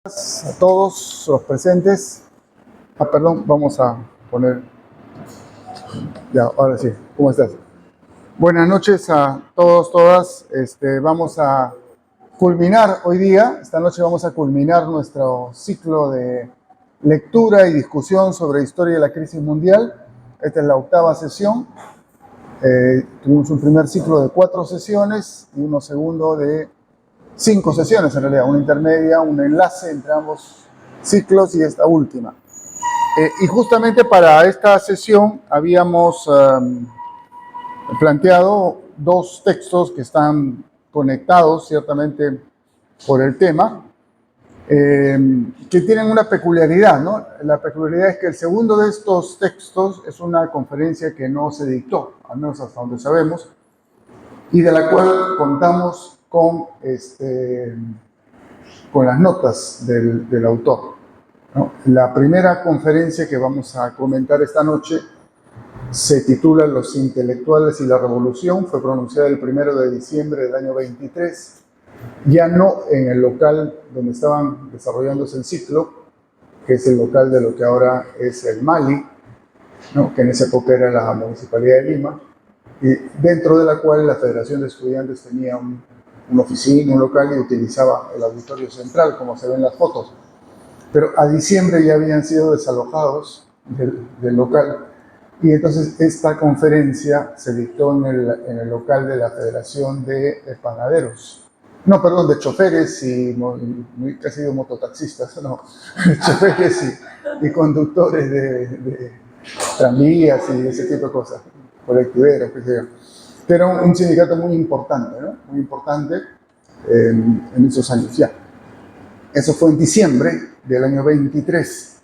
A todos los presentes. Perdón, vamos a poner... Ya, ahora sí. ¿Cómo estás? Buenas noches a todos, todas. Vamos a culminar hoy día, esta noche vamos a culminar nuestro ciclo de lectura y discusión sobre historia de la crisis mundial. Esta es la 8ª sesión. Tuvimos un primer ciclo de 4 sesiones y uno segundo de 5 sesiones en realidad, una intermedia, un enlace entre ambos ciclos y esta última. Y justamente para esta sesión habíamos planteado 2 textos que están conectados ciertamente por el tema, que tienen una peculiaridad, ¿no? La peculiaridad es que el segundo de estos textos es una conferencia que no se dictó, al menos hasta donde sabemos, y de la cual contamos con las notas del autor, ¿no? La primera conferencia que vamos a comentar esta noche se titula Los intelectuales y la revolución, fue pronunciada el 1 de diciembre del año 23, ya no en el local donde estaban desarrollándose el ciclo, que es el local de lo que ahora es el Mali, ¿no? Que en esa época era la Municipalidad de Lima, y dentro de la cual la Federación de Estudiantes tenía una oficina, un local, y utilizaba el auditorio central, como se ve en las fotos. Pero a diciembre ya habían sido desalojados del local, y entonces esta conferencia se dictó en el local de la Federación de Panaderos. No, perdón, de choferes y casi digo mototaxistas, no, choferes y conductores de tranvías y ese tipo de cosas, colectiveros, qué sé yo. Pero un sindicato muy importante, ¿no? Muy importante en esos años ya. Eso fue en diciembre del año 23.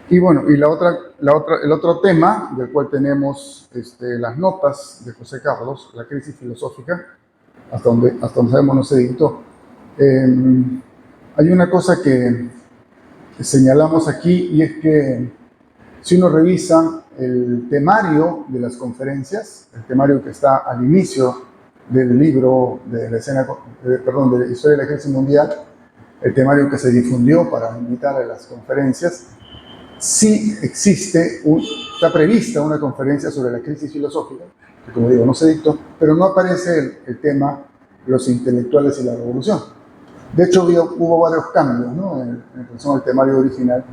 Y bueno, y el otro tema del cual tenemos las notas de José Carlos, la crisis filosófica, hasta donde sabemos no se dictó. Hay una cosa que señalamos aquí, y es que si uno revisa el temario de las conferencias, el temario que está al inicio del libro de la Historia de la Crisis Mundial, el temario que se difundió para invitar a las conferencias, sí está prevista una conferencia sobre la crisis filosófica, que como digo, no se dictó, pero no aparece el tema los intelectuales y la revolución. De hecho, hubo varios cambios, ¿no? En relación al temario original.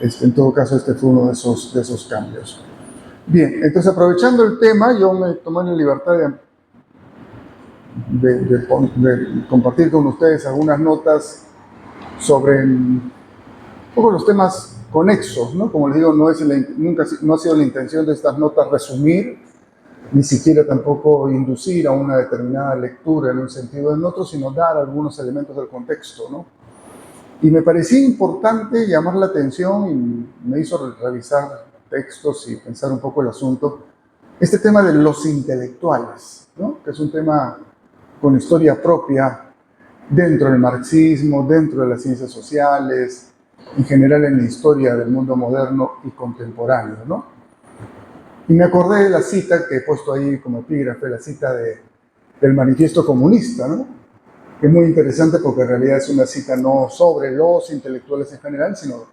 En todo caso, este fue uno de esos cambios. Bien, entonces aprovechando el tema, yo me tomé la libertad de compartir con ustedes algunas notas sobre un poco los temas conexos, ¿no? Como les digo, no ha sido la intención de estas notas resumir, ni siquiera tampoco inducir a una determinada lectura en un sentido o en otro, sino dar algunos elementos del contexto, ¿no? Y me parecía importante llamar la atención, y me hizo revisar textos y pensar un poco el asunto, este tema de los intelectuales, ¿no? Que es un tema con historia propia dentro del marxismo, dentro de las ciencias sociales, en general en la historia del mundo moderno y contemporáneo, ¿no? Y me acordé de la cita que he puesto ahí como epígrafe, la cita del Manifiesto Comunista, ¿no? Que es muy interesante porque en realidad es una cita no sobre los intelectuales en general, sino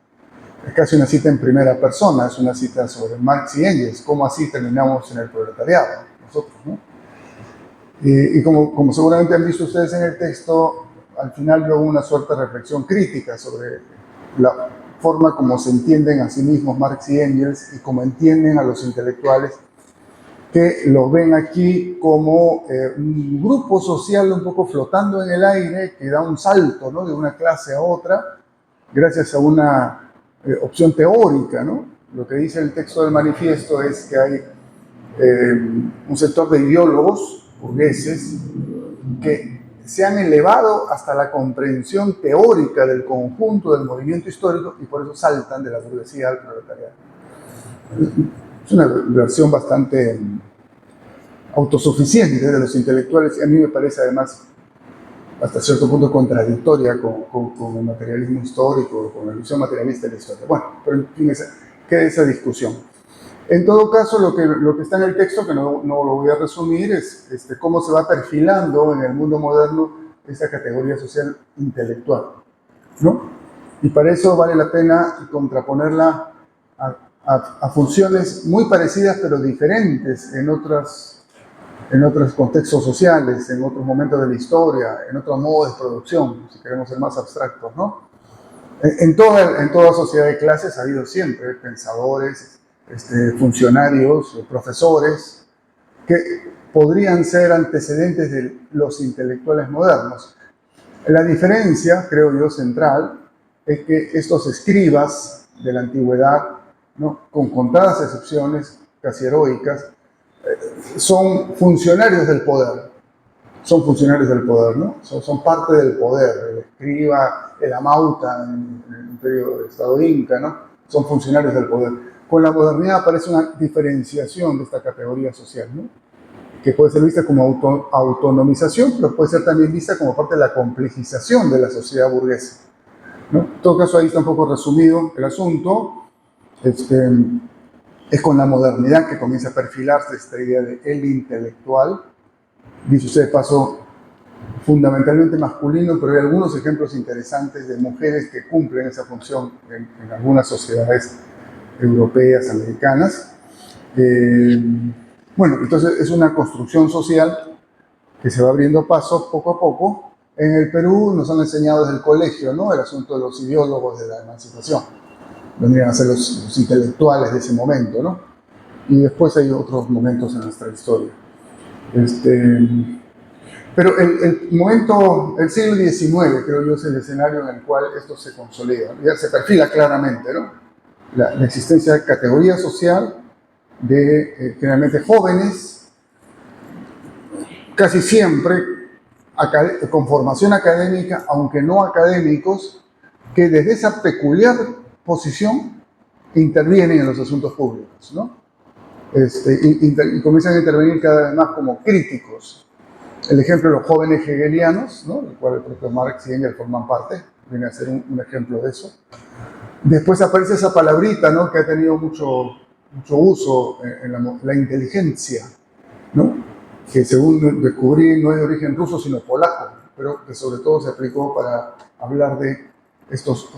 es casi una cita en primera persona, es una cita sobre Marx y Engels, cómo así terminamos en el proletariado, nosotros, ¿no? Y como seguramente han visto ustedes en el texto, al final hubo una suerte de reflexión crítica sobre la forma como se entienden a sí mismos Marx y Engels y cómo entienden a los intelectuales, que lo ven aquí como un grupo social un poco flotando en el aire, que da un salto, ¿no? De una clase a otra, gracias a una opción teórica, ¿no? Lo que dice el texto del manifiesto es que hay un sector de ideólogos burgueses que se han elevado hasta la comprensión teórica del conjunto del movimiento histórico y por eso saltan de la burguesía al proletariado. Es una versión bastante autosuficiente de los intelectuales, y a mí me parece además hasta cierto punto contradictoria con el materialismo histórico, con la visión materialista de la historia. Bueno, pero en fin, queda esa discusión. En todo caso, lo que está en el texto, que no lo voy a resumir, es cómo se va perfilando en el mundo moderno esta categoría social intelectual, ¿no? Y para eso vale la pena contraponerla a funciones muy parecidas pero diferentes en otros contextos sociales, en otros momentos de la historia, en otros modos de producción, si queremos ser más abstractos, ¿no? En toda sociedad de clases ha habido siempre pensadores, funcionarios, profesores, que podrían ser antecedentes de los intelectuales modernos. La diferencia, creo yo, central, es que estos escribas de la antigüedad, ¿no?, con contadas excepciones casi heroicas, son funcionarios del poder. Son funcionarios del poder, ¿no? Son parte del poder. El escriba, el amauta en el imperio del Estado Inca, ¿no? Son funcionarios del poder. Con la modernidad aparece una diferenciación de esta categoría social, ¿no?, que puede ser vista como autonomización, pero puede ser también vista como parte de la complejización de la sociedad burguesa, ¿no? En todo caso, ahí está un poco resumido el asunto. Es con la modernidad que comienza a perfilarse esta idea de el intelectual, dice usted de paso, fundamentalmente masculino, pero hay algunos ejemplos interesantes de mujeres que cumplen esa función en algunas sociedades europeas, americanas. Bueno, entonces es una construcción social que se va abriendo paso poco a poco. En el Perú nos han enseñado desde el colegio, ¿no?, el asunto de los ideólogos de la emancipación. Vendrían a ser los intelectuales de ese momento, ¿no? Y después hay otros momentos en nuestra historia. Pero el siglo XIX, creo yo, es el escenario en el cual esto se consolida. Ya se perfila claramente, ¿no?, la existencia de categoría social de generalmente jóvenes, casi siempre con formación académica, aunque no académicos, que desde esa peculiar posición intervienen en los asuntos públicos, ¿no? Y comienzan a intervenir cada vez más como críticos. El ejemplo de los jóvenes hegelianos, ¿no?, del cual el propio Marx y Engels forman parte, viene a ser un ejemplo de eso. Después aparece esa palabrita, ¿no?, que ha tenido mucho uso en la inteligencia, ¿no?, que según descubrí no es de origen ruso sino polaco, pero que sobre todo se aplicó para hablar de estos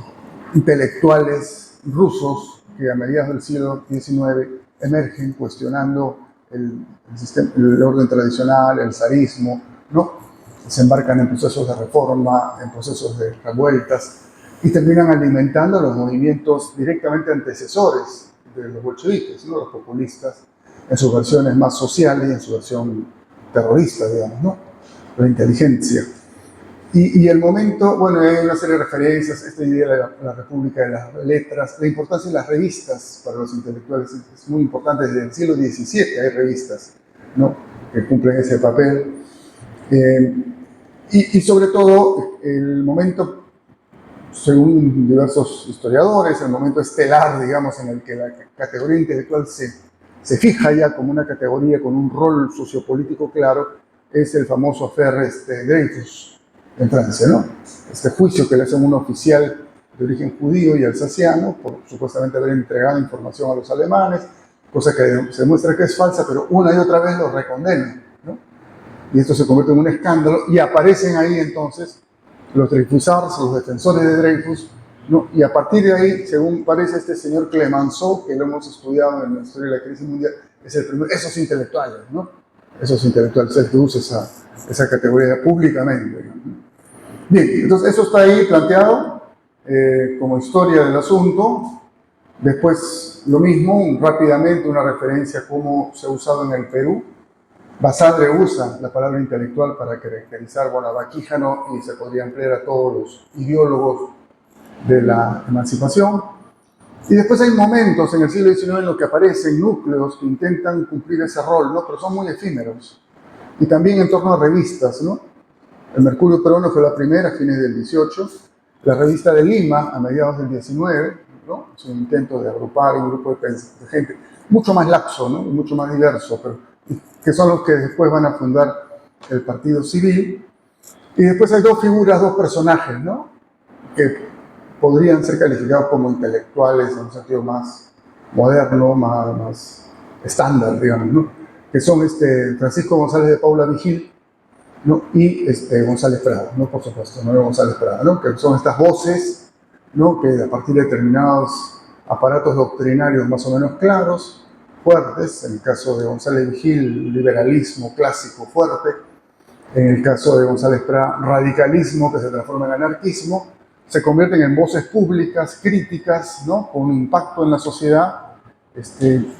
intelectuales rusos que a mediados del siglo XIX emergen cuestionando el orden tradicional, el zarismo, ¿no?, se embarcan en procesos de reforma, en procesos de revueltas y terminan alimentando los movimientos directamente antecesores de los bolcheviques, ¿no?, los populistas, en sus versiones más sociales y en su versión terrorista, digamos, ¿no?, la inteligencia. Y el momento, bueno, hay una serie de referencias, esta idea de la República de las Letras, la importancia de las revistas para los intelectuales es muy importante. Desde el siglo XVII hay revistas, ¿no?, que cumplen ese papel. Y sobre todo, el momento, según diversos historiadores, el momento estelar, digamos, en el que la categoría intelectual se fija ya como una categoría con un rol sociopolítico claro, es el famoso affaire Dreyfus en Francia, ¿no? Este juicio que le hacen un oficial de origen judío y alsaciano por supuestamente haber entregado información a los alemanes, cosa que se muestra que es falsa, pero una y otra vez lo recondenan, ¿no? Y esto se convierte en un escándalo y aparecen ahí entonces los Dreyfusards, los defensores de Dreyfus, ¿no? Y a partir de ahí, según parece este señor Clemenceau, que lo hemos estudiado en la historia de la crisis mundial, es el primero, esos intelectuales, ¿no? Esos intelectuales, el que usa esa categoría públicamente, ¿no? Bien, entonces eso está ahí planteado como historia del asunto. Después, lo mismo, rápidamente una referencia a cómo se ha usado en el Perú. Basadre usa la palabra intelectual para caracterizar, bueno, a Baquíjano, y se podría emplear a todos los ideólogos de la emancipación. Y después hay momentos en el siglo XIX en los que aparecen núcleos que intentan cumplir ese rol, ¿no?, pero son muy efímeros. Y también en torno a revistas, ¿no? El Mercurio Peruano fue la primera a fines del 18, la revista de Lima a mediados del 19, ¿no?, es un intento de agrupar un grupo de gente mucho más laxo, ¿no?, y mucho más diverso, pero que son los que después van a fundar el Partido Civil. Y después hay dos figuras, dos personajes, ¿no?, que podrían ser calificados como intelectuales en un sentido más moderno, más estándar, digamos, ¿no?, que son Francisco González de Paula Vigil, ¿no?, y González Prada, ¿no?, por supuesto, Manuel González Prada, ¿no?, que son estas voces ¿no? Que a partir de determinados aparatos doctrinarios más o menos claros, fuertes, en el caso de González Vigil, liberalismo clásico fuerte, en el caso de González Prat, radicalismo que se transforma en anarquismo, se convierten en voces públicas, críticas, ¿no? Con un impacto en la sociedad,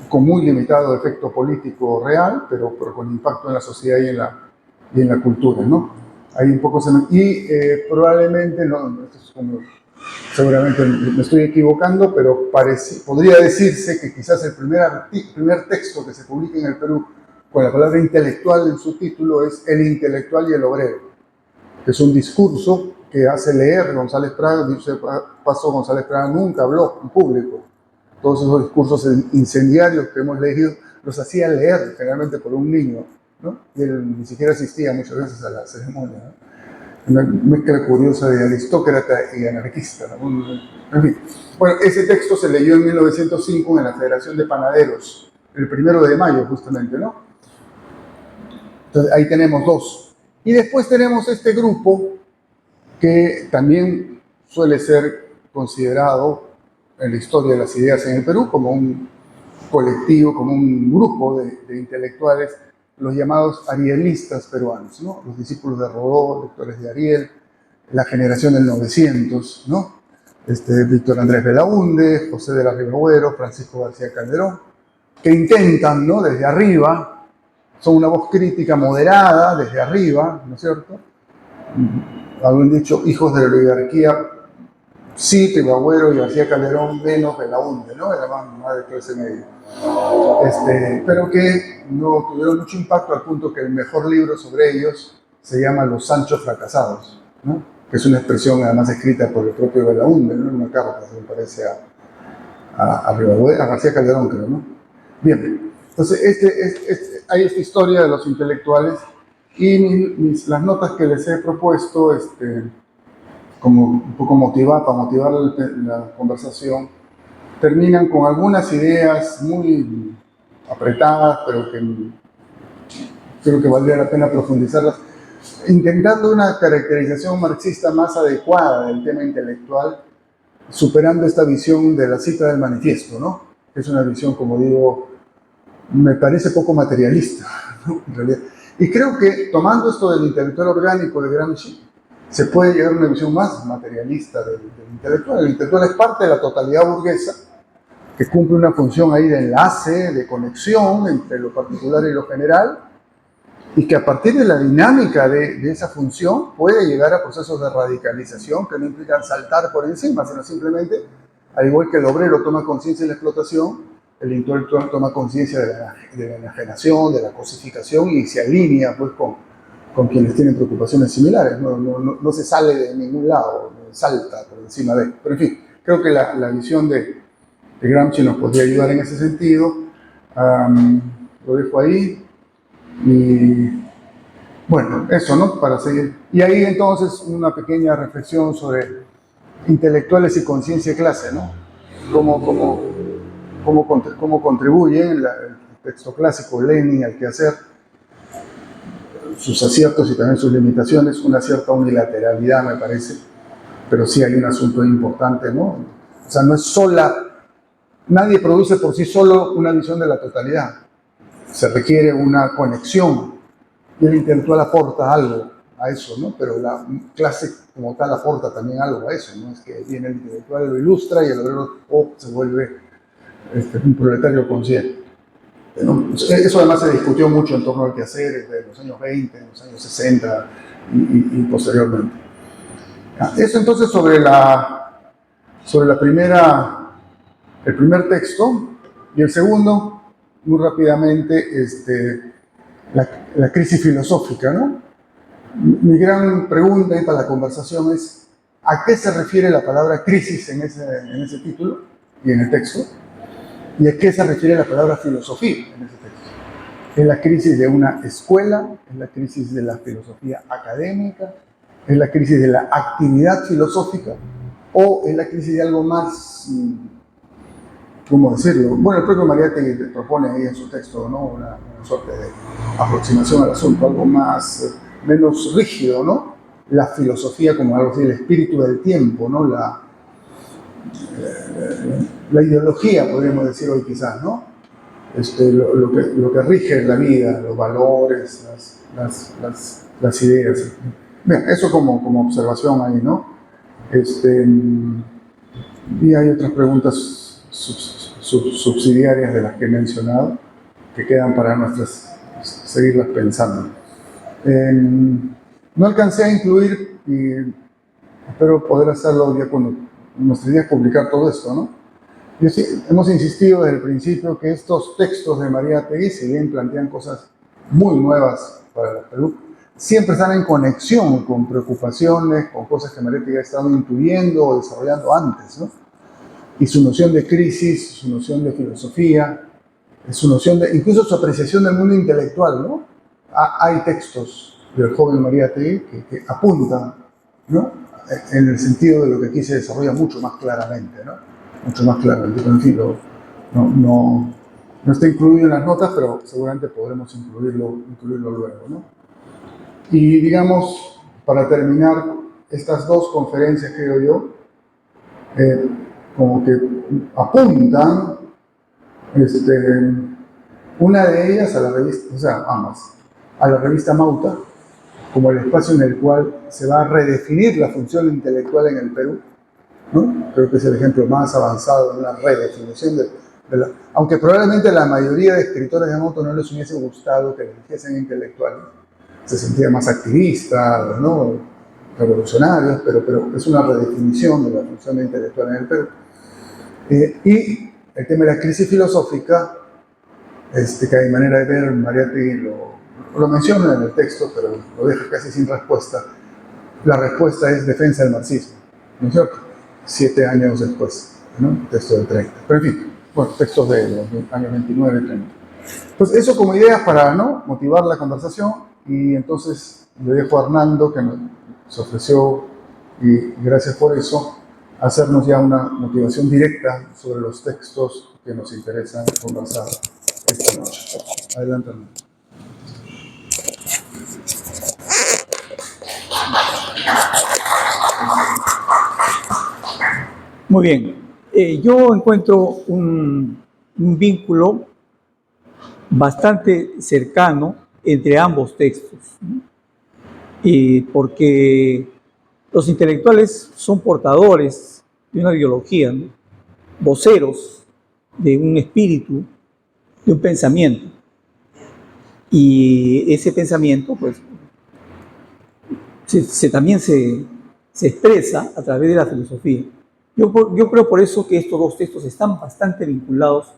con muy limitado efecto político real, pero con impacto en la sociedad y en la cultura, ¿no? Hay un poco... probablemente, no, esto es como, seguramente me estoy equivocando, pero podría decirse que quizás el primer texto que se publica en el Perú con la palabra intelectual en su título es El intelectual y el obrero, que es un discurso que hace leer González Prada. Dicho paso, González Prada nunca habló en público. Todos esos discursos incendiarios que hemos leído los hacía leer generalmente por un niño, ¿no? Y él ni siquiera asistía muchas veces a la ceremonia, ¿no? Una mezcla curiosa de aristócrata y anarquista, ¿no? En fin. Bueno, ese texto se leyó en 1905 en la Federación de Panaderos, el 1 de mayo justamente, ¿no? Entonces ahí tenemos dos. Y después tenemos este grupo que también suele ser considerado en la historia de las ideas en el Perú como un colectivo, como un grupo de intelectuales, los llamados arielistas peruanos, ¿no? Los discípulos de Rodó, lectores de Ariel, la generación del 900, ¿no? Víctor Andrés Belaúnde, José de la Ribabuero, Francisco García Calderón, que intentan, ¿no? Desde arriba, son una voz crítica moderada desde arriba, ¿no es cierto? Habían dicho hijos de la oligarquía, sí, Ribabuero y García Calderón, menos Belaúnde, ¿no? Era más de clase media. Pero que no tuvieron mucho impacto al punto que el mejor libro sobre ellos se llama Los Sanchos Fracasados, ¿no? Que es una expresión además escrita por el propio Belaúnde, ¿no? En una carta, se me parece a García Calderón, creo, ¿no? Bien, entonces hay esta historia de los intelectuales y las notas que les he propuesto, como un poco para motivar la conversación, terminan con algunas ideas muy apretadas, pero que creo que valdría la pena profundizarlas, intentando una caracterización marxista más adecuada del tema intelectual, superando esta visión de la cita del manifiesto, ¿no? Que es una visión, como digo, me parece poco materialista, ¿no? En realidad. Y creo que tomando esto del intelectual orgánico de Gramsci, se puede llegar a una visión más materialista del intelectual. El intelectual es parte de la totalidad burguesa, que cumple una función ahí de enlace, de conexión entre lo particular y lo general, y que a partir de la dinámica de esa función puede llegar a procesos de radicalización que no implican saltar por encima, sino simplemente, al igual que el obrero toma conciencia de la explotación, el intelectual toma conciencia de la enajenación, de la cosificación y se alinea pues con quienes tienen preocupaciones similares. No se sale de ningún lado, salta por encima de. Pero en fin, creo que la visión de Gramsci nos podría ayudar en ese sentido. Lo dejo ahí. Y bueno, eso, ¿no? Para seguir. Y ahí entonces una pequeña reflexión sobre intelectuales y conciencia de clase, ¿no? Cómo contribuyen el texto clásico, Lenin, al quehacer, sus aciertos y también sus limitaciones, una cierta unilateralidad, me parece, pero sí hay un asunto importante, ¿no? O sea, no es nadie produce por sí solo una visión de la totalidad. Se requiere una conexión y el intelectual aporta algo a eso, ¿no? Pero la clase como tal aporta también algo a eso, ¿no? Es que viene el intelectual, lo ilustra y el obrero se vuelve un proletario consciente, ¿no? Eso además se discutió mucho en torno al quehacer desde los años 20, los años 60 y posteriormente. Eso entonces sobre el primer texto, y el segundo, muy rápidamente, la crisis filosófica, ¿no? Mi gran pregunta para la conversación es, ¿a qué se refiere la palabra crisis en ese título y en el texto? ¿Y a qué se refiere la palabra filosofía en ese texto? ¿Es la crisis de una escuela? ¿Es la crisis de la filosofía académica? ¿Es la crisis de la actividad filosófica? ¿O es la crisis de algo más, cómo decirlo? Bueno, el propio Mariátegui propone ahí en su texto, ¿no? Una suerte de aproximación al asunto, algo más, menos rígido, ¿no? La filosofía como algo así, el espíritu del tiempo, ¿no? la ideología, podríamos decir hoy quizás, ¿no? Lo que rige la vida, los valores, las ideas. Bien, eso como observación ahí, ¿no? Y hay otras preguntas subsidiarias de las que he mencionado que quedan para seguirlas pensando. No alcancé a incluir, y espero poder hacerlo ya cuando nuestra idea es publicar todo esto, ¿no? Hemos insistido desde el principio que estos textos de Mariátegui, si bien plantean cosas muy nuevas para el Perú, siempre están en conexión con preocupaciones, con cosas que Mariátegui ha estado intuyendo o desarrollando antes, ¿no? Y su noción de crisis, su noción de filosofía, su noción de, incluso su apreciación del mundo intelectual, ¿no? Hay textos del joven Mariátegui que apuntan, ¿no? En el sentido de lo que aquí se desarrolla mucho más claramente, ¿no? Mucho más claramente. En fin, no está incluido en las notas, pero seguramente podremos incluirlo luego, ¿no? Y digamos, para terminar, estas dos conferencias, creo yo, como que apuntan, una de ellas a la revista, o sea, ambas, a la revista Mauta, como el espacio en el cual se va a redefinir la función intelectual en el Perú, ¿no? Creo que es el ejemplo más avanzado de una redefinición aunque probablemente la mayoría de escritores de Mauta no les hubiese gustado que les dijesen intelectuales, se sentían más activistas, ¿no? Revolucionarios, pero es una redefinición de la función intelectual en el Perú. Y el tema de la crisis filosófica, que hay manera de ver, Mariátegui lo menciona en el texto, pero lo deja casi sin respuesta. La respuesta es defensa del marxismo, ¿no es cierto? 7 años después, ¿no? Texto del 30. Pero en fin, bueno, textos de los años 29 y 30. Pues eso como ideas para, ¿no?, motivar la conversación, y entonces le dejo a Hernando, que nos ofreció, y gracias por eso, hacernos ya una motivación directa sobre los textos que nos interesan conversar esta noche. Adelante, Hernando. Muy bien. Yo encuentro un vínculo bastante cercano entre ambos textos, ¿no? Porque los intelectuales son portadores de una ideología, ¿no?, voceros de un espíritu, de un pensamiento. Y ese pensamiento, pues, también se expresa a través de la filosofía. Yo creo por eso que estos dos textos están bastante vinculados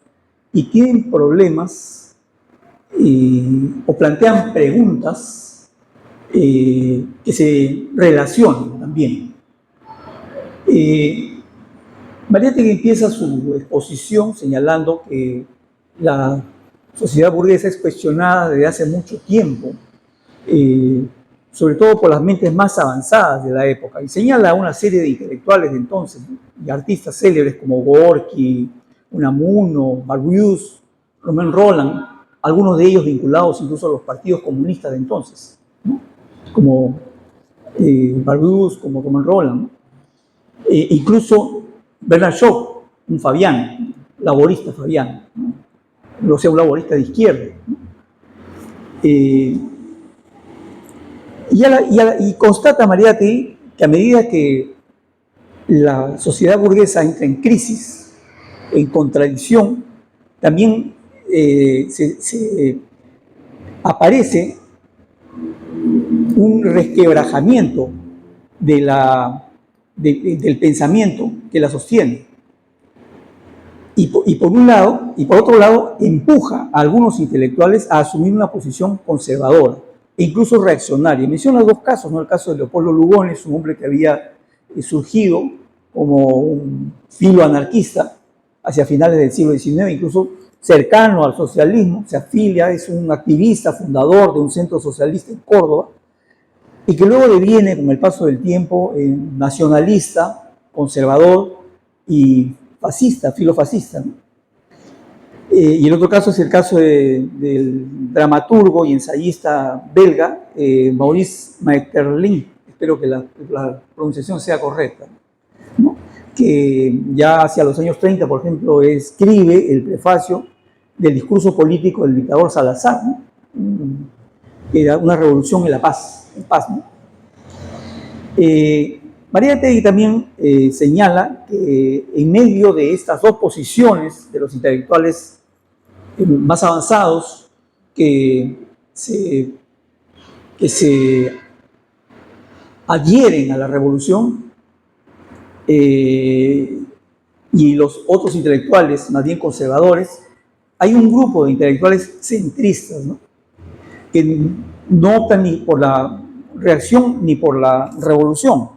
y tienen problemas o plantean preguntas que se relacionan también. Mariátegui empieza su exposición señalando que la sociedad burguesa es cuestionada desde hace mucho tiempo, sobre todo por las mentes más avanzadas de la época, y señala una serie de intelectuales de entonces, ¿no?, y artistas célebres como Gorky, Unamuno, Barbusse, Romain Rolland, algunos de ellos vinculados incluso a los partidos comunistas de entonces, ¿no?, como Barbusse, como Romain Rolland, ¿no? Incluso Bernard Shaw, un fabiano, laborista fabiano, ¿no?, o sea, un laborista de izquierda, ¿no? Y constata Mariátegui que a medida que la sociedad burguesa entra en crisis, en contradicción, también aparece un resquebrajamiento del pensamiento que la sostiene. Y por un lado, y por otro lado, empuja a algunos intelectuales a asumir una posición conservadora e incluso reaccionaria. Menciona dos casos, ¿no? El caso de Leopoldo Lugones, un hombre que había surgido como un filo anarquista hacia finales del siglo XIX, incluso cercano al socialismo, se afilia, es un activista fundador de un centro socialista en Córdoba, y que luego deviene, con el paso del tiempo, nacionalista, conservador y fascista, filofascista, ¿no? Y el otro caso es el caso del dramaturgo y ensayista belga Maurice Maeterlinck, espero que la pronunciación sea correcta, ¿no?, que ya hacia los años 30, por ejemplo, escribe el prefacio del discurso político del dictador Salazar, ¿no? Era una revolución en la paz, ¿no? Mariátegui también señala que en medio de estas dos posiciones de los intelectuales más avanzados que se adhieren a la revolución, y los otros intelectuales más bien conservadores, hay un grupo de intelectuales centristas, ¿no? Que no optan ni por la reacción ni por la revolución,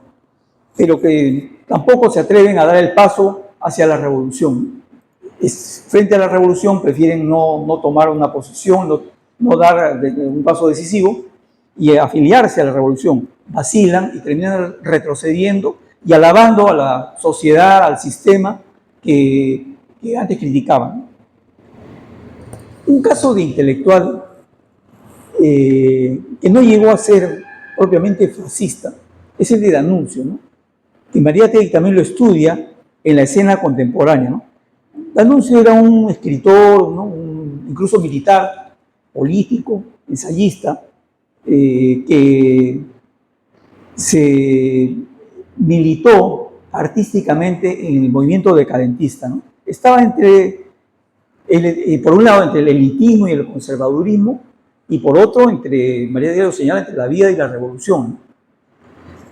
pero que tampoco se atreven a dar el paso hacia la revolución. Frente a la revolución prefieren no tomar una posición, no dar un paso decisivo y afiliarse a la revolución. Vacilan y terminan retrocediendo y alabando a la sociedad, al sistema que antes criticaban. Un caso de intelectual que no llegó a ser propiamente fascista es el de D'Annunzio, ¿no? Y Mariátegui también lo estudia en la escena contemporánea, ¿no? D'Annunzio era un escritor, ¿no? Incluso militar, político, ensayista, que se militó artísticamente en el movimiento decadentista, ¿no? Estaba por un lado entre el elitismo y el conservadurismo, y por otro, Mariátegui lo señala, entre la vida y la revolución.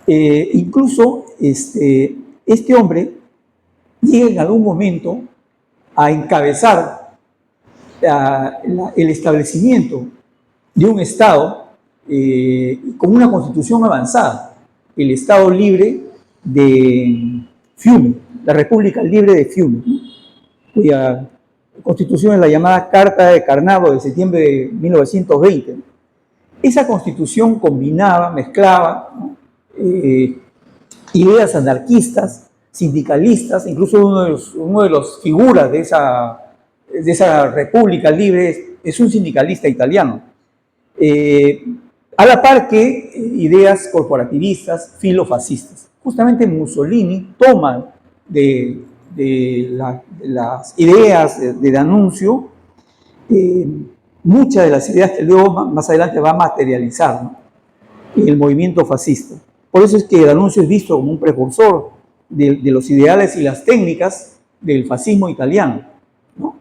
Incluso este hombre llega en algún momento a encabezar el establecimiento de un Estado con una constitución avanzada, el Estado libre de Fiume, la República Libre de Fiume, cuya constitución es la llamada Carta de Carnado de septiembre de 1920. Esa constitución combinaba, mezclaba, ¿no? Ideas anarquistas, sindicalistas, incluso uno de los figuras de esa República Libre es un sindicalista italiano. A la par que ideas corporativistas, filofascistas. Justamente Mussolini toma de las ideas de D'Annunzio muchas de las ideas que luego más adelante va a materializar, ¿no? En el movimiento fascista. Por eso es que D'Annunzio es visto como un precursor de los ideales y las técnicas del fascismo italiano, ¿no?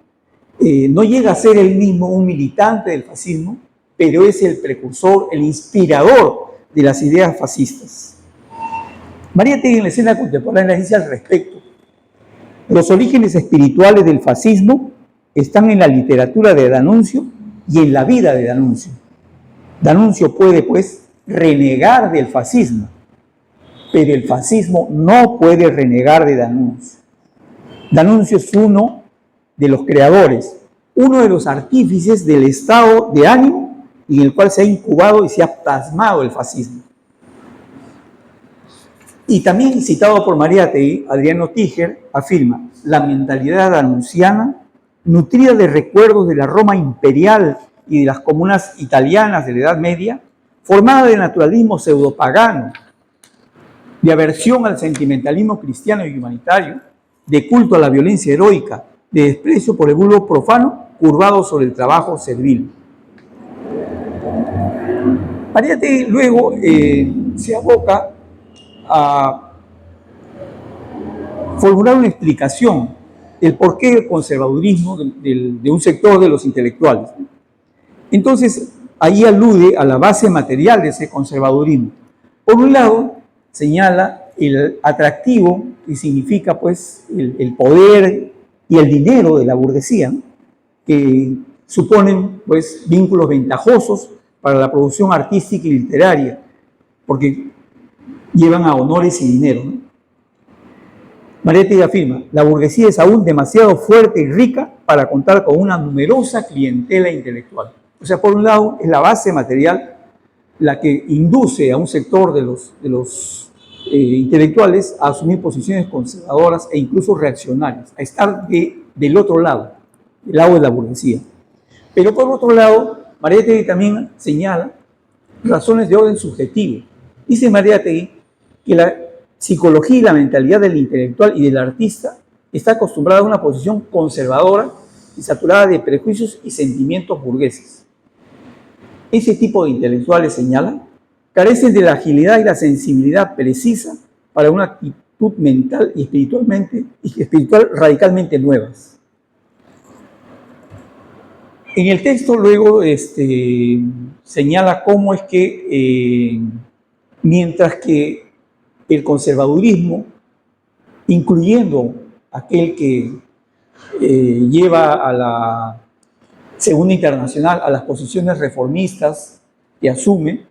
No llega a ser él mismo un militante del fascismo, pero es el precursor, el inspirador de las ideas fascistas. Mariátegui en la escena contemporánea dice al respecto: los orígenes espirituales del fascismo están en la literatura de D'Annunzio y en la vida de D'Annunzio. D'Annunzio puede, pues, renegar del fascismo, pero el fascismo no puede renegar de D'Annunzio. D'Annunzio es uno de los creadores, uno de los artífices del estado de ánimo en el cual se ha incubado y se ha plasmado el fascismo. Y también citado por Mariátegui, Adriano Tíger afirma: la mentalidad d'annunciana, nutrida de recuerdos de la Roma imperial y de las comunas italianas de la Edad Media, formada de naturalismo pseudopagano, de aversión al sentimentalismo cristiano y humanitario, de culto a la violencia heroica, de desprecio por el vulgo profano, curvado sobre el trabajo servil. Mariátegui luego se aboca a formular una explicación del porqué del conservadurismo de un sector de los intelectuales. Entonces, ahí alude a la base material de ese conservadurismo. Por un lado, señala el atractivo que significa, pues, el poder y el dinero de la burguesía, ¿no? Que suponen, pues, vínculos ventajosos para la producción artística y literaria, porque llevan a honores y dinero, ¿no? Mariátegui afirma: la burguesía es aún demasiado fuerte y rica para contar con una numerosa clientela intelectual. O sea, por un lado, es la base material la que induce a un sector de los intelectuales a asumir posiciones conservadoras e incluso reaccionarias, a estar del otro lado, del lado de la burguesía. Pero por otro lado, Mariátegui también señala razones de orden subjetivo. Dice Mariátegui que psicología y la mentalidad del intelectual y del artista está acostumbrada a una posición conservadora y saturada de prejuicios y sentimientos burgueses. Ese tipo de intelectuales, señala, carecen de la agilidad y la sensibilidad precisa para una actitud mental y espiritual radicalmente nuevas. En el texto luego señala cómo es que mientras que el conservadurismo, incluyendo aquel que lleva a la Segunda Internacional a las posiciones reformistas que asume,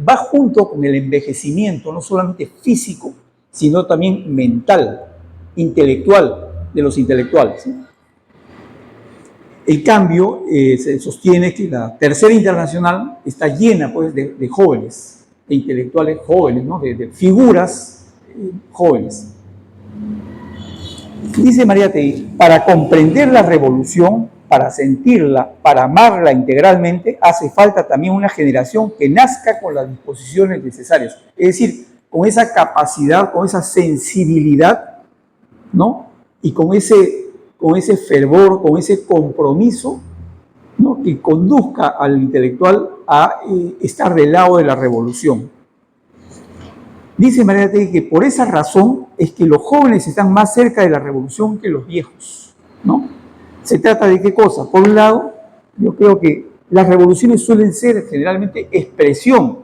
va junto con el envejecimiento, no solamente físico, sino también mental, intelectual, de los intelectuales, ¿sí? En cambio, se sostiene que la Tercera Internacional está llena, pues, de jóvenes, de intelectuales jóvenes, ¿no? de figuras jóvenes. Dice Mariátegui, para comprender la revolución, para sentirla, para amarla integralmente, hace falta también una generación que nazca con las disposiciones necesarias. Es decir, con esa capacidad, con esa sensibilidad, ¿no? Y con ese fervor, con ese compromiso, ¿no? Que conduzca al intelectual a estar del lado de la revolución. Dice Mariátegui que por esa razón es que los jóvenes están más cerca de la revolución que los viejos, ¿no? Se trata de qué cosa. Por un lado, yo creo que las revoluciones suelen ser generalmente expresión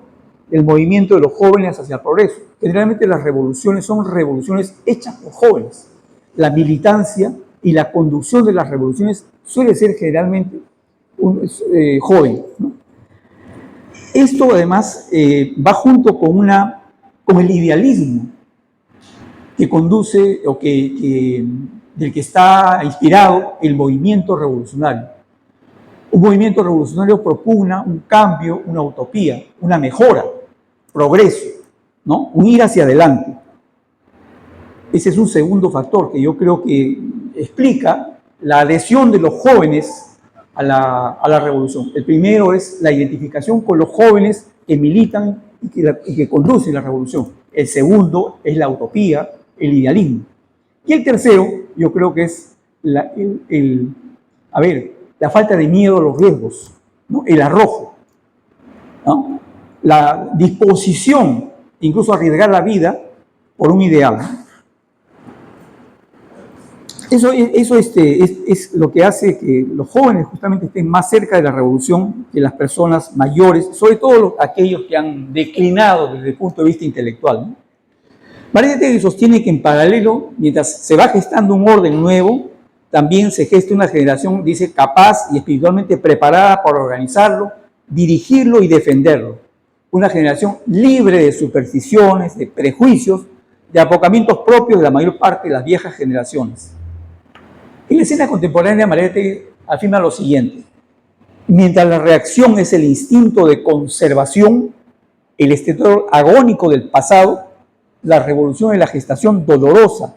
del movimiento de los jóvenes hacia el progreso. Generalmente las revoluciones son revoluciones hechas por jóvenes. La militancia y la conducción de las revoluciones suele ser generalmente joven, ¿no? Esto además va junto con el idealismo que conduce o del que está inspirado el movimiento revolucionario. Un movimiento revolucionario propugna un cambio, una utopía, una mejora, progreso, ¿no? Un ir hacia adelante. Ese es un segundo factor que yo creo que explica la adhesión de los jóvenes a la revolución. El primero es la identificación con los jóvenes que militan y que conducen la revolución. El segundo es la utopía, el idealismo. Y el tercero, yo creo que es la falta de miedo a los riesgos, ¿no? El arrojo, ¿no? La disposición, incluso a arriesgar la vida por un ideal, ¿no? Eso es lo que hace que los jóvenes justamente estén más cerca de la revolución que las personas mayores, sobre todo aquellos que han declinado desde el punto de vista intelectual, ¿no? Mariátegui sostiene que en paralelo, mientras se va gestando un orden nuevo, también se gesta una generación, dice, capaz y espiritualmente preparada para organizarlo, dirigirlo y defenderlo. Una generación libre de supersticiones, de prejuicios, de apocamientos propios de la mayor parte de las viejas generaciones. En la escena contemporánea, Mariátegui afirma lo siguiente: mientras la reacción es el instinto de conservación, el estertor agónico del pasado, la revolución es la gestación dolorosa,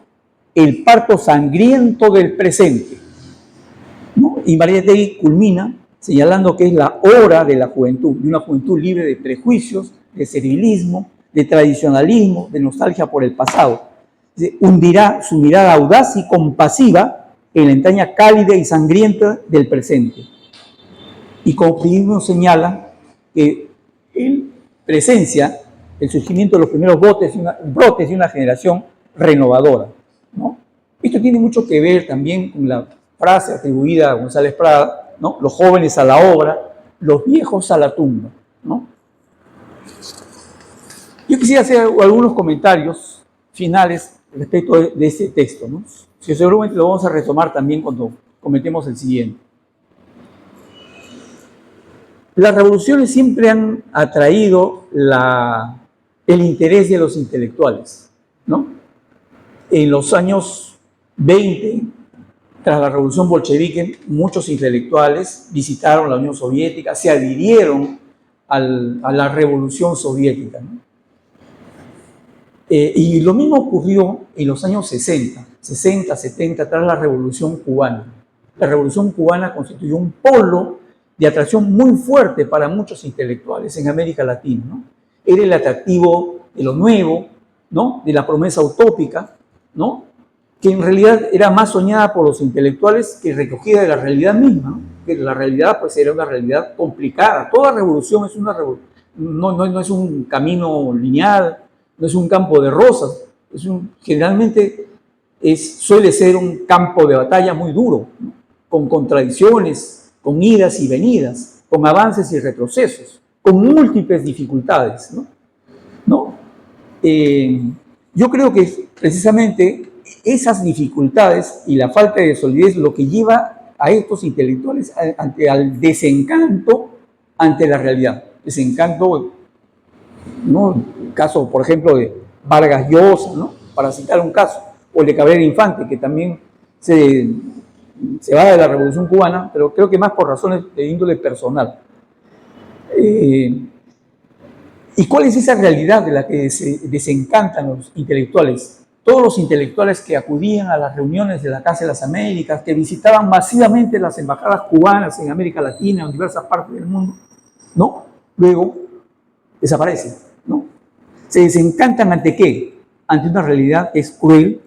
el parto sangriento del presente, ¿no? Y Mariátegui culmina señalando que es la hora de la juventud, de una juventud libre de prejuicios, de servilismo, de tradicionalismo, de nostalgia por el pasado. Hundirá su mirada audaz y compasiva en la entraña cálida y sangrienta del presente. Y como optimismo señala que él presencia el surgimiento de los primeros brotes de una generación renovadora, ¿no? Esto tiene mucho que ver también con la frase atribuida a González Prada, ¿no? Los jóvenes a la obra, los viejos a la tumba, ¿no? Yo quisiera hacer algunos comentarios finales respecto de este texto, ¿no? Que seguramente lo vamos a retomar también cuando comentemos el siguiente. Las revoluciones siempre han atraído el interés de los intelectuales, ¿no? En los años 20, tras la revolución bolchevique, muchos intelectuales visitaron la Unión Soviética, se adhirieron a la revolución soviética, ¿no? Y lo mismo ocurrió en los años 60, 70, tras la Revolución Cubana. La Revolución Cubana constituyó un polo de atracción muy fuerte para muchos intelectuales en América Latina, ¿no? era el atractivo de lo nuevo, ¿no? De la promesa utópica, ¿no? Que en realidad era más soñada por los intelectuales que recogida de la realidad misma, ¿no? Que la realidad pues era una realidad complicada. Toda revolución es una revolución, no es un camino lineal, no es un campo de rosas, generalmente suele ser un campo de batalla muy duro, ¿no? Con contradicciones, con idas y venidas, con avances y retrocesos, con múltiples dificultades, ¿no? ¿No? Yo creo que precisamente esas dificultades y la falta de solidez lo que lleva a estos intelectuales al desencanto ante la realidad. Desencanto, ¿no? El caso, por ejemplo, de Vargas Llosa, ¿no? Para citar un caso, o el de Cabrera Infante, que también se va de la Revolución Cubana, pero creo que más por razones de índole personal. ¿Y cuál es esa realidad de la que se desencantan los intelectuales? Todos los intelectuales que acudían a las reuniones de la Casa de las Américas, que visitaban masivamente las embajadas cubanas en América Latina, en diversas partes del mundo, ¿no? Luego desaparecen, ¿no? ¿Se desencantan ante qué? Ante una realidad que es cruel,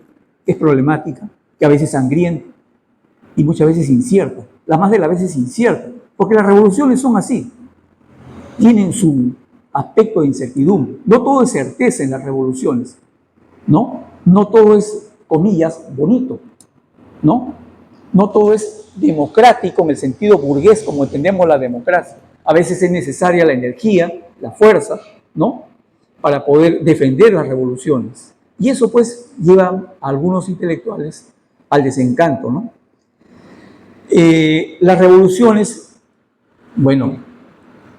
que es problemática, que a veces es sangrienta y muchas veces incierta. La más de las veces incierta, porque las revoluciones son así. Tienen su aspecto de incertidumbre. No todo es certeza en las revoluciones, ¿no? No todo es, comillas, bonito, ¿no? No todo es democrático en el sentido burgués como entendemos la democracia. A veces es necesaria la energía, la fuerza, ¿no? Para poder defender las revoluciones. Y eso pues lleva a algunos intelectuales al desencanto, ¿no? Las revoluciones, bueno,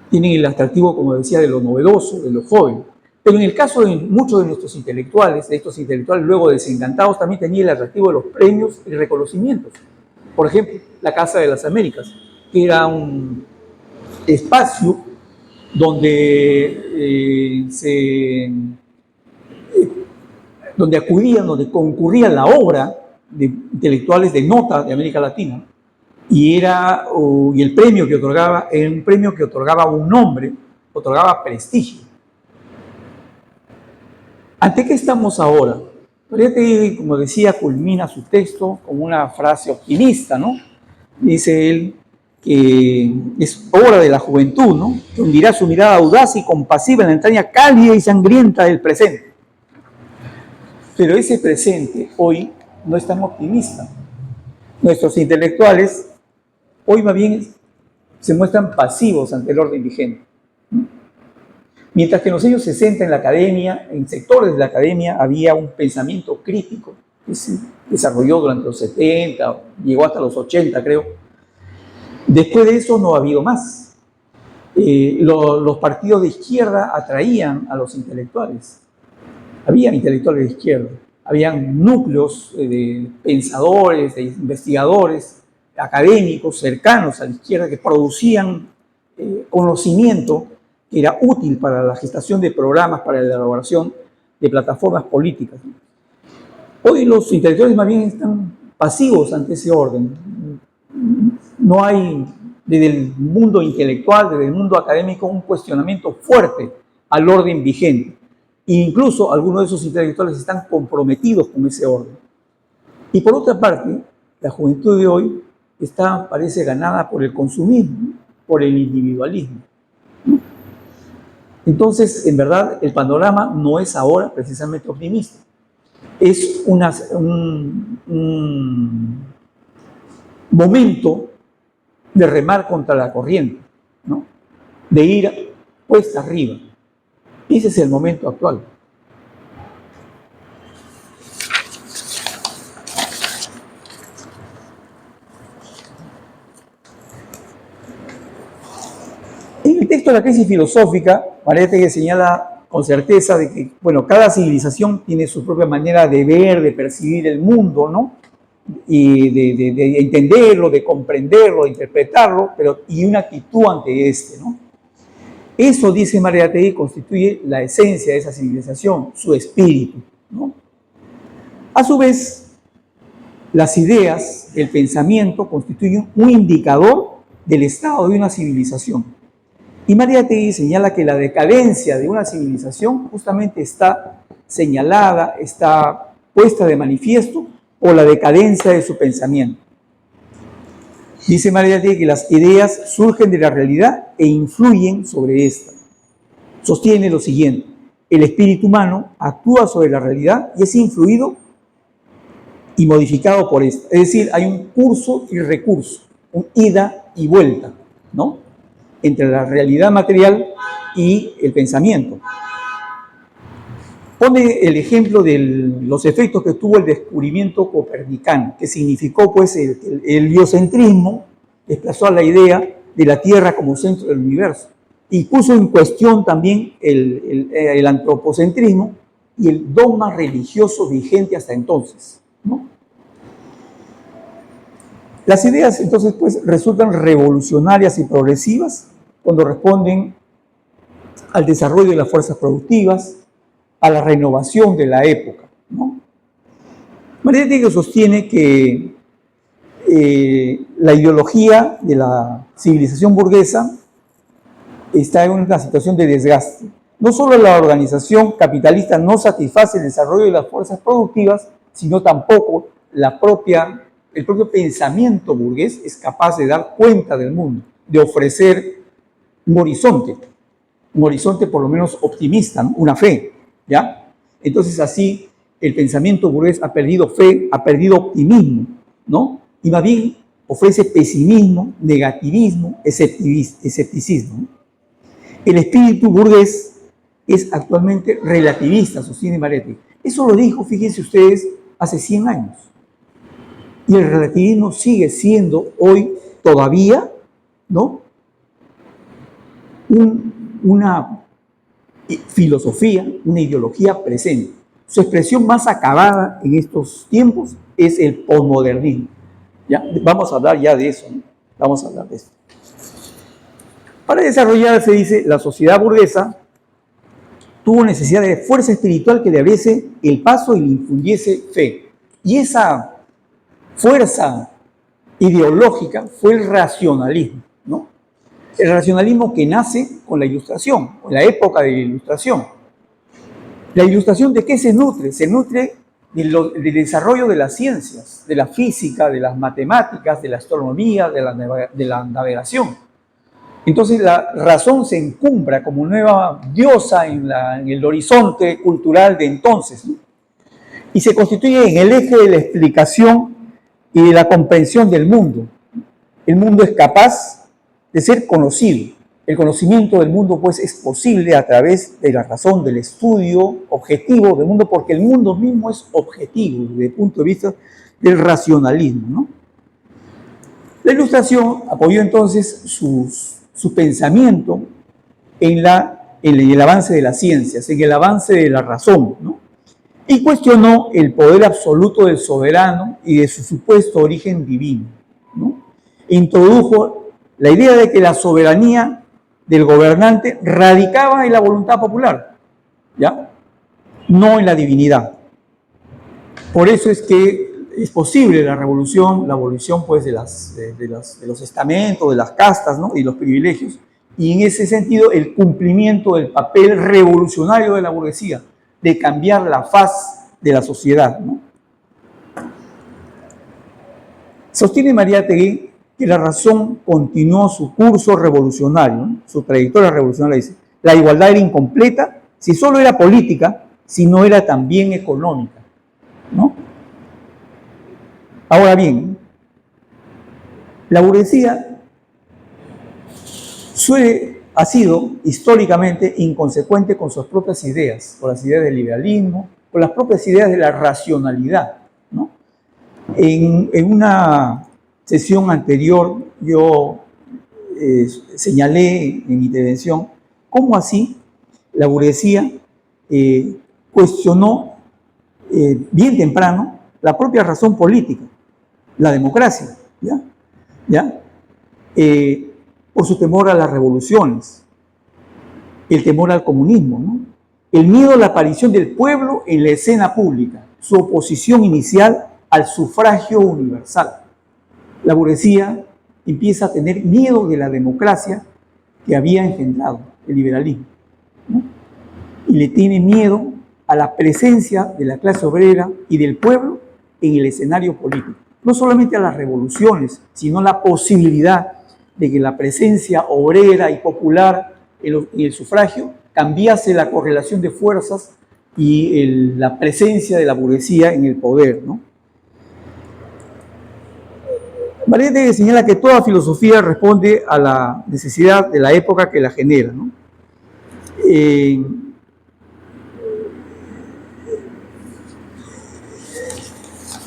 tienen el atractivo, como decía, de lo novedoso, de lo joven. Pero en el caso de muchos de nuestros intelectuales, de estos intelectuales luego desencantados, también tenía el atractivo de los premios y reconocimientos. Por ejemplo, la Casa de las Américas, que era un espacio donde donde acudían, donde concurría la obra de intelectuales de nota de América Latina, y el premio que otorgaba era un premio que otorgaba un nombre, otorgaba prestigio. ¿Ante qué estamos ahora? Mariátegui, como decía, culmina su texto con una frase optimista, ¿no? Dice él que es obra de la juventud, ¿no? Que hundirá su mirada audaz y compasiva en la entraña cálida y sangrienta del presente. Pero ese presente hoy no es tan optimista. Nuestros intelectuales hoy más bien se muestran pasivos ante el orden vigente. Mientras que en los años 60 en la academia, en sectores de la academia, había un pensamiento crítico que se desarrolló durante los 70, llegó hasta los 80, creo. Después de eso no ha habido más. Los partidos de izquierda atraían a los intelectuales. Había intelectuales de izquierda, habían núcleos de pensadores, de investigadores, académicos cercanos a la izquierda que producían conocimiento que era útil para la gestación de programas, para la elaboración de plataformas políticas. Hoy los intelectuales más bien están pasivos ante ese orden. No hay desde el mundo intelectual, desde el mundo académico, un cuestionamiento fuerte al orden vigente. E incluso algunos de esos intelectuales están comprometidos con ese orden. Y por otra parte, la juventud de hoy parece ganada por el consumismo, por el individualismo. Entonces, en verdad, el panorama no es ahora precisamente optimista. Es un momento de remar contra la corriente, ¿no? De ir cuesta arriba. Ese es el momento actual. En el texto de la crisis filosófica, Mariátegui señala con certeza de que, bueno, cada civilización tiene su propia manera de ver, de percibir el mundo, ¿no? Y de entenderlo, de comprenderlo, de interpretarlo, y una actitud ante este, ¿no? Eso, dice Mariátegui, constituye la esencia de esa civilización, su espíritu, ¿no? A su vez, las ideas, el pensamiento, constituyen un indicador del estado de una civilización. Y Mariátegui señala que la decadencia de una civilización justamente está señalada, está puesta de manifiesto por la decadencia de su pensamiento. Dice Mariátegui que las ideas surgen de la realidad e influyen sobre esta. Sostiene lo siguiente: el espíritu humano actúa sobre la realidad y es influido y modificado por esta. Es decir, hay un curso y recurso, un ida y vuelta, ¿no?, entre la realidad material y el pensamiento. Pone el ejemplo de los efectos que tuvo el descubrimiento copernicano, que significó pues el heliocentrismo, desplazó a la idea de la Tierra como centro del universo, y puso en cuestión también el antropocentrismo y el dogma religioso vigente hasta entonces, ¿no? Las ideas entonces pues resultan revolucionarias y progresivas cuando responden al desarrollo de las fuerzas productivas, a la renovación de la época, ¿no? Mariátegui sostiene que la ideología de la civilización burguesa está en una situación de desgaste. No solo la organización capitalista no satisface el desarrollo de las fuerzas productivas, sino tampoco el propio pensamiento burgués es capaz de dar cuenta del mundo, de ofrecer un horizonte por lo menos optimista, ¿no?, una fe, ¿ya? Entonces así el pensamiento burgués ha perdido fe, ha perdido optimismo, ¿no? Y más bien ofrece pesimismo, negativismo, escepticismo, ¿no? El espíritu burgués es actualmente relativista, sostiene Mariátegui. Eso lo dijo, fíjense ustedes, hace 100 años. Y el relativismo sigue siendo hoy todavía, ¿no?, una filosofía, una ideología presente. Su expresión más acabada en estos tiempos es el posmodernismo. ¿Ya? Vamos a hablar ya de eso, ¿no? Vamos a hablar de eso. Para desarrollarse, dice, la sociedad burguesa tuvo necesidad de fuerza espiritual que le abriese el paso y le infundiese fe. Y esa fuerza ideológica fue el racionalismo, ¿no? El racionalismo que nace con la Ilustración, con la época de la Ilustración. ¿La Ilustración de qué se nutre? Se nutre del desarrollo de las ciencias, de la física, de las matemáticas, de la astronomía, de la navegación. Entonces la razón se encumbra como nueva diosa en el horizonte cultural de entonces, ¿no?, y se constituye en el eje de la explicación y de la comprensión del mundo. El mundo es capaz de ser conocido. El conocimiento del mundo, pues, es posible a través de la razón, del estudio objetivo del mundo, porque el mundo mismo es objetivo desde el punto de vista del racionalismo, ¿no? La Ilustración apoyó entonces su pensamiento en el avance de las ciencias, en el avance de la razón, ¿no?, y cuestionó el poder absoluto del soberano y de su supuesto origen divino, ¿no? Introdujo la idea de que la soberanía del gobernante radicaba en la voluntad popular, ¿ya?, no en la divinidad. Por eso es que es posible la abolición pues de los estamentos, de las castas, ¿no?, y los privilegios, y en ese sentido el cumplimiento del papel revolucionario de la burguesía, de cambiar la faz de la sociedad, ¿no? Sostiene Mariátegui que la razón continuó su curso revolucionario, ¿no?, su trayectoria revolucionaria. Dice, la igualdad era incompleta si solo era política, si no era también económica, ¿no? Ahora bien, la burguesía ha sido históricamente inconsecuente con sus propias ideas, con las ideas del liberalismo, con las propias ideas de la racionalidad, ¿no? En una sesión anterior yo señalé en mi intervención cómo así la burguesía cuestionó bien temprano la propia razón política, la democracia, ¿ya? Por su temor a las revoluciones, el temor al comunismo, ¿no?, el miedo a la aparición del pueblo en la escena pública, su oposición inicial al sufragio universal. La burguesía empieza a tener miedo de la democracia que había engendrado el liberalismo, ¿no? Y le tiene miedo a la presencia de la clase obrera y del pueblo en el escenario político. No solamente a las revoluciones, sino la posibilidad de que la presencia obrera y popular en el sufragio cambiase la correlación de fuerzas y la presencia de la burguesía en el poder, ¿no? Mariette señala que toda filosofía responde a la necesidad de la época que la genera, ¿no?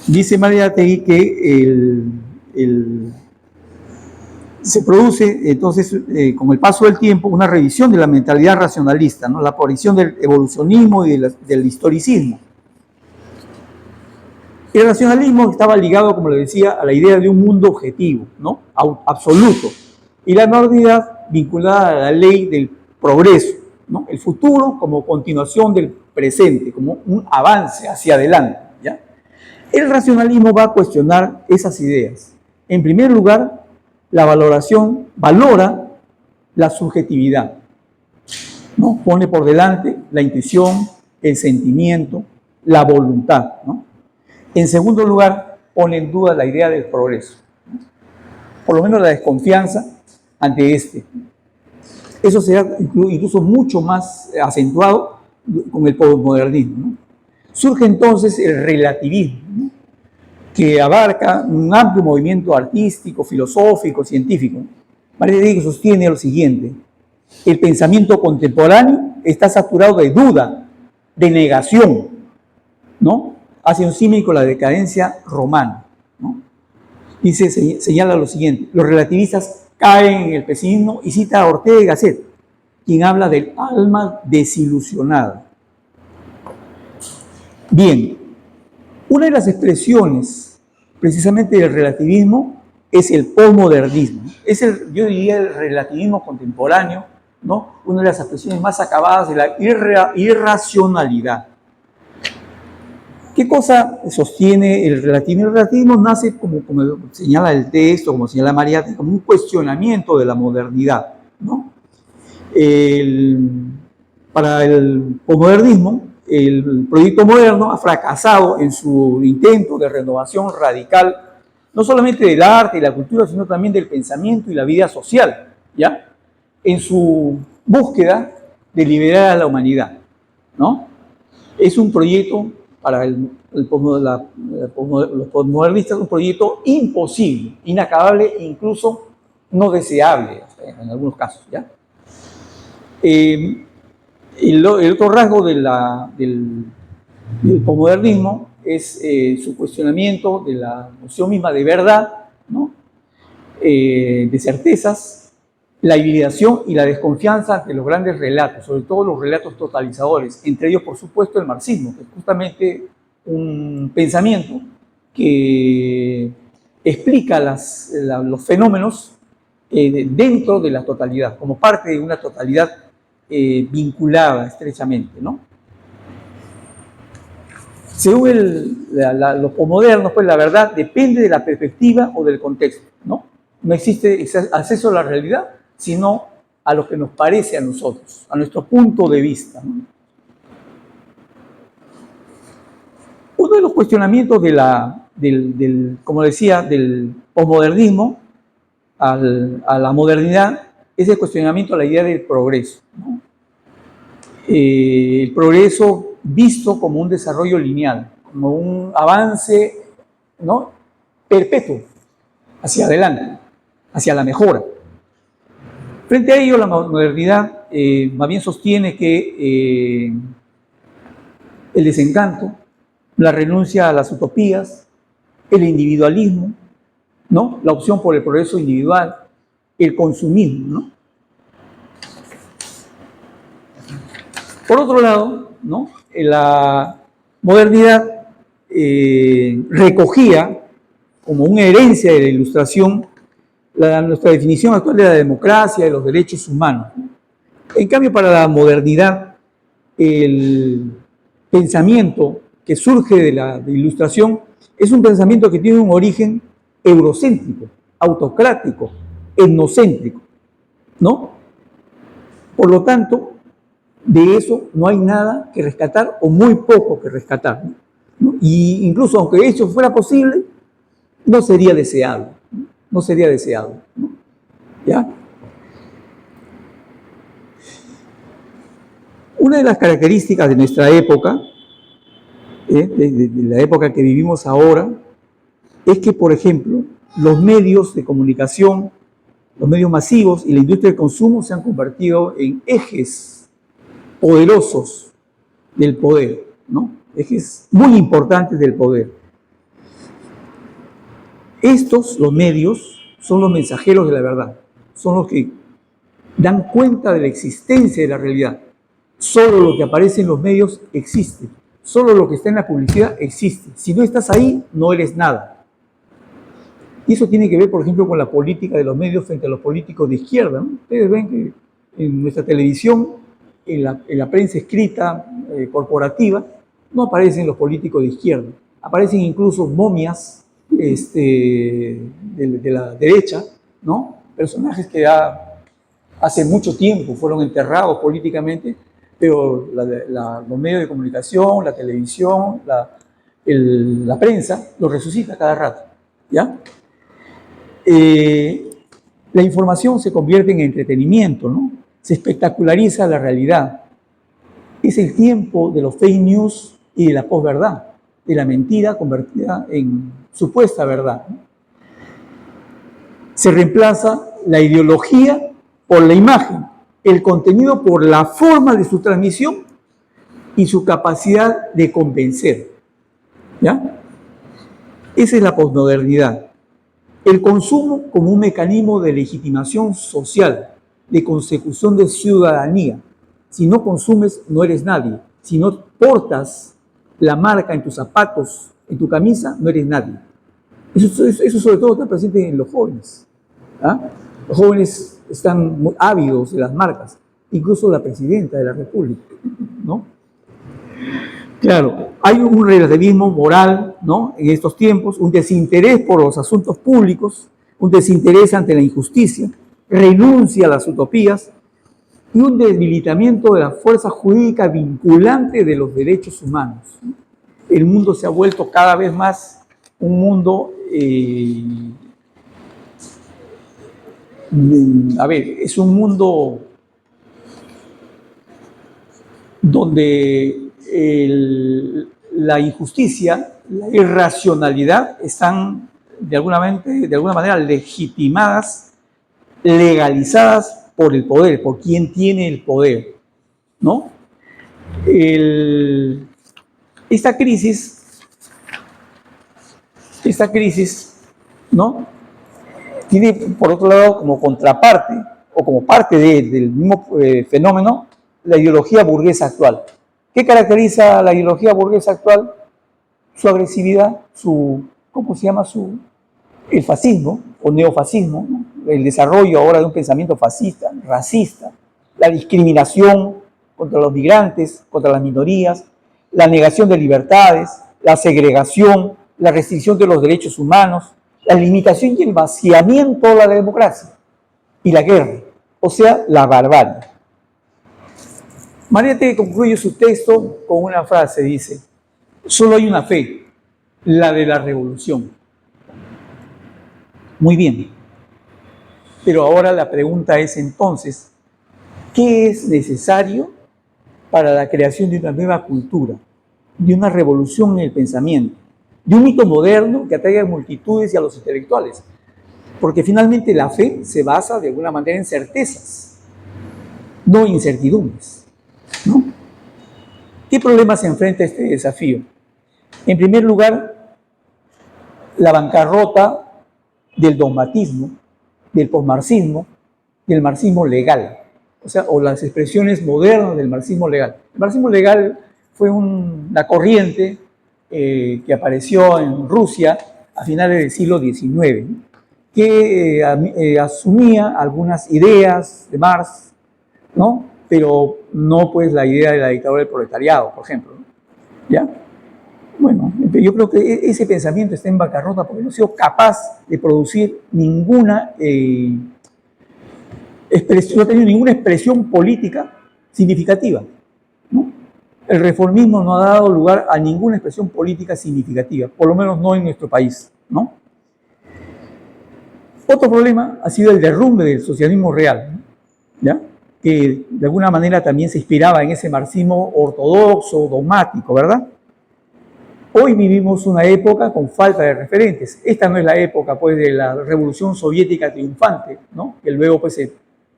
Dice Mariette que se produce entonces con el paso del tiempo una revisión de la mentalidad racionalista, ¿no? La aparición del evolucionismo y del historicismo. El racionalismo estaba ligado, como le decía, a la idea de un mundo objetivo, ¿no? Absoluto, y la modernidad vinculada a la ley del progreso, ¿no? El futuro como continuación del presente, como un avance hacia adelante, ¿ya? El racionalismo va a cuestionar esas ideas. En primer lugar, la valoración valora la subjetividad, ¿no? Pone por delante la intuición, el sentimiento, la voluntad, ¿no? En segundo lugar, pone en duda la idea del progreso, ¿no? Por lo menos la desconfianza ante este. Eso será incluso mucho más acentuado con el posmodernismo, ¿no? Surge entonces el relativismo, ¿no? Que abarca un amplio movimiento artístico, filosófico, científico. Mariette sostiene lo siguiente: el pensamiento contemporáneo está saturado de duda, de negación, ¿no? Hace un símil con la decadencia romana, ¿no? Dice, señala lo siguiente: los relativistas caen en el pesimismo, y cita a Ortega y Gasset, quien habla del alma desilusionada. Bien, una de las expresiones precisamente del relativismo es el posmodernismo. Es yo diría el relativismo contemporáneo, ¿no? Una de las expresiones más acabadas de la irracionalidad. ¿Qué cosa sostiene el relativismo? El relativismo nace, como señala el texto, como señala Mariette, como un cuestionamiento de la modernidad, ¿no? Para el posmodernismo, el proyecto moderno ha fracasado en su intento de renovación radical, no solamente del arte y la cultura, sino también del pensamiento y la vida social, ¿ya? En su búsqueda de liberar a la humanidad, ¿no? Es un proyecto, para los posmodernistas, un proyecto imposible, inacabable e incluso no deseable en algunos casos, ¿ya? El otro rasgo del posmodernismo es su cuestionamiento de la noción misma de verdad, ¿no? De certezas, la hibridación y la desconfianza ante los grandes relatos, sobre todo los relatos totalizadores, entre ellos, por supuesto, el marxismo, que es justamente un pensamiento que explica los fenómenos dentro de la totalidad, como parte de una totalidad vinculada estrechamente, ¿no? Según los posmodernos, pues la verdad depende de la perspectiva o del contexto, ¿no? No existe acceso a la realidad, sino a lo que nos parece a nosotros, a nuestro punto de vista, ¿no? Uno de los cuestionamientos como decía, del posmodernismo a la modernidad es el cuestionamiento a la idea del progreso, ¿no? El progreso visto como un desarrollo lineal, como un avance, ¿no?, perpetuo hacia adelante, hacia la mejora. Frente a ello, la modernidad más bien sostiene que el desencanto, la renuncia a las utopías, el individualismo, ¿no?, la opción por el progreso individual, el consumismo, ¿no? Por otro lado, ¿no?, la modernidad recogía como una herencia de la Ilustración nuestra definición actual de la democracia, de los derechos humanos. En cambio, para la modernidad, el pensamiento que surge de la Ilustración es un pensamiento que tiene un origen eurocéntrico, autocrático, etnocéntrico, ¿no? Por lo tanto, de eso no hay nada que rescatar o muy poco que rescatar, ¿no? Y incluso aunque eso fuera posible, no sería deseable, ¿no? No sería deseable, ¿no? ¿Ya? Una de las características de nuestra época, de la época que vivimos ahora, es que, por ejemplo, los medios de comunicación, los medios masivos y la industria del consumo se han convertido en ejes poderosos del poder, ¿no? Ejes muy importantes del poder. Estos, los medios, son los mensajeros de la verdad, son los que dan cuenta de la existencia de la realidad. Solo lo que aparece en los medios existe, solo lo que está en la publicidad existe. Si no estás ahí, no eres nada. Y eso tiene que ver, por ejemplo, con la política de los medios frente a los políticos de izquierda, ¿no? Ustedes ven que en nuestra televisión, en la prensa escrita corporativa, no aparecen los políticos de izquierda. Aparecen incluso momias de la derecha, ¿no? Personajes que hace mucho tiempo fueron enterrados políticamente, pero los medios de comunicación, la televisión, la prensa, los resucita cada rato, ¿ya? La información se convierte en entretenimiento, ¿no? Se espectaculariza la realidad. Es el tiempo de los fake news y de la posverdad, de la mentira convertida en supuesta verdad, ¿no? Se reemplaza la ideología por la imagen, el contenido por la forma de su transmisión y su capacidad de convencer, ¿ya? Esa es la posmodernidad. El consumo como un mecanismo de legitimación social, de consecución de ciudadanía. Si no consumes, no eres nadie. Si no portas la marca en tus zapatos, en tu camisa, no eres nadie. Eso sobre todo está presente en los jóvenes, ¿ah? Los jóvenes están muy ávidos de las marcas, incluso la presidenta de la República, ¿no? Claro, hay un relativismo moral, ¿no? En estos tiempos, un desinterés por los asuntos públicos, un desinterés ante la injusticia, renuncia a las utopías y un debilitamiento de la fuerza jurídica vinculante de los derechos humanos. El mundo se ha vuelto cada vez más un mundo, es un mundo donde la injusticia, la irracionalidad están de alguna manera legitimadas, legalizadas por el poder, por quien tiene el poder, ¿no? Esta crisis, ¿no? Tiene, por otro lado, como contraparte o como parte del mismo fenómeno, la ideología burguesa actual. ¿Qué caracteriza a la ideología burguesa actual? Su agresividad, ¿cómo se llama? El fascismo o neofascismo, ¿no? El desarrollo ahora de un pensamiento fascista, racista, la discriminación contra los migrantes, contra las minorías, la negación de libertades, la segregación, la restricción de los derechos humanos, la limitación y el vaciamiento de la democracia y la guerra, o sea, la barbarie. Mariátegui concluye su texto con una frase, dice: solo hay una fe, la de la revolución. Muy bien, pero ahora la pregunta es entonces, ¿qué es necesario para la creación de una nueva cultura, de una revolución en el pensamiento, de un mito moderno que atraiga a multitudes y a los intelectuales? Porque finalmente la fe se basa de alguna manera en certezas, no en incertidumbres, ¿no? ¿Qué problema se enfrenta a este desafío? En primer lugar, la bancarrota del dogmatismo, del posmarxismo, del marxismo legal, o las expresiones modernas del marxismo legal. El marxismo legal fue una corriente que apareció en Rusia a finales del siglo XIX, que asumía algunas ideas de Marx, ¿no? Pero no pues la idea de la dictadura del proletariado, por ejemplo, ¿no? ¿Ya? Bueno, yo creo que ese pensamiento está en bancarrota porque no ha sido capaz de producir ninguna no ha tenido ninguna expresión política significativa, ¿no? El reformismo no ha dado lugar a ninguna expresión política significativa, por lo menos no en nuestro país, ¿no? Otro problema ha sido el derrumbe del socialismo real, ¿no? ¿Ya? Que de alguna manera también se inspiraba en ese marxismo ortodoxo, dogmático, ¿verdad? Hoy vivimos una época con falta de referentes. Esta no es la época, pues, de la revolución soviética triunfante, ¿no? Que luego, pues,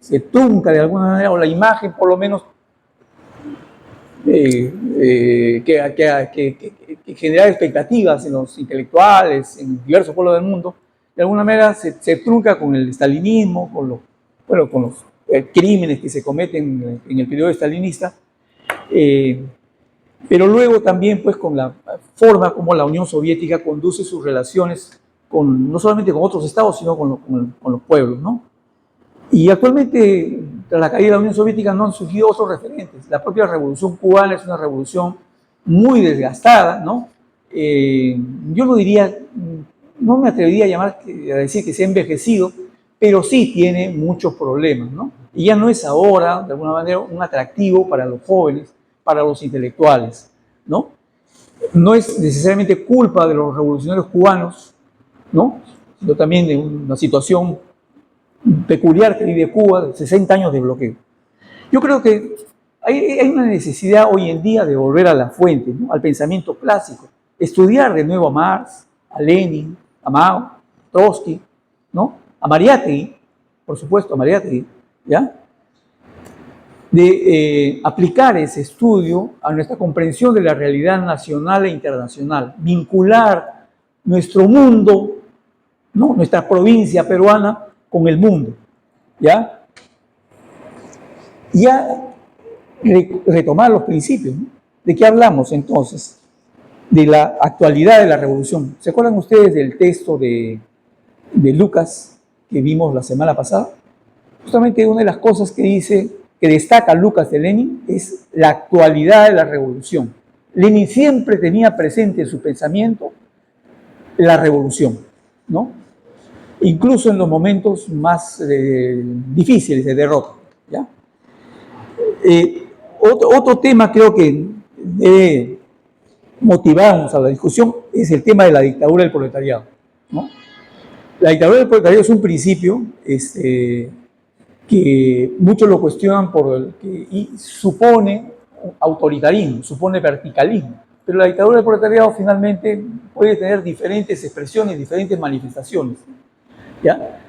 se trunca de alguna manera, o la imagen, por lo menos, que genera expectativas en los intelectuales, en diversos pueblos del mundo, de alguna manera se trunca con el estalinismo, con los crímenes que se cometen en el periodo estalinista, pero luego también, pues, con la forma como la Unión Soviética conduce sus relaciones no solamente con otros estados, sino con los pueblos, ¿no? Y actualmente, tras la caída de la Unión Soviética, no han surgido otros referentes. La propia revolución cubana es una revolución muy desgastada, ¿no? Yo no diría, no me atrevería a decir que se ha envejecido, pero sí tiene muchos problemas, ¿no? Y ya no es ahora, de alguna manera, un atractivo para los jóvenes, para los intelectuales, ¿no? No es necesariamente culpa de los revolucionarios cubanos, ¿no? Sino también de una situación peculiar que vive Cuba, de 60 años de bloqueo. Yo creo que hay una necesidad hoy en día de volver a la fuente, ¿no? Al pensamiento clásico, estudiar de nuevo a Marx, a Lenin, a Mao, Trotsky, ¿no? A Mariátegui, por supuesto, a Mariátegui, ¿ya? De aplicar ese estudio a nuestra comprensión de la realidad nacional e internacional, vincular nuestro mundo, ¿no? Nuestra provincia peruana con el mundo, ¿ya? Ya retomar los principios, ¿no? ¿De qué hablamos entonces? De la actualidad de la revolución. ¿Se acuerdan ustedes del texto de Lucas que vimos la semana pasada? Justamente una de las cosas que dice, que destaca Lucas de Lenin, es la actualidad de la revolución. Lenin siempre tenía presente en su pensamiento la revolución, ¿no? Incluso en los momentos más difíciles de derrota, ¿ya? Otro tema creo que debe motivarnos a la discusión es el tema de la dictadura del proletariado, ¿no? La dictadura del proletariado es un principio que muchos lo cuestionan y supone autoritarismo, supone verticalismo, pero la dictadura del proletariado finalmente puede tener diferentes expresiones, diferentes manifestaciones, ¿ya?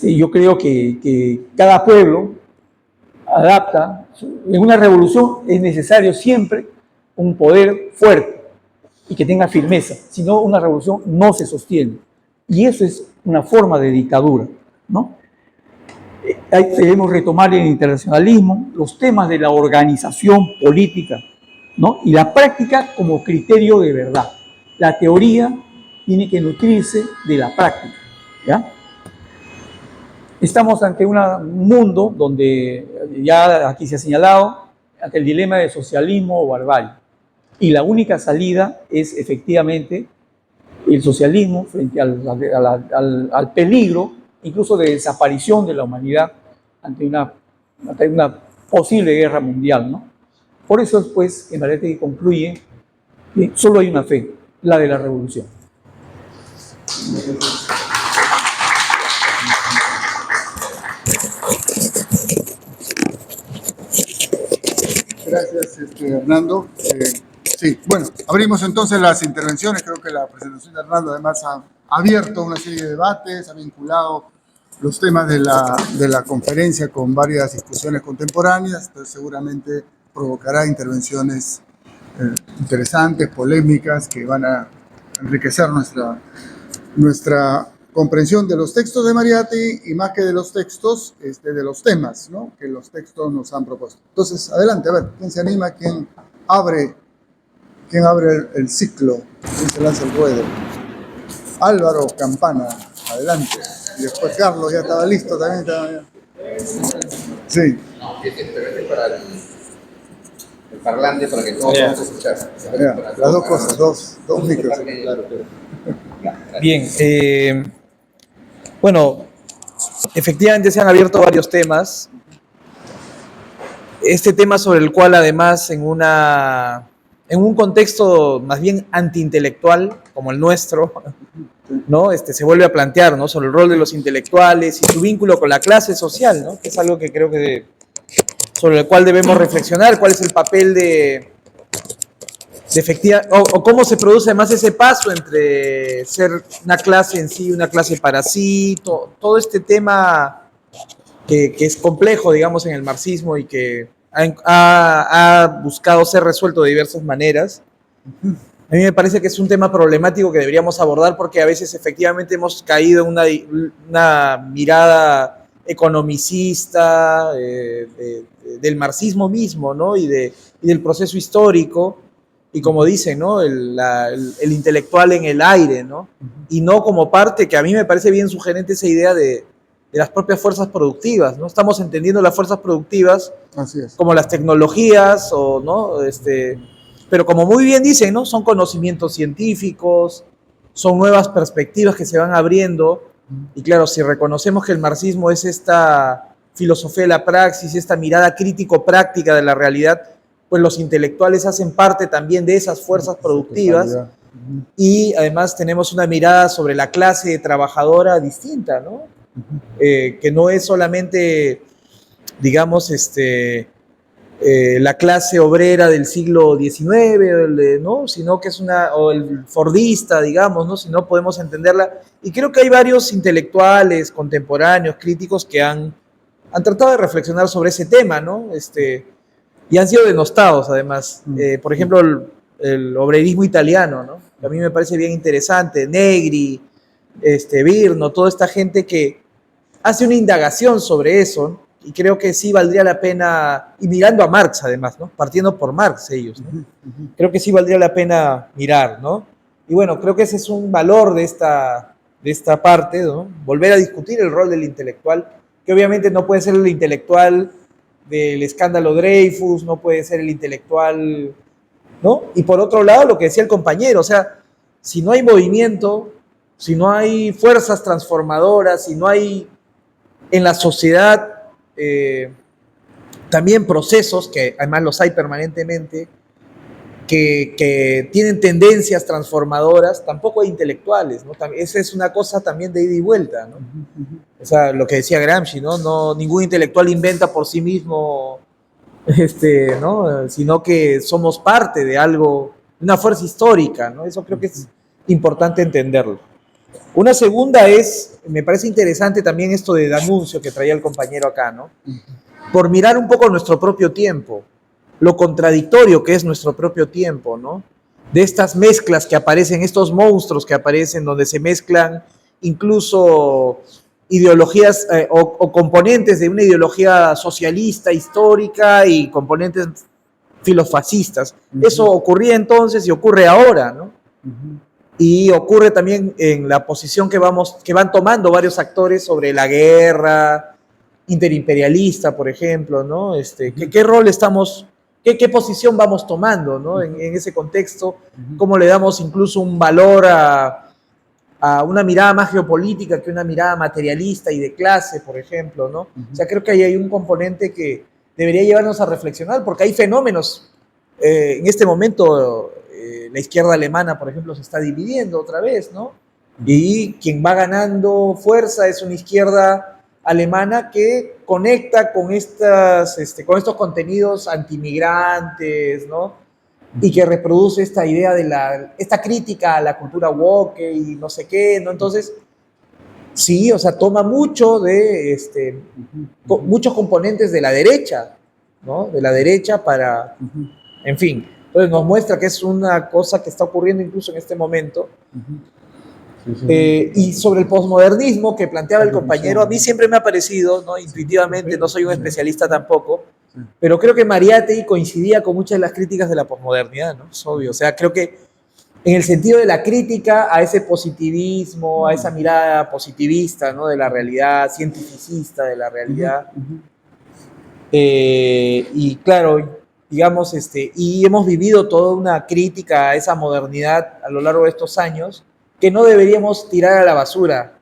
Yo creo que cada pueblo adapta. En una revolución es necesario siempre un poder fuerte y que tenga firmeza, si no una revolución no se sostiene. Y eso es una forma de dictadura, ¿no? Debemos retomar el internacionalismo, los temas de la organización política, ¿no? Y la práctica como criterio de verdad. La teoría tiene que nutrirse de la práctica, ¿ya? Estamos ante un mundo donde ya aquí se ha señalado, ante el dilema de socialismo o barbarie. Y la única salida es efectivamente el socialismo frente al peligro, incluso de desaparición de la humanidad ante una posible guerra mundial, ¿no? Por eso, pues, en Mariátegui concluye que solo hay una fe, la de la revolución. Gracias, Hernando. Sí, bueno, abrimos entonces las intervenciones. Creo que la presentación de Hernando además ha abierto una serie de debates, ha vinculado los temas de la conferencia con varias discusiones contemporáneas, entonces seguramente provocará intervenciones interesantes, polémicas, que van a enriquecer nuestra comprensión de los textos de Mariátegui y más que de los textos, de los temas, ¿no?, que los textos nos han propuesto. Entonces, adelante, a ver, ¿quién se anima? ¿Quién abre el ciclo? ¿Quién se lanza el ruedo? Álvaro Campana, adelante. Y después Carlos ya estaba listo también. Sí. No, pero este es para el parlante para que todos podamos escuchar. Las dos cosas, dos micros. Claro. Bien, bueno, Efectivamente se han abierto varios temas. Este tema sobre el cual además en un contexto más bien antiintelectual como el nuestro, ¿no? Se vuelve a plantear, ¿no? Sobre el rol de los intelectuales y su vínculo con la clase social, ¿no? Que es algo que creo que sobre el cual debemos reflexionar, cuál es el papel de efectiva, o cómo se produce además ese paso entre ser una clase en sí, una clase para sí, todo este tema que es complejo, digamos, en el marxismo y que ha buscado ser resuelto de diversas maneras. A mí me parece que es un tema problemático que deberíamos abordar porque a veces efectivamente hemos caído en una mirada economicista del marxismo mismo, ¿no? Y del proceso histórico, y como dicen, ¿no? El intelectual en el aire, ¿no? Y no como parte, que a mí me parece bien sugerente esa idea de las propias fuerzas productivas, ¿no? Estamos entendiendo las fuerzas productivas como las tecnologías, o, ¿no? Pero como muy bien dicen, ¿no? Son conocimientos científicos, son nuevas perspectivas que se van abriendo, y claro, si reconocemos que el marxismo es esta filosofía de la praxis, esta mirada crítico-práctica de la realidad, pues los intelectuales hacen parte también de esas fuerzas productivas, y además tenemos una mirada sobre la clase trabajadora distinta, ¿no? Que no es solamente, digamos, la clase obrera del siglo XIX, ¿no? Sino que es o el fordista, digamos, ¿no? Si no podemos entenderla. Y creo que hay varios intelectuales contemporáneos, críticos, que han tratado de reflexionar sobre ese tema, ¿no? Y han sido denostados, además. Por ejemplo, el obrerismo italiano, ¿no? Que a mí me parece bien interesante. Negri, Virno, toda esta gente que hace una indagación sobre eso, y creo que sí valdría la pena, y mirando a Marx además, ¿no? Partiendo por Marx ellos, ¿no? Creo que sí valdría la pena mirar, ¿no? Y bueno, creo que ese es un valor de esta parte, ¿no? Volver a discutir el rol del intelectual, que obviamente no puede ser el intelectual del escándalo Dreyfus, no puede ser el intelectual, ¿no? Y por otro lado, lo que decía el compañero, o sea, si no hay movimiento, si no hay fuerzas transformadoras, si no hay en la sociedad también procesos, que además los hay permanentemente, que tienen tendencias transformadoras, tampoco hay intelectuales, ¿no? Esa es una cosa también de ida y vuelta, ¿no? O sea, lo que decía Gramsci, ¿no? Ningún intelectual inventa por sí mismo, ¿no? Sino que somos parte de algo, una fuerza histórica, ¿no? Eso creo que es importante entenderlo. Una segunda me parece interesante también esto de D'Annunzio que traía el compañero acá, ¿no? Por mirar un poco nuestro propio tiempo, lo contradictorio que es nuestro propio tiempo, ¿no? De estas mezclas que aparecen, estos monstruos que aparecen, donde se mezclan incluso ideologías o componentes de una ideología socialista histórica y componentes filofascistas. Eso ocurría entonces y ocurre ahora, ¿no? Y ocurre también en la posición que van tomando varios actores sobre la guerra interimperialista, por ejemplo, ¿no? ¿Qué rol estamos, qué posición vamos tomando, ¿no? En ese contexto, cómo le damos incluso un valor a una mirada más geopolítica que una mirada materialista y de clase, por ejemplo, ¿no? O sea, creo que ahí hay un componente que debería llevarnos a reflexionar, porque hay fenómenos, en este momento la izquierda alemana, por ejemplo, se está dividiendo otra vez, ¿no? Y quien va ganando fuerza es una izquierda alemana que conecta con estos contenidos antimigrantes, ¿no? Y que reproduce esta idea de esta crítica a la cultura woke y no sé qué, ¿no? Entonces, sí, o sea, toma mucho muchos componentes de la derecha, ¿no? De la derecha para, en fin. Entonces nos muestra que es una cosa que está ocurriendo incluso en este momento. Y sobre el posmodernismo que planteaba el compañero, a mí siempre me ha parecido, ¿no? Intuitivamente, no soy un especialista tampoco, pero creo que Mariátegui coincidía con muchas de las críticas de la posmodernidad, ¿no? Es obvio, o sea, creo que en el sentido de la crítica a ese positivismo, a esa mirada positivista, ¿no? De la realidad, cientificista de la realidad. Y claro, digamos, y hemos vivido toda una crítica a esa modernidad a lo largo de estos años que no deberíamos tirar a la basura,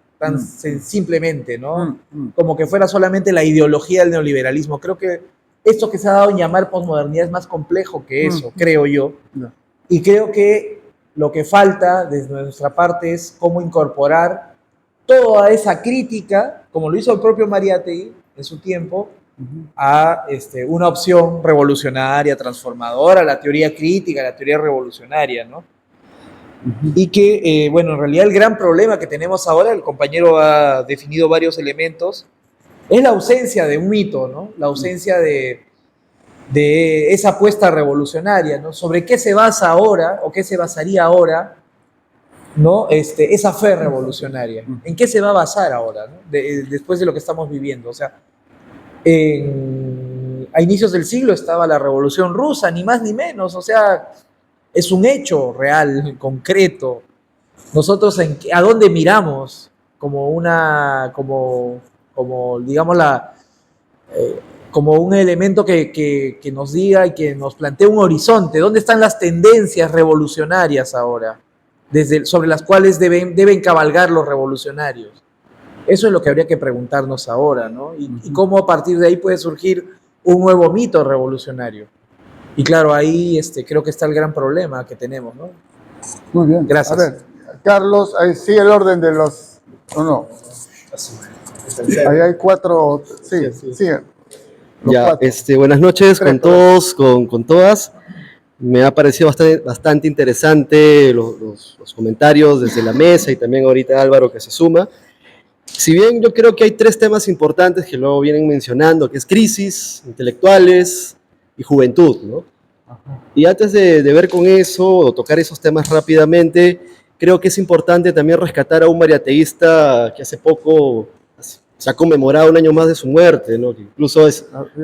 simplemente, ¿no? Como que fuera solamente la ideología del neoliberalismo. Creo que esto que se ha dado en llamar posmodernidad es más complejo que eso, creo yo. No. Y creo que lo que falta desde nuestra parte es cómo incorporar toda esa crítica, como lo hizo el propio Mariátegui en su tiempo, a una opción revolucionaria, transformadora, la teoría crítica, la teoría revolucionaria, ¿no? Y que, bueno, en realidad el gran problema que tenemos ahora, el compañero ha definido varios elementos, es la ausencia de un mito, ¿no? La ausencia de esa apuesta revolucionaria, ¿no? Sobre qué se basa ahora, o qué se basaría ahora, ¿no? Esa fe revolucionaria. ¿En qué se va a basar ahora, ¿no? Después de lo que estamos viviendo? O sea, a inicios del siglo estaba la Revolución Rusa, ni más ni menos, o sea, es un hecho real, concreto. Nosotros, ¿a dónde miramos? Como digamos, como un elemento que nos diga y que nos plantee un horizonte. ¿Dónde están las tendencias revolucionarias ahora? Sobre las cuales deben cabalgar los revolucionarios. Eso es lo que habría que preguntarnos ahora, ¿no? Y cómo a partir de ahí puede surgir un nuevo mito revolucionario. Y claro, ahí creo que está el gran problema que tenemos, ¿no? Muy bien. Gracias. A ver, Carlos, ahí sigue el orden de los... ¿O no? Ahí hay 4... Sigue. Los Ya, 4. buenas noches Tres, con todos, con todas. Me ha parecido bastante interesante los comentarios desde la mesa y también ahorita Álvaro que se suma. Si bien yo creo que hay 3 temas importantes que luego vienen mencionando, que es crisis, intelectuales y juventud, ¿no? Y antes de ver con eso o tocar esos temas rápidamente, creo que es importante también rescatar a un mariateísta que hace poco se ha conmemorado un año más de su muerte, ¿no? Que incluso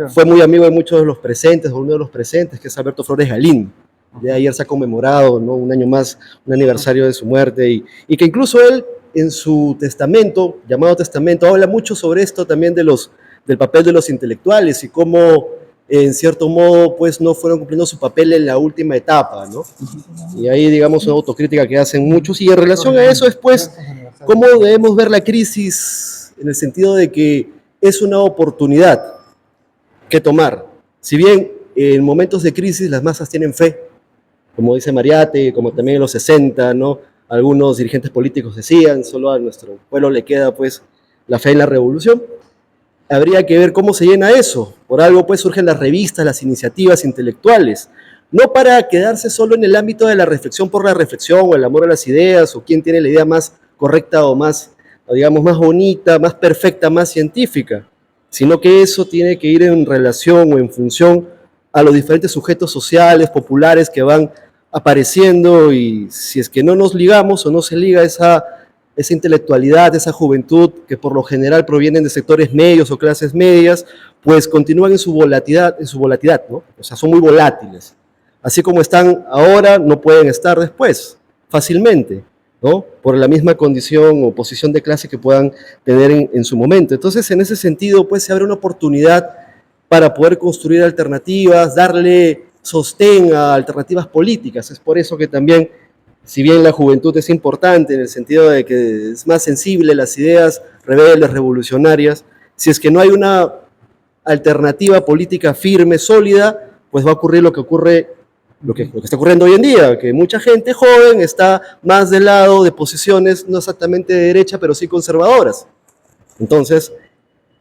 fue muy amigo de muchos de los presentes, o uno de los presentes, que es Alberto Flores Galín. De ayer se ha conmemorado, ¿no? Un año más, un aniversario de su muerte, y que incluso él, en su testamento, llamado testamento, habla mucho sobre esto también del papel de los intelectuales y cómo, en cierto modo, pues no fueron cumpliendo su papel en la última etapa, ¿no? Y ahí, digamos, una autocrítica que hacen muchos. Y en relación a eso, después, cómo debemos ver la crisis en el sentido de que es una oportunidad que tomar. Si bien en momentos de crisis las masas tienen fe, como dice Mariátegui, como también en los 60, ¿no? Algunos dirigentes políticos decían, solo a nuestro pueblo le queda pues la fe en la revolución. Habría que ver cómo se llena eso. Por algo pues surgen las revistas, las iniciativas intelectuales, no para quedarse solo en el ámbito de la reflexión por la reflexión o el amor a las ideas o quién tiene la idea más correcta o más, digamos, más bonita, más perfecta, más científica, sino que eso tiene que ir en relación o en función a los diferentes sujetos sociales, populares que van apareciendo, y si es que no nos ligamos o no se liga esa intelectualidad, esa juventud que por lo general provienen de sectores medios o clases medias, pues continúan en su volatilidad, ¿no? O sea, son muy volátiles. Así como están ahora, no pueden estar después, fácilmente, ¿no? Por la misma condición o posición de clase que puedan tener en su momento. Entonces, en ese sentido, pues se abre una oportunidad para poder construir alternativas, darle sostén a alternativas políticas. Es por eso que también, si bien la juventud es importante en el sentido de que es más sensible a las ideas rebeldes, revolucionarias, si es que no hay una alternativa política firme, sólida, pues va a ocurrir lo que está ocurriendo hoy en día, que mucha gente joven está más del lado de posiciones no exactamente de derecha, pero sí conservadoras. Entonces,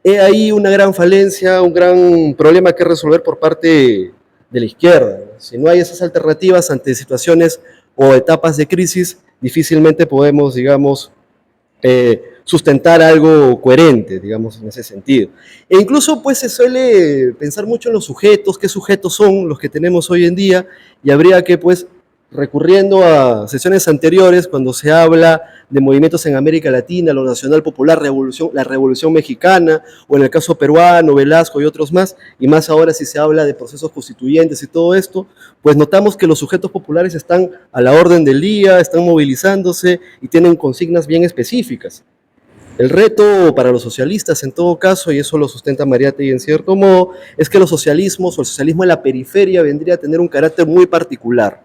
he ahí una gran falencia, un gran problema que resolver por parte de la izquierda. Si no hay esas alternativas ante situaciones o etapas de crisis, difícilmente podemos, digamos, sustentar algo coherente, digamos, en ese sentido. E incluso, pues, se suele pensar mucho en los sujetos, qué sujetos son los que tenemos hoy en día, y habría que, pues, recurriendo a sesiones anteriores, cuando se habla de movimientos en América Latina, lo nacional popular, la Revolución Mexicana, o en el caso peruano, Velasco y otros más, y más ahora si se habla de procesos constituyentes y todo esto, pues notamos que los sujetos populares están a la orden del día, están movilizándose y tienen consignas bien específicas. El reto para los socialistas, en todo caso, y eso lo sustenta Mariátegui en cierto modo, es que los socialismos o el socialismo en la periferia vendría a tener un carácter muy particular,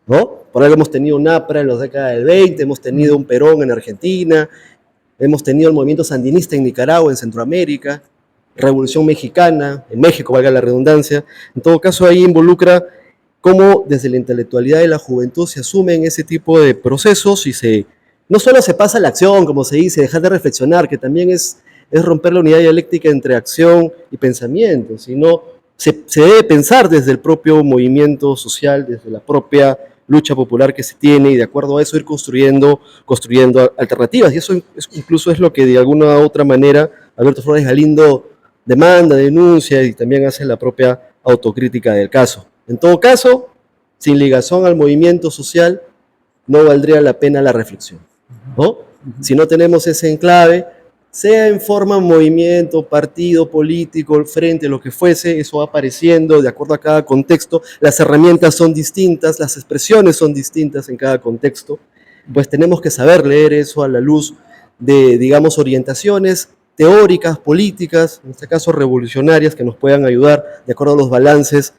¿no? Por algo hemos tenido un APRA en la década del 20, hemos tenido un Perón en Argentina, hemos tenido el movimiento sandinista en Nicaragua, en Centroamérica, Revolución Mexicana, en México, valga la redundancia. En todo caso, ahí involucra cómo desde la intelectualidad de la juventud se asumen ese tipo de procesos y no solo se pasa a la acción, como se dice, dejar de reflexionar, que también es romper la unidad dialéctica entre acción y pensamiento, sino se debe pensar desde el propio movimiento social, desde la propia lucha popular que se tiene, y de acuerdo a eso ir construyendo alternativas. Y eso incluso es lo que de alguna u otra manera Alberto Flores Galindo demanda, denuncia y también hace la propia autocrítica del caso. En todo caso, sin ligazón al movimiento social, no valdría la pena la reflexión, ¿no? Si no tenemos ese enclave, sea en forma, movimiento, partido, político, frente, lo que fuese, eso va apareciendo de acuerdo a cada contexto, las herramientas son distintas, las expresiones son distintas en cada contexto, pues tenemos que saber leer eso a la luz de, digamos, orientaciones teóricas, políticas, en este caso revolucionarias, que nos puedan ayudar de acuerdo a los balances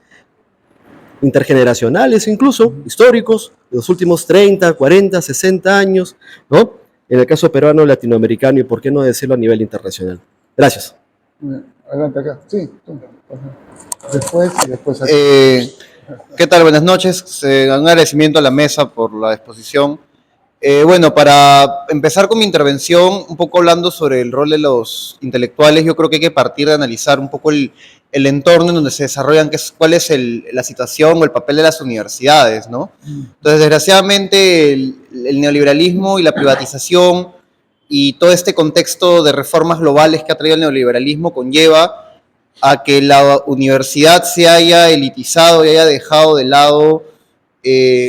intergeneracionales, incluso históricos, de los últimos 30, 40, 60 años, ¿no? En el caso peruano, latinoamericano y por qué no decirlo a nivel internacional. Gracias. Adelante acá. Sí, tú. Después y después acá. ¿Qué tal? Buenas noches. Un agradecimiento a la mesa por la exposición. Bueno, para empezar con mi intervención, un poco hablando sobre el rol de los intelectuales, yo creo que hay que partir de analizar un poco el entorno en donde se desarrollan, cuál es la situación o el papel de las universidades, ¿no? Entonces, desgraciadamente, el neoliberalismo y la privatización y todo este contexto de reformas globales que ha traído el neoliberalismo conlleva a que la universidad se haya elitizado y haya dejado de lado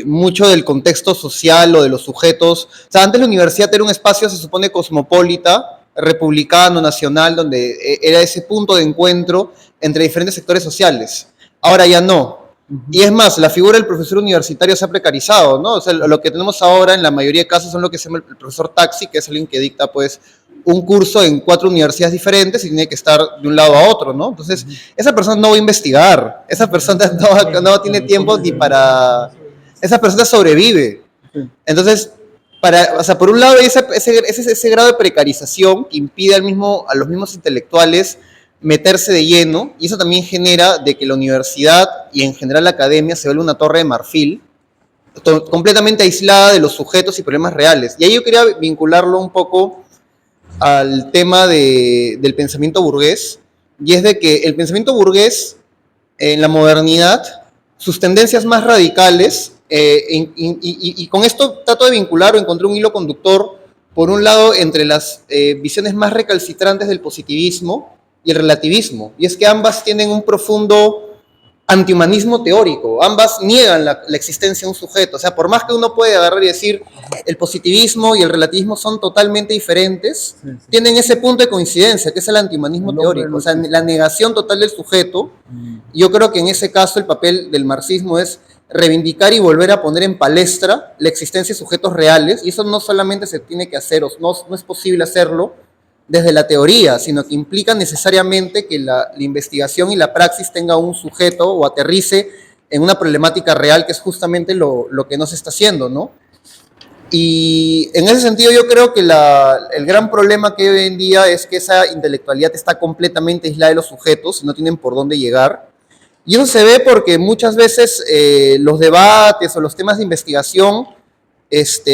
mucho del contexto social o de los sujetos. O sea, antes la universidad era un espacio, se supone, cosmopolita, republicano, nacional, donde era ese punto de encuentro entre diferentes sectores sociales. Ahora ya no. Y es más, la figura del profesor universitario se ha precarizado, ¿no? O sea, lo que tenemos ahora en la mayoría de casos son lo que se llama el profesor taxi, que es alguien que dicta, pues, un curso en 4 universidades diferentes y tiene que estar de un lado a otro, ¿no? Entonces, esa persona no va a investigar, esa persona no tiene tiempo ni para... Esa persona sobrevive. Entonces, o sea, por un lado hay ese grado de precarización que impide a los mismos intelectuales meterse de lleno, y eso también genera de que la universidad y en general la academia se vuelve una torre de marfil completamente aislada de los sujetos y problemas reales. Y ahí yo quería vincularlo un poco al tema del pensamiento burgués, y es de que el pensamiento burgués en la modernidad, sus tendencias más radicales, y con esto trato de vincular o encontré un hilo conductor, por un lado, entre las visiones más recalcitrantes del positivismo y el relativismo, y es que ambas tienen un profundo antihumanismo teórico, ambas niegan la existencia de un sujeto. O sea, por más que uno puede agarrar y decir el positivismo y el relativismo son totalmente diferentes, tienen ese punto de coincidencia, que es el antihumanismo teórico, o sea, la negación total del sujeto. Yo creo que en ese caso el papel del marxismo es reivindicar y volver a poner en palestra la existencia de sujetos reales, y eso no solamente se tiene que hacer, no es posible hacerlo desde la teoría, sino que implica necesariamente que la investigación y la praxis tenga un sujeto o aterrice en una problemática real, que es justamente lo que no se está haciendo, ¿no? Y en ese sentido yo creo que el gran problema que hay hoy en día es que esa intelectualidad está completamente aislada de los sujetos y no tienen por dónde llegar. Y eso se ve porque muchas veces los debates o los temas de investigación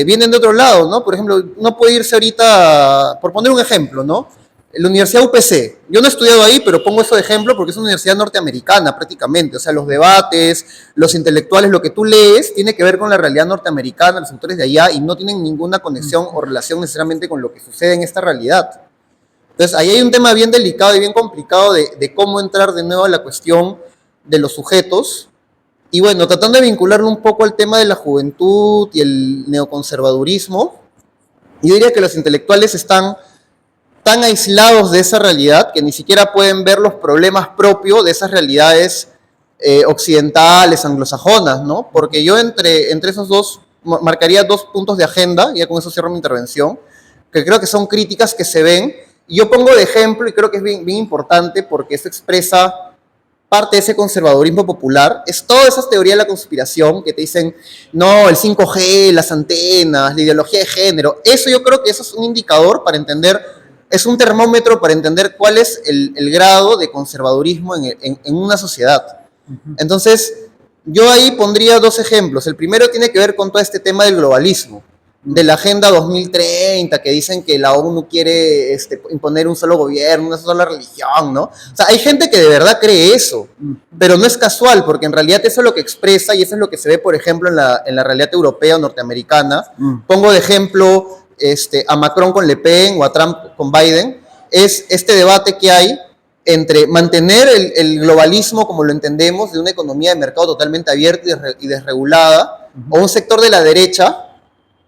vienen de otro lado, ¿no? Por ejemplo, uno puede irse ahorita, por poner un ejemplo, ¿no? La Universidad UPC. Yo no he estudiado ahí, pero pongo eso de ejemplo porque es una universidad norteamericana prácticamente. O sea, los debates, los intelectuales, lo que tú lees, tiene que ver con la realidad norteamericana, los autores de allá, y no tienen ninguna conexión o relación necesariamente con lo que sucede en esta realidad. Entonces, ahí hay un tema bien delicado y bien complicado de cómo entrar de nuevo a la cuestión de los sujetos. Y bueno, tratando de vincularlo un poco al tema de la juventud y el neoconservadurismo, yo diría que los intelectuales están tan aislados de esa realidad que ni siquiera pueden ver los problemas propios de esas realidades occidentales, anglosajonas, ¿no? Porque yo entre esos dos marcaría 2 puntos de agenda, y ya con eso cierro mi intervención, que creo que son críticas que se ven. Y yo pongo de ejemplo, y creo que es bien, bien importante porque eso expresa parte de ese conservadurismo popular es todas esas teorías de la conspiración que te dicen, no, el 5G, las antenas, la ideología de género. Eso yo creo que eso es un indicador para entender, es un termómetro para entender cuál es el grado de conservadurismo en una sociedad. Entonces, yo ahí pondría dos ejemplos. El primero tiene que ver con todo este tema del globalismo, de la Agenda 2030, que dicen que la ONU quiere imponer un solo gobierno, una sola religión, ¿no? O sea, hay gente que de verdad cree eso, pero no es casual, porque en realidad eso es lo que expresa y eso es lo que se ve, por ejemplo, en la realidad europea o norteamericana. Pongo de ejemplo a Macron con Le Pen o a Trump con Biden, es este debate que hay entre mantener el globalismo como lo entendemos, de una economía de mercado totalmente abierta y desregulada, o un sector de la derecha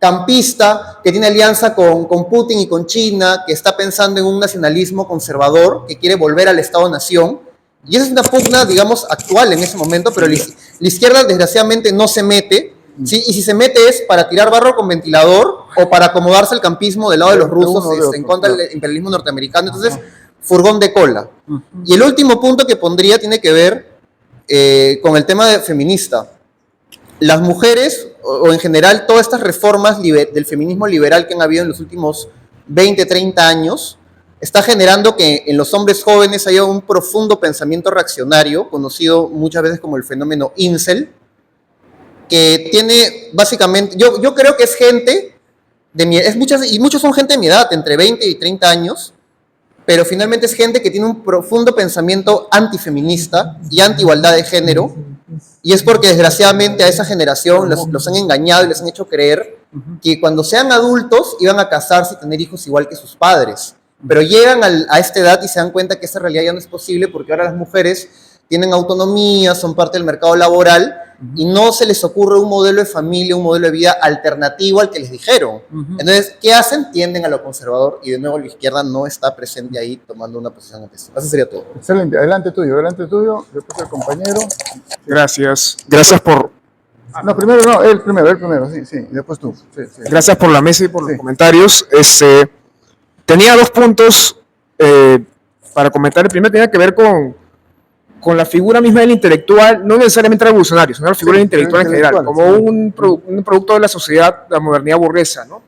campista, que tiene alianza con Putin y con China, que está pensando en un nacionalismo conservador, que quiere volver al Estado-Nación. Y esa es una pugna, digamos, actual en ese momento, pero la izquierda desgraciadamente no se mete, ¿sí? Y si se mete es para tirar barro con ventilador o para acomodarse al campismo del lado de los rusos en contra del imperialismo norteamericano. Entonces, furgón de cola. Y el último punto que pondría tiene que ver con el tema feminista. Las mujeres, o en general todas estas reformas del feminismo liberal que han habido en los últimos 20, 30 años, está generando que en los hombres jóvenes haya un profundo pensamiento reaccionario, conocido muchas veces como el fenómeno incel, que tiene básicamente, yo creo que es gente, y muchos son gente de mi edad, entre 20 y 30 años, pero finalmente es gente que tiene un profundo pensamiento antifeminista y anti-igualdad de género, y es porque desgraciadamente a esa generación los han engañado y les han hecho creer que cuando sean adultos iban a casarse y tener hijos igual que sus padres. Pero llegan a esta edad y se dan cuenta que esa realidad ya no es posible, porque ahora las mujeres tienen autonomía, son parte del mercado laboral, y no se les ocurre un modelo de familia, un modelo de vida alternativo al que les dijeron. Entonces, ¿qué hacen? Tienden a lo conservador, y de nuevo la izquierda no está presente ahí tomando una posición ante eso. Eso sería todo. Excelente. Adelante tuyo, después el compañero. Gracias. Gracias por, No, primero no, él primero, sí, y después tú. Sí. gracias por la mesa y por los comentarios. Tenía dos puntos para comentar. El primero tenía que ver con la figura misma del intelectual, no necesariamente revolucionario, sino la figura del intelectual en general, como un producto de la sociedad, la modernidad burguesa, ¿no?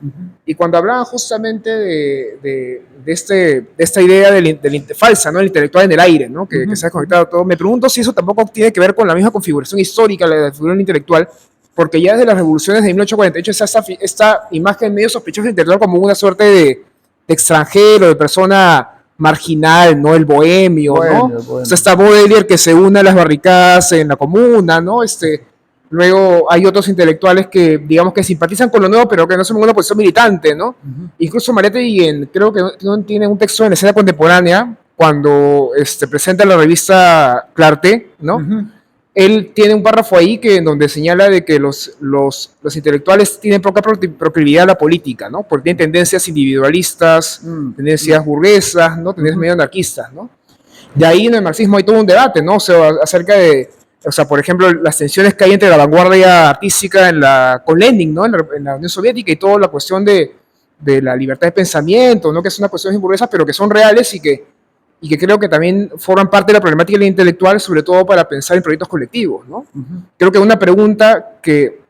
Y cuando hablaban justamente de esta idea falsa, ¿no? El intelectual en el aire, ¿no? Que se ha conectado a todo, me pregunto si eso tampoco tiene que ver con la misma configuración histórica de la figura del intelectual, porque ya desde las revoluciones de 1848 está esta imagen medio sospechosa del intelectual como una suerte de extranjero, de persona marginal, ¿no? El bohemio, ¿no? O sea, está Baudelaire que se une a las barricadas en la comuna, ¿no? Luego hay otros intelectuales que, digamos, que simpatizan con lo nuevo, pero que no son una posición militante, ¿no? Incluso Maletti, creo que tiene un texto en la escena contemporánea, cuando presenta la revista Clarté, ¿no? Él tiene un párrafo ahí donde señala de que los intelectuales tienen poca proclividad a la política, ¿no? Porque tienen tendencias individualistas, tendencias burguesas, ¿no? Tendencias medio anarquistas, ¿no? De ahí en el marxismo hay todo un debate, ¿no? O sea, acerca de, por ejemplo, las tensiones que hay entre la vanguardia artística con Lenin, ¿no? En la Unión Soviética, y toda la cuestión de la libertad de pensamiento, ¿no? Que es una cuestión burguesa, pero que son reales y que creo que también forman parte de la problemática del intelectual, sobre todo para pensar en proyectos colectivos, ¿no? Creo que una pregunta que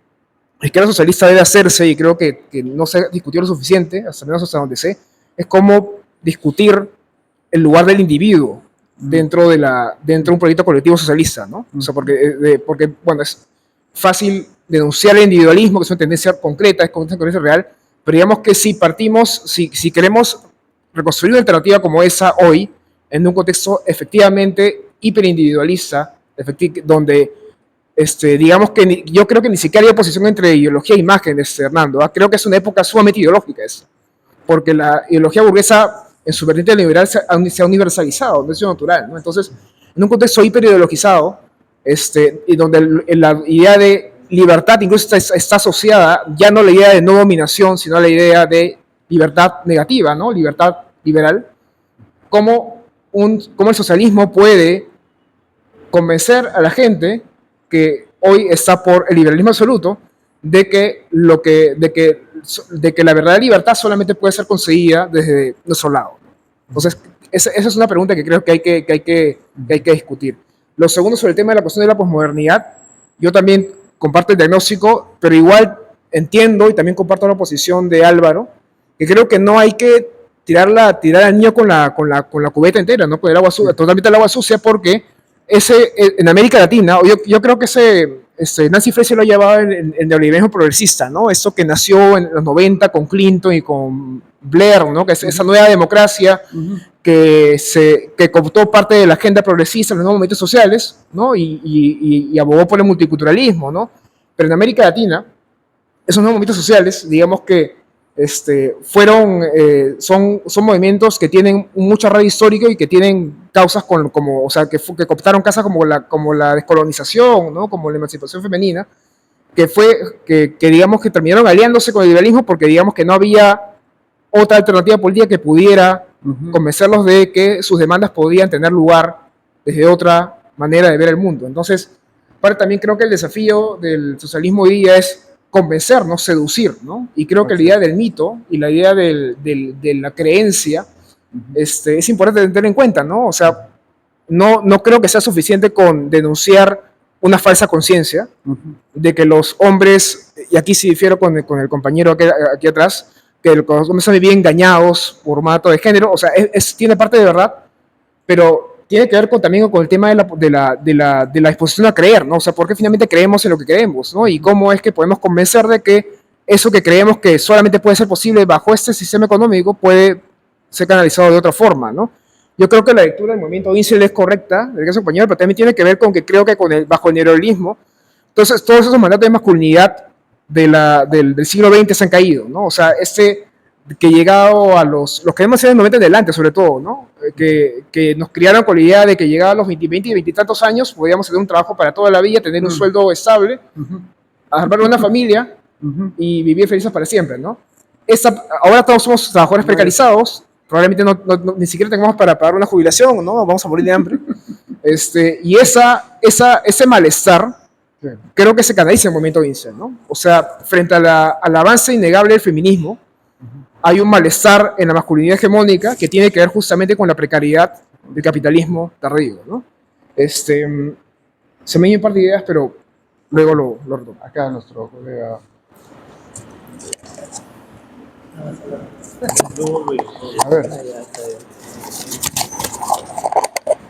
la izquierda socialista debe hacerse, y creo que no se discutió lo suficiente, hasta menos hasta donde sé, es cómo discutir el lugar del individuo dentro de un proyecto colectivo socialista, ¿no? O sea, porque, bueno, es fácil denunciar el individualismo, que es una tendencia concreta, es una tendencia real, pero digamos que si queremos reconstruir una alternativa como esa hoy, en un contexto efectivamente hiperindividualista, donde digamos que yo creo que ni siquiera hay oposición entre ideología e imagen, Hernando. Creo que es una época sumamente ideológica esa, porque la ideología burguesa en su vertiente liberal se ha universalizado, no es natural, ¿no? Entonces, en un contexto hiperideologizado, y donde la idea de libertad incluso está asociada ya no a la idea de no dominación, sino a la idea de libertad negativa, ¿no? Libertad liberal. ¿Cómo el socialismo puede convencer a la gente que hoy está por el liberalismo absoluto de que la verdadera libertad solamente puede ser conseguida desde nuestro lado? Entonces, esa es una pregunta que creo que hay que discutir. Lo segundo, sobre el tema de la cuestión de la posmodernidad, yo también comparto el diagnóstico, pero igual entiendo y también comparto la posición de Álvaro, que creo que no hay que tirar al niño con la cubeta entera, ¿no? Con el agua sucia, totalmente el agua sucia, porque en América Latina, yo creo que Nancy Fraser lo ha llevado en el neoliberalismo progresista, ¿no? Eso que nació en los 90 con Clinton y con Blair, ¿no? Que es esa nueva democracia que cooptó parte de la agenda progresista en los nuevos movimientos sociales, ¿no? Y abogó por el multiculturalismo, ¿no? Pero en América Latina, esos nuevos movimientos sociales, digamos que son movimientos que tienen mucha red histórica y que tienen causas o sea, que cooptaron causas como la descolonización, ¿no? Como la emancipación femenina, que digamos que terminaron aliándose con el liberalismo porque digamos que no había otra alternativa política que pudiera convencerlos de que sus demandas podían tener lugar desde otra manera de ver el mundo. Entonces, también creo que el desafío del socialismo hoy día es convencer, no seducir, ¿no? Y creo que la idea del mito y la idea de la creencia es importante tener en cuenta, ¿no? O sea, no creo que sea suficiente con denunciar una falsa conciencia de que los hombres, y aquí sí difiero con el compañero aquí atrás, que los hombres están bien engañados por un mandato de género, o sea, tiene parte de verdad, pero tiene que ver también con el tema de la disposición a creer, ¿no? O sea, ¿por qué finalmente creemos en lo que creemos, ¿no? Y cómo es que podemos convencer de que eso que creemos que solamente puede ser posible bajo este sistema económico puede ser canalizado de otra forma, ¿no? Yo creo que la lectura del movimiento Incel es correcta, del caso compañero, pero también tiene que ver con que creo que bajo el neoliberalismo, entonces todos esos mandatos de masculinidad del siglo XX se han caído, ¿no? O sea, que llegado a los que hemos sido en 90 en adelante, sobre todo, ¿no? Que nos criaron con la idea de que llegado a los 20 y 20 y tantos años podíamos tener un trabajo para toda la vida, tener un sueldo estable, armar una familia y vivir felices para siempre, ¿no? Ahora todos somos trabajadores precarizados, probablemente ni siquiera tengamos para pagar una jubilación, ¿no? Vamos a morir de hambre. Y ese malestar creo que se canaliza en el movimiento Incel, ¿no? O sea, frente al avance innegable del feminismo, hay un malestar en la masculinidad hegemónica que tiene que ver justamente con la precariedad del capitalismo tardío, ¿no? Se me dio un par de ideas, pero luego lo retomo. Acá nuestro colega. A ver.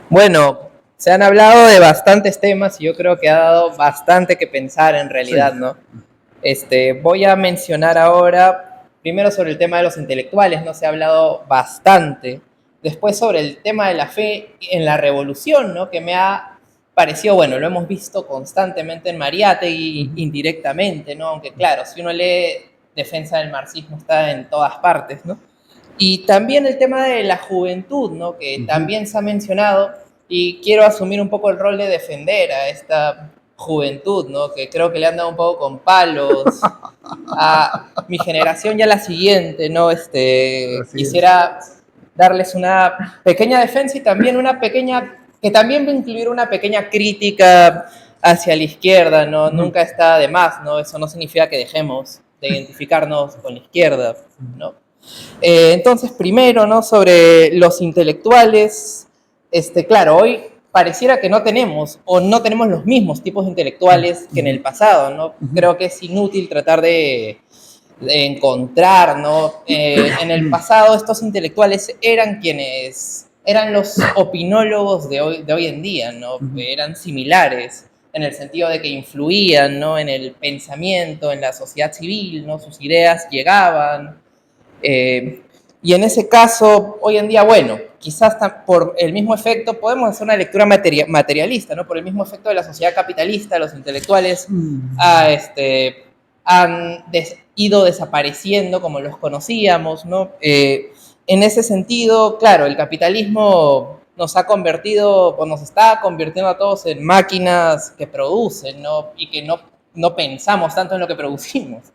Bueno, se han hablado de bastantes temas y yo creo que ha dado bastante que pensar en realidad, ¿no? Voy a mencionar ahora primero sobre el tema de los intelectuales, ¿no? Se ha hablado bastante. Después sobre el tema de la fe en la revolución, ¿no? Que me ha parecido, bueno, lo hemos visto constantemente en Mariátegui indirectamente, ¿no? Aunque claro, si uno lee Defensa del marxismo está en todas partes, ¿no? Y también el tema de la juventud, ¿no? Que también se ha mencionado y quiero asumir un poco el rol de defender a esta juventud, ¿no? Que creo que le han dado un poco con palos a mi generación y a la siguiente, ¿no? Quisiera darles una pequeña defensa y también que también va a incluir una pequeña crítica hacia la izquierda, ¿no? Nunca está de más, ¿no? Eso no significa que dejemos de identificarnos con la izquierda, ¿no? Entonces, primero, ¿no? Sobre los intelectuales, claro, hoy pareciera que no tenemos los mismos tipos de intelectuales que en el pasado, ¿no? Creo que es inútil tratar de encontrar, ¿no? En el pasado estos intelectuales eran los opinólogos de hoy en día, ¿no? Eran similares en el sentido de que influían, ¿no? En el pensamiento, en la sociedad civil, ¿no? Sus ideas llegaban. Y en ese caso, hoy en día, bueno, quizás por el mismo efecto, podemos hacer una lectura materialista, ¿no? Por el mismo efecto de la sociedad capitalista, los intelectuales han ido desapareciendo como los conocíamos, ¿no? En ese sentido, claro, el capitalismo nos está convirtiendo a todos en máquinas que producen, ¿no? Y que no pensamos tanto en lo que producimos.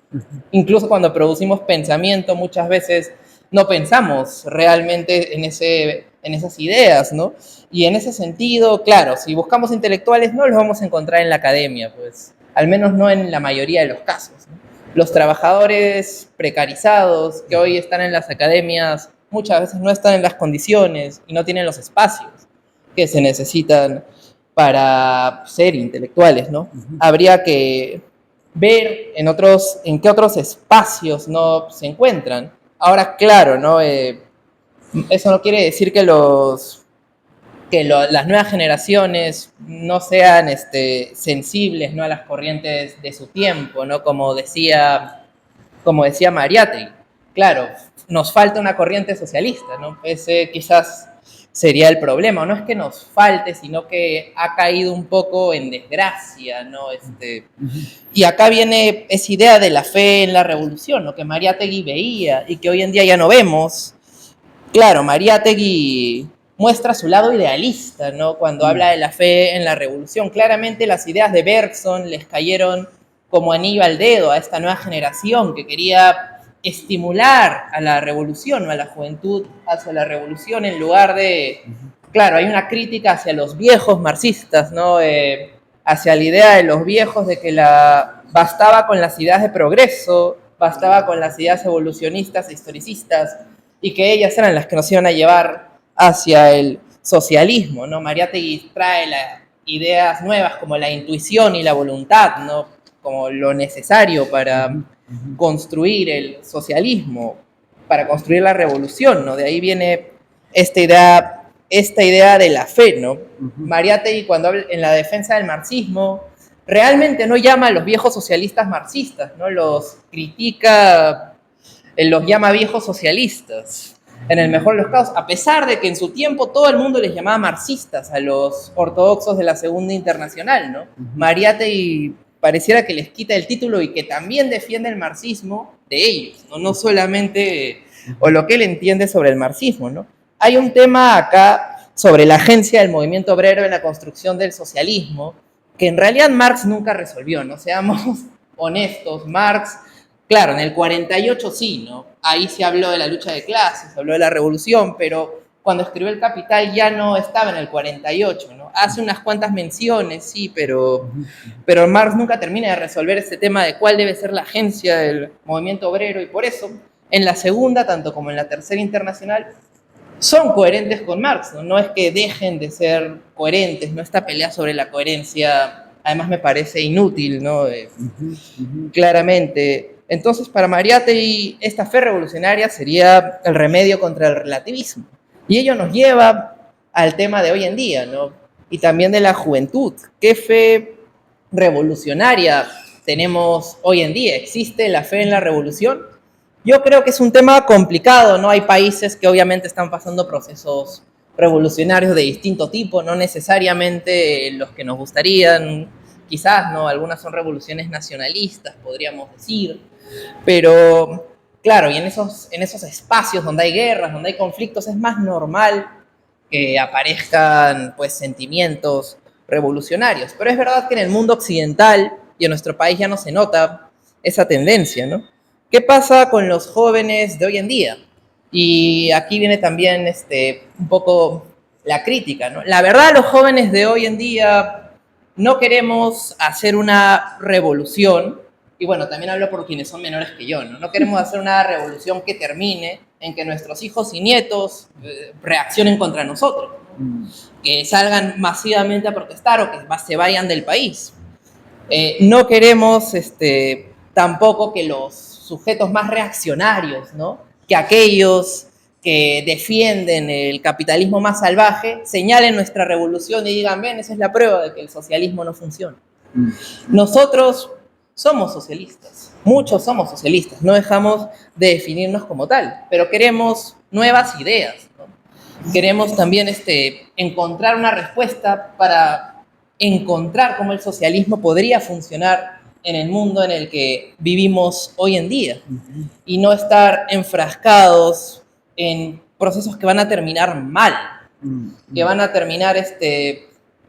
Incluso cuando producimos pensamiento, muchas veces no pensamos realmente en esas ideas, ¿no? Y en ese sentido, claro, si buscamos intelectuales no los vamos a encontrar en la academia, pues, al menos no en la mayoría de los casos, ¿no? Los trabajadores precarizados que hoy están en las academias muchas veces no están en las condiciones y no tienen los espacios que se necesitan para ser intelectuales, ¿no? Habría que ver en qué otros espacios no se encuentran. Ahora, claro, ¿no? Eso no quiere decir que las nuevas generaciones no sean sensibles, ¿no?, a las corrientes de su tiempo, ¿no? Como decía Mariátegui. Claro, nos falta una corriente socialista, ¿no? Ese quizás sería el problema. No es que nos falte, sino que ha caído un poco en desgracia, ¿no? Y acá viene esa idea de la fe en la revolución, ¿no?, que Mariátegui veía y que hoy en día ya no vemos. Claro, Mariátegui muestra su lado idealista, ¿no?, cuando habla de la fe en la revolución. Claramente las ideas de Bergson les cayeron como anillo al dedo a esta nueva generación que quería estimular a la revolución o a la juventud hacia la revolución en lugar de... Claro, hay una crítica hacia los viejos marxistas, ¿no? Hacia la idea de los viejos de que bastaba con las ideas de progreso, bastaba con las ideas evolucionistas e historicistas, y que ellas eran las que nos iban a llevar hacia el socialismo, ¿no? Mariátegui trae ideas nuevas como la intuición y la voluntad, ¿no?, como lo necesario para construir el socialismo, para construir la revolución, ¿no? De ahí viene esta idea de la fe, ¿no? Mariátegui, cuando habla en la defensa del marxismo, realmente no llama a los viejos socialistas marxistas, ¿no? Los critica, los llama viejos socialistas, en el mejor de los casos, a pesar de que en su tiempo todo el mundo les llamaba marxistas a los ortodoxos de la Segunda Internacional, ¿no? Mariátegui pareciera que les quita el título y que también defiende el marxismo de ellos, ¿no? No solamente, o lo que él entiende sobre el marxismo, ¿no? Hay un tema acá sobre la agencia del movimiento obrero en la construcción del socialismo, que en realidad Marx nunca resolvió, ¿no? Seamos honestos, Marx, claro, en el 48 sí, ¿no? Ahí se habló de la lucha de clases, se habló de la revolución, pero cuando escribió El Capital ya no estaba en el 48, ¿no? Hace unas cuantas menciones, sí, pero Marx nunca termina de resolver este tema de cuál debe ser la agencia del movimiento obrero, y por eso, en la Segunda, tanto como en la Tercera Internacional, son coherentes con Marx, ¿no? No es que dejen de ser coherentes, ¿no? Esta pelea sobre la coherencia, además me parece inútil, ¿no? Claramente. Entonces, para Mariátegui, esta fe revolucionaria sería el remedio contra el relativismo. Y ello nos lleva al tema de hoy en día, ¿no? Y también de la juventud. ¿Qué fe revolucionaria tenemos hoy en día? ¿Existe la fe en la revolución? Yo creo que es un tema complicado, ¿no? Hay países que obviamente están pasando procesos revolucionarios de distinto tipo, no necesariamente los que nos gustarían, quizás, ¿no? Algunas son revoluciones nacionalistas, podríamos decir, pero claro, y en esos espacios donde hay guerras, donde hay conflictos, es más normal que aparezcan, pues, sentimientos revolucionarios. Pero es verdad que en el mundo occidental y en nuestro país ya no se nota esa tendencia, ¿no? ¿Qué pasa con los jóvenes de hoy en día? Y aquí viene también un poco la crítica, ¿no? La verdad, los jóvenes de hoy en día no queremos hacer una revolución, y bueno, también hablo por quienes son menores que yo, ¿no? No queremos hacer una revolución que termine en que nuestros hijos y nietos reaccionen contra nosotros, ¿no? Que salgan masivamente a protestar o que se vayan del país. No queremos tampoco que los sujetos más reaccionarios, ¿no?, que aquellos que defienden el capitalismo más salvaje señalen nuestra revolución y digan, ven, esa es la prueba de que el socialismo no funciona. Nosotros somos socialistas, muchos somos socialistas, no dejamos de definirnos como tal, pero queremos nuevas ideas, ¿no? Queremos también encontrar una respuesta para encontrar cómo el socialismo podría funcionar en el mundo en el que vivimos hoy en día, y no estar enfrascados en procesos que van a terminar mal, que van a terminar,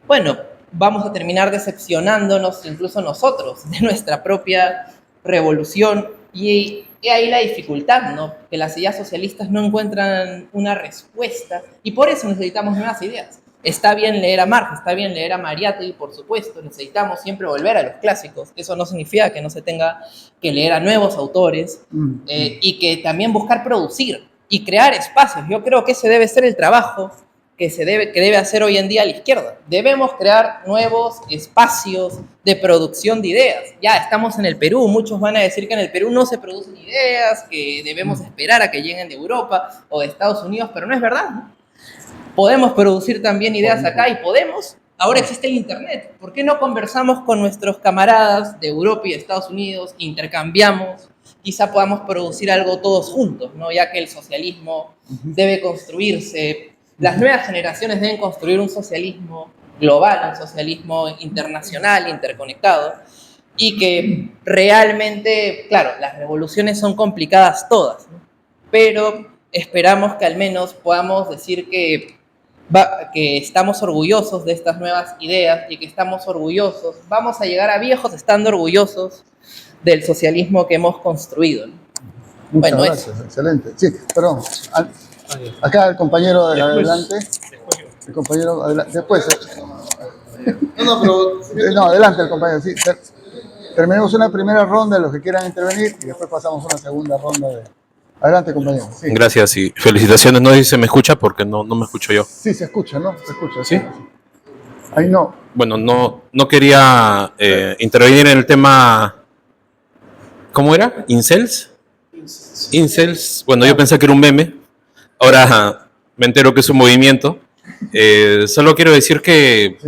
bueno, vamos a terminar decepcionándonos incluso nosotros de nuestra propia revolución, y ahí la dificultad, ¿no?, que las ideas socialistas no encuentran una respuesta, y por eso necesitamos nuevas ideas. Está bien leer a Marx, está bien leer a Mariátegui, por supuesto, necesitamos siempre volver a los clásicos, eso no significa que no se tenga que leer a nuevos autores, y que también buscar producir y crear espacios. Yo creo que ese debe ser el trabajo que debe hacer hoy en día la izquierda. Debemos crear nuevos espacios de producción de ideas. Ya estamos en el Perú, muchos van a decir que en el Perú no se producen ideas, que debemos esperar a que lleguen de Europa o de Estados Unidos, pero no es verdad, ¿no? Podemos producir también ideas acá y podemos. Ahora existe el Internet. ¿Por qué no conversamos con nuestros camaradas de Europa y de Estados Unidos, intercambiamos? Quizá podamos producir algo todos juntos, ¿no? Ya que el socialismo debe construirse. Las nuevas generaciones deben construir un socialismo global, un socialismo internacional, interconectado, y que realmente, claro, las revoluciones son complicadas todas, ¿no? Pero esperamos que al menos podamos decir que estamos orgullosos de estas nuevas ideas y que estamos orgullosos, vamos a llegar a viejos estando orgullosos del socialismo que hemos construido, ¿no? Muchas Bueno, gracias, excelente. Sí, perdón. Acá el compañero de adelante. El compañero adelante. Después. No, adelante el compañero. Sí, terminemos una primera ronda de los que quieran intervenir y después pasamos a una segunda ronda de. Adelante, compañero. Sí. Gracias y felicitaciones. No sé si se me escucha porque no me escucho yo. Sí, se escucha, ¿no? Se escucha. ¿Sí? Ahí no. Bueno, no quería intervenir en el tema. ¿Cómo era? ¿Incels? Incels. Bueno, yo pensé que era un meme. Ahora me entero que es un movimiento. Solo quiero decir que.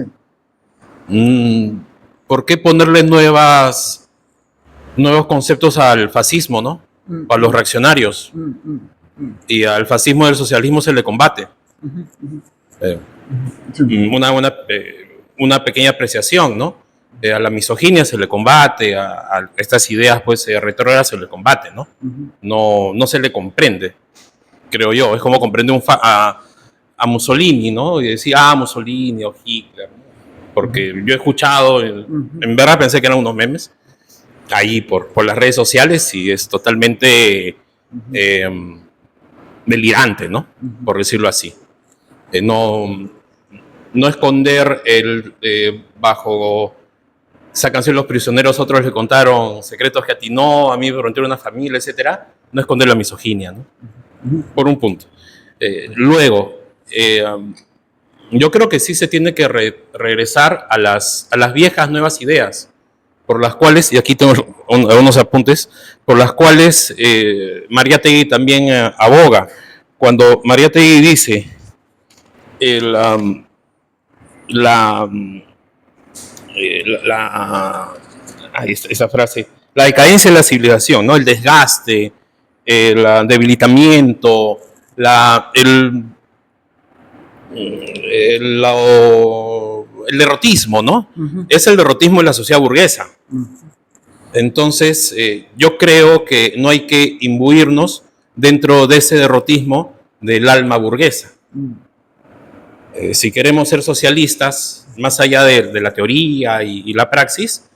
¿Por qué ponerle nuevos conceptos al fascismo, no? A los reaccionarios. Y al fascismo del socialismo se le combate. Una pequeña apreciación, ¿no? A la misoginia se le combate, a estas ideas pues retrógradas se le combate, ¿no? No se le comprende, creo yo. Es como comprender a Mussolini, ¿no? Y decir, Mussolini o Hitler. Porque yo he escuchado, en verdad pensé que eran unos memes, ahí por las redes sociales y es totalmente delirante, ¿no? Por decirlo así. No esconder bajo esa canción Los Prisioneros, otros le contaron secretos que atinó, a mí me rompieron una familia, etcétera. No esconder la misoginia, ¿no? Por un punto. Luego, yo creo que sí se tiene que regresar a las viejas nuevas ideas, por las cuales, y aquí tengo unos apuntes, por las cuales Mariátegui también aboga. Cuando Mariátegui dice esa frase, la decadencia de la civilización, ¿no? El desgaste, el debilitamiento, el derrotismo, ¿no? Es el derrotismo de la sociedad burguesa. Entonces, yo creo que no hay que imbuirnos dentro de ese derrotismo del alma burguesa. Si queremos ser socialistas, más allá de la teoría y la praxis,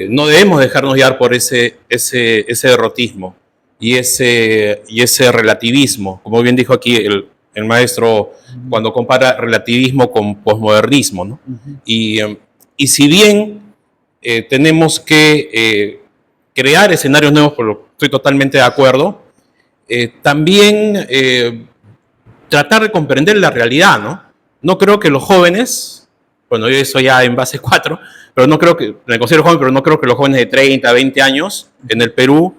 no debemos dejarnos llevar por ese derrotismo y ese relativismo, como bien dijo aquí el maestro, cuando compara relativismo con posmodernismo, ¿no? Y si bien tenemos que crear escenarios nuevos, por lo que estoy totalmente de acuerdo, también tratar de comprender la realidad, ¿no? No creo que los jóvenes, bueno, yo eso ya en base 4, pero no creo que, me considero joven, pero no creo que los jóvenes de 30, 20 años en el Perú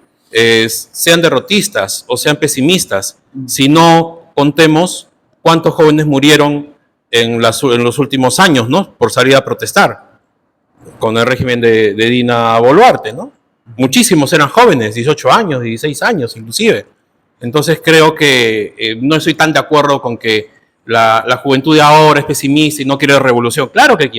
sean derrotistas o sean pesimistas, si no contemos cuántos jóvenes murieron en los últimos años, ¿no? Por salir a protestar con el régimen de Dina Boluarte, ¿no? Muchísimos eran jóvenes, 18 años, 16 años inclusive. Entonces creo que no estoy tan de acuerdo con que la juventud de ahora es pesimista y no quiere revolución. Claro que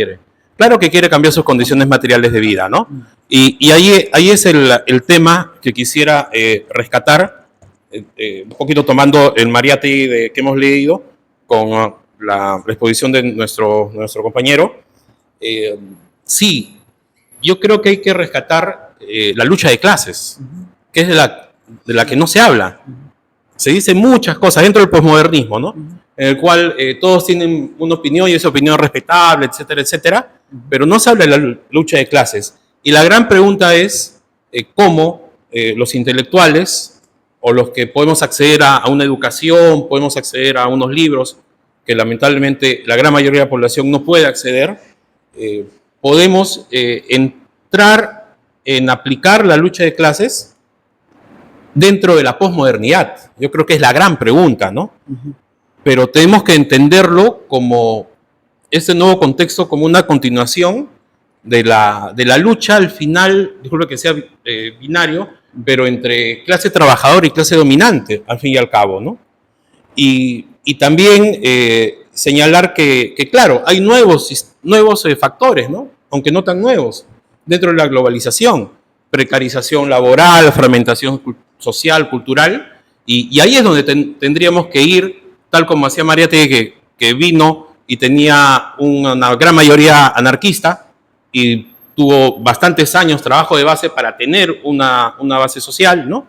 quiere cambiar sus condiciones materiales de vida, ¿no? Y ahí es el tema que quisiera rescatar, un poquito tomando el Mariátegui que hemos leído con la exposición de nuestro compañero. Sí, yo creo que hay que rescatar la lucha de clases, que es de la que no se habla. Se dicen muchas cosas dentro del posmodernismo, ¿no? En el cual todos tienen una opinión y esa opinión es respetable, etcétera, etcétera, pero no se habla de la lucha de clases. Y la gran pregunta es cómo los intelectuales o los que podemos acceder a una educación, podemos acceder a unos libros, que lamentablemente la gran mayoría de la población no puede acceder, podemos entrar en aplicar la lucha de clases dentro de la posmodernidad. Yo creo que es la gran pregunta, ¿no? Pero tenemos que entenderlo como este nuevo contexto, como una continuación de la lucha al final, disculpe que sea binario, pero entre clase trabajadora y clase dominante, al fin y al cabo, ¿no? Y también señalar que, claro, hay nuevos factores, ¿no? Aunque no tan nuevos, dentro de la globalización, precarización laboral, fragmentación social, cultural, y ahí es donde tendríamos que ir, tal como hacía Mariátegui, que vino y tenía una gran mayoría anarquista y tuvo bastantes años trabajo de base para tener una base social, ¿no?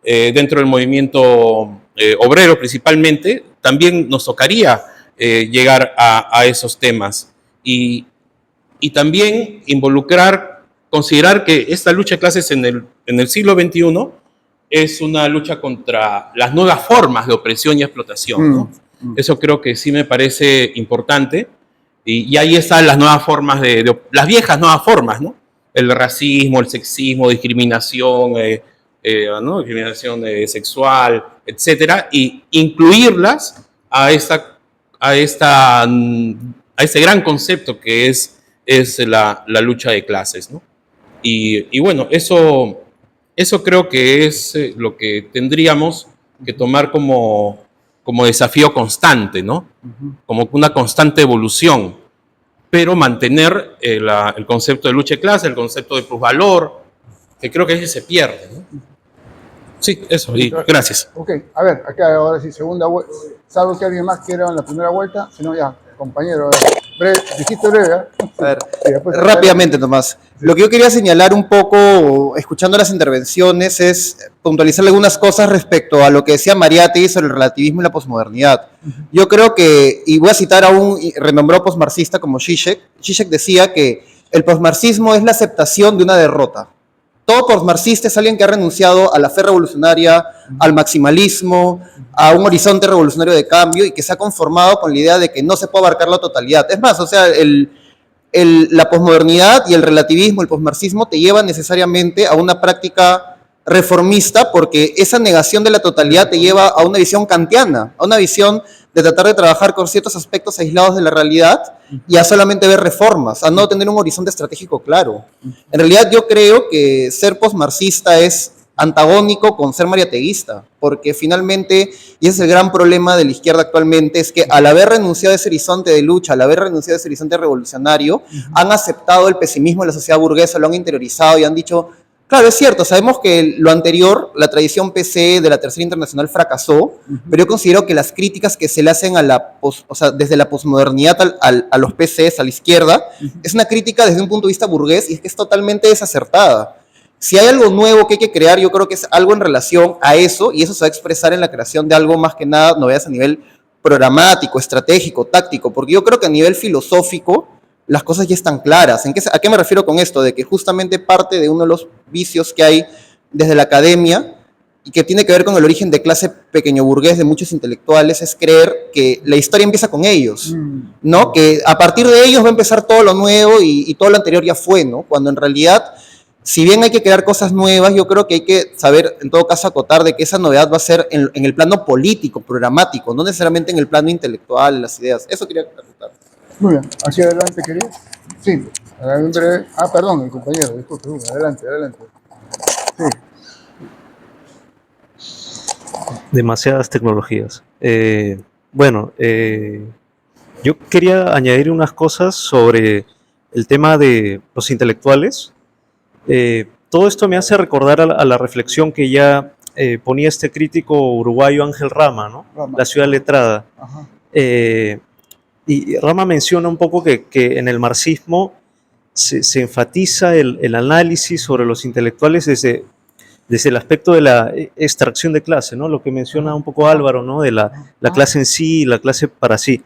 Dentro del movimiento obrero principalmente, también nos tocaría llegar a esos temas y también considerar que esta lucha de clases en el siglo XXI es una lucha contra las nuevas formas de opresión y explotación, ¿no? Eso creo que sí me parece importante. Y ahí están las nuevas formas, las viejas nuevas formas, ¿no? El racismo, el sexismo, discriminación, ¿no? Discriminación sexual, etcétera, y incluirlas a ese gran concepto que es la lucha de clases, ¿no? Y bueno, eso creo que es lo que tendríamos que tomar como desafío constante, ¿no? Como una constante evolución, pero mantener el concepto de lucha de clase, el concepto de plusvalor, que creo que ese se pierde, ¿no? Sí, eso, y gracias. Ok, a ver, acá ahora sí, segunda vuelta. Salvo que alguien más quiera en la primera vuelta, si no ya, compañero. Dijiste breve, ¿eh? A ver, Sí, después- rápidamente, Tomás. Lo que yo quería señalar un poco, escuchando las intervenciones, es puntualizar algunas cosas respecto a lo que decía Mariátegui sobre el relativismo y la posmodernidad. Yo creo que, y voy a citar a un renombrado posmarxista como Zizek. Zizek decía que el posmarxismo es la aceptación de una derrota. Todo posmarxista es alguien que ha renunciado a la fe revolucionaria, al maximalismo, a un horizonte revolucionario de cambio y que se ha conformado con la idea de que no se puede abarcar la totalidad. Es más, o sea, la posmodernidad y el relativismo, el posmarxismo, te llevan necesariamente a una práctica reformista porque esa negación de la totalidad te lleva a una visión kantiana, a una visión de tratar de trabajar con ciertos aspectos aislados de la realidad y a solamente ver reformas, a no tener un horizonte estratégico claro. En realidad yo creo que ser posmarxista es antagónico con ser mariateguista, porque finalmente, y ese es el gran problema de la izquierda actualmente, es que al haber renunciado a ese horizonte de lucha, al haber renunciado a ese horizonte revolucionario, han aceptado el pesimismo de la sociedad burguesa, lo han interiorizado y han dicho, claro, es cierto, sabemos que lo anterior, la tradición PC de la Tercera Internacional fracasó, pero yo considero que las críticas que se le hacen desde la posmodernidad a los PCs, a la izquierda, es una crítica desde un punto de vista burgués y es que es totalmente desacertada. Si hay algo nuevo que hay que crear, yo creo que es algo en relación a eso, y eso se va a expresar en la creación de algo más que nada, novedades a nivel programático, estratégico, táctico, porque yo creo que a nivel filosófico las cosas ya están claras. ¿A qué me refiero con esto? De que justamente parte de uno de los vicios que hay desde la academia y que tiene que ver con el origen de clase pequeño burgués de muchos intelectuales es creer que la historia empieza con ellos, ¿no? Que a partir de ellos va a empezar todo lo nuevo y todo lo anterior ya fue, ¿no? Cuando en realidad, si bien hay que crear cosas nuevas, yo creo que hay que saber, en todo caso, acotar de que esa novedad va a ser en el plano político, programático, no necesariamente en el plano intelectual, las ideas. Eso quería acotar. Muy bien, hacia adelante, querido. Sí, en breve. Perdón, el compañero, disculpe, adelante. Sí. Demasiadas tecnologías. Yo quería añadir unas cosas sobre el tema de los intelectuales. Todo esto me hace recordar a la reflexión que ya ponía este crítico uruguayo Ángel Rama, ¿no? La ciudad letrada. Y Rama menciona un poco que en el marxismo se enfatiza el análisis sobre los intelectuales desde el aspecto de la extracción de clase, ¿no? Lo que menciona un poco Álvaro, ¿no? De la clase en sí y la clase para sí.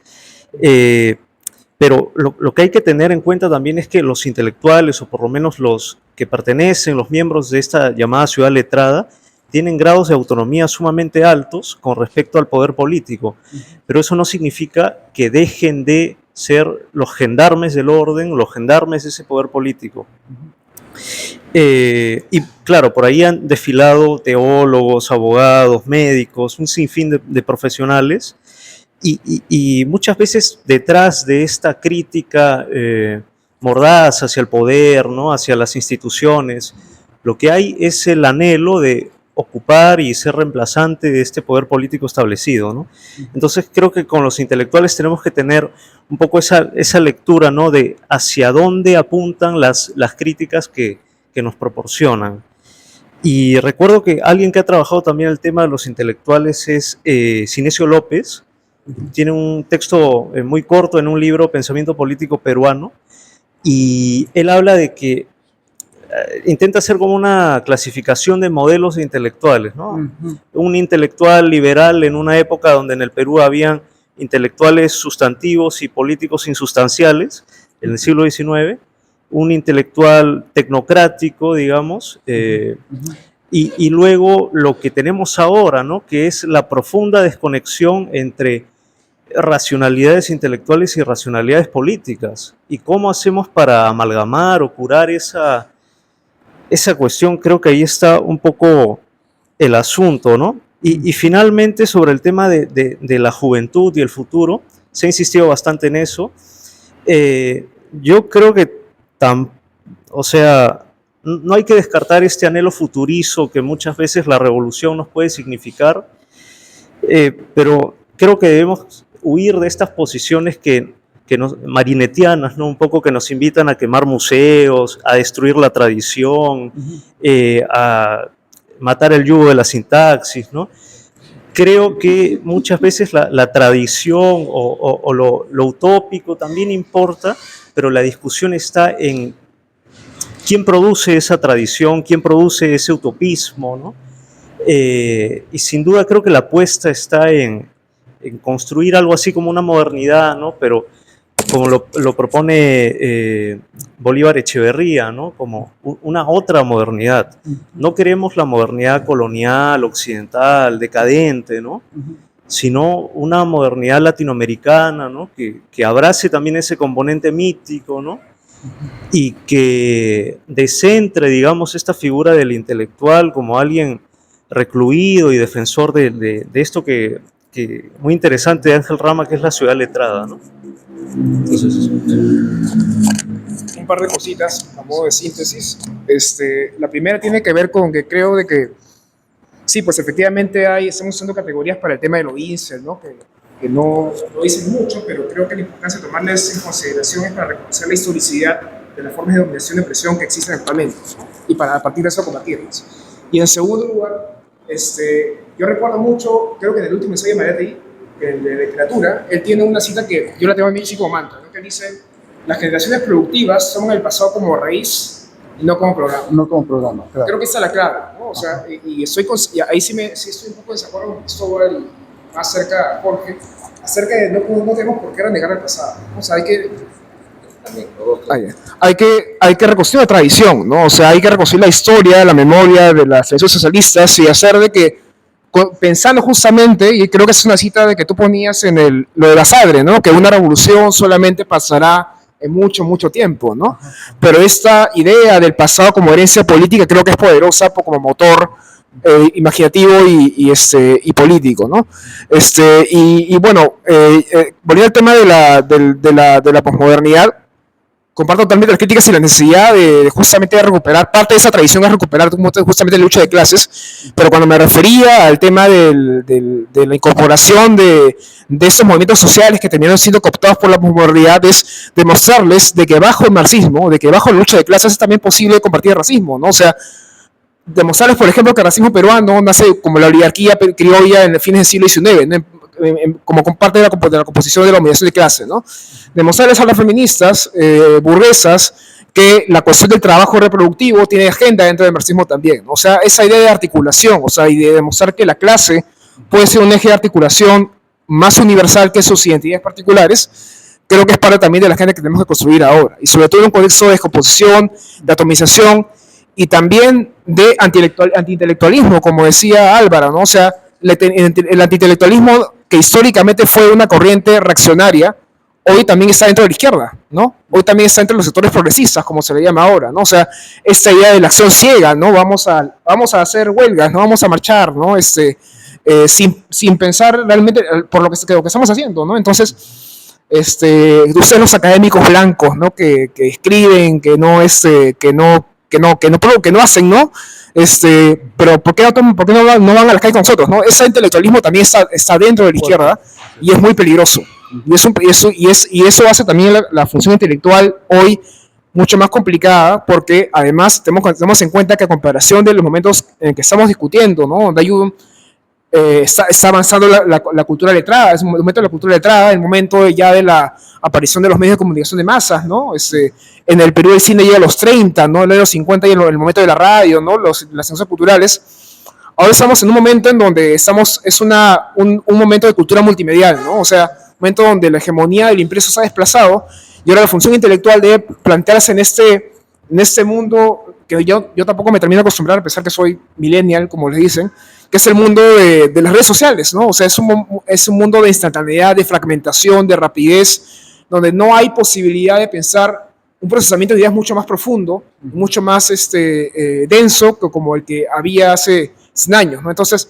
Pero lo que hay que tener en cuenta también es que los intelectuales, o por lo menos los que pertenecen, los miembros de esta llamada ciudad letrada, tienen grados de autonomía sumamente altos con respecto al poder político, pero eso no significa que dejen de ser los gendarmes del orden, los gendarmes de ese poder político. Y claro, por ahí han desfilado teólogos, abogados, médicos, un sinfín de profesionales, y muchas veces detrás de esta crítica mordaz hacia el poder, ¿no? Hacia las instituciones, lo que hay es el anhelo de ocupar y ser reemplazante de este poder político establecido, ¿no? Entonces creo que con los intelectuales tenemos que tener un poco esa lectura, ¿no? De hacia dónde apuntan las críticas que nos proporcionan. Y recuerdo que alguien que ha trabajado también el tema de los intelectuales es Sinesio López. Tiene un texto muy corto en un libro, Pensamiento Político Peruano, y él habla de que intenta hacer como una clasificación de modelos de intelectuales, ¿no? Un intelectual liberal en una época donde en el Perú habían intelectuales sustantivos y políticos insustanciales, en el siglo XIX, un intelectual tecnocrático, digamos, y luego lo que tenemos ahora, ¿no? Que es la profunda desconexión entre racionalidades intelectuales y racionalidades políticas. ¿Y cómo hacemos para amalgamar o curar esa cuestión? Creo que ahí está un poco el asunto, ¿no? Y finalmente, sobre el tema de la juventud y el futuro, se ha insistido bastante en eso. Yo creo que o sea, no hay que descartar este anhelo futurizo que muchas veces la revolución nos puede significar, pero creo que debemos huir de estas posiciones marinetianas, ¿no? Un poco que nos invitan a quemar museos, a destruir la tradición, a matar el yugo de la sintaxis, ¿no? Creo que muchas veces la tradición o lo utópico también importa, pero la discusión está en quién produce esa tradición, quién produce ese utopismo, ¿no? Y sin duda creo que la apuesta está en construir algo así como una modernidad, ¿no? Pero como lo propone Bolívar Echeverría, ¿no? Como una otra modernidad. No queremos la modernidad colonial, occidental, decadente, ¿no? Sino una modernidad latinoamericana, ¿no? Que abrace también ese componente mítico, ¿no? Y que descentre, digamos, esta figura del intelectual como alguien recluido y defensor de esto que muy interesante de Ángel Rama, que es la ciudad letrada, ¿no? Entonces, un par de cositas a modo de síntesis. La primera tiene que ver con que creo de que sí, pues efectivamente estamos usando categorías para el tema de los incel, ¿no? Que no dicen mucho, pero creo que la importancia de tomarles en consideración es para reconocer la historicidad de las formas de dominación y opresión que existen actualmente, ¿no? Y para a partir de eso combatirlas. Y en segundo lugar, yo recuerdo mucho, creo que en el último ensayo de Mariátegui, de literatura, él tiene una cita que yo la tengo en mi como mantra, ¿no? Que dice: las generaciones productivas toman el pasado como raíz y no como programa. No como programa, claro. Creo que esa es la clave, ¿no? O sea, y ahí sí estoy un poco en desacuerdo con Cristóbal y más cerca a Jorge, acerca de no tenemos por qué renegar el pasado, ¿no? O sea, hay que reconstruir la tradición, ¿no? O sea, hay que reconstruir la historia, la memoria de las tradiciones socialistas y hacer de que, pensando justamente, y creo que es una cita de que tú ponías en lo de Basadre, ¿no? Que una revolución solamente pasará en mucho, mucho tiempo, ¿no? Pero esta idea del pasado como herencia política creo que es poderosa como motor imaginativo y político, ¿no? Y bueno, volviendo al tema de la posmodernidad, comparto totalmente las críticas y la necesidad de justamente recuperar parte de esa tradición, es recuperar justamente la lucha de clases, pero cuando me refería al tema de la incorporación de esos movimientos sociales que terminaron siendo cooptados por la posmodernidad, es demostrarles de que bajo el marxismo, de que bajo la lucha de clases es también posible combatir el racismo, ¿no? O sea, demostrarles, por ejemplo, que el racismo peruano nace como la oligarquía criolla en el fines del siglo XIX, ¿no? Como parte de la composición de la humillación de clase, ¿no? Demostrarles a las feministas burguesas que la cuestión del trabajo reproductivo tiene agenda dentro del marxismo también, ¿no? O sea, esa idea de articulación, o sea, y de demostrar que la clase puede ser un eje de articulación más universal que sus identidades particulares, creo que es parte también de la agenda que tenemos que construir ahora, y sobre todo en un contexto de descomposición, de atomización y también de antiintelectualismo, como decía Álvaro, ¿no? O sea, el antiintelectualismo, que históricamente fue una corriente reaccionaria, hoy también está dentro de la izquierda, ¿no? Hoy también está entre los sectores progresistas, como se le llama ahora, ¿no? O sea, esta idea de la acción ciega, ¿no? Vamos a hacer huelgas, no vamos a marchar, ¿no? Sin pensar realmente por lo que estamos haciendo, ¿no? Entonces, ustedes los académicos blancos, ¿no? Que escriben, que no hacen, ¿no? Pero ¿por qué no van a las calles con nosotros, ¿no? Ese intelectualismo también está dentro de la izquierda y es muy peligroso. Y eso hace también la función intelectual hoy mucho más complicada, porque además tenemos en cuenta que a comparación de los momentos en que estamos discutiendo, ¿no? Donde está avanzando la cultura letrada, es un momento de la cultura letrada, el momento ya de la aparición de los medios de comunicación de masas, ¿no? En el Perú el cine llega a los 30, ¿no? En los 50 y el momento de la radio, ¿no? Las ciencias culturales. Ahora estamos en un momento en donde es un momento de cultura multimedial, ¿no? O sea, un momento donde la hegemonía del impreso se ha desplazado y ahora la función intelectual debe plantearse en este mundo que yo tampoco me termino de acostumbrar, a pesar que soy millennial, como les dicen, que es el mundo de las redes sociales, ¿no? O sea, es un mundo de instantaneidad, de fragmentación, de rapidez, donde no hay posibilidad de pensar un procesamiento de ideas mucho más profundo, mucho más denso, como el que había hace 100 años, ¿no? Entonces,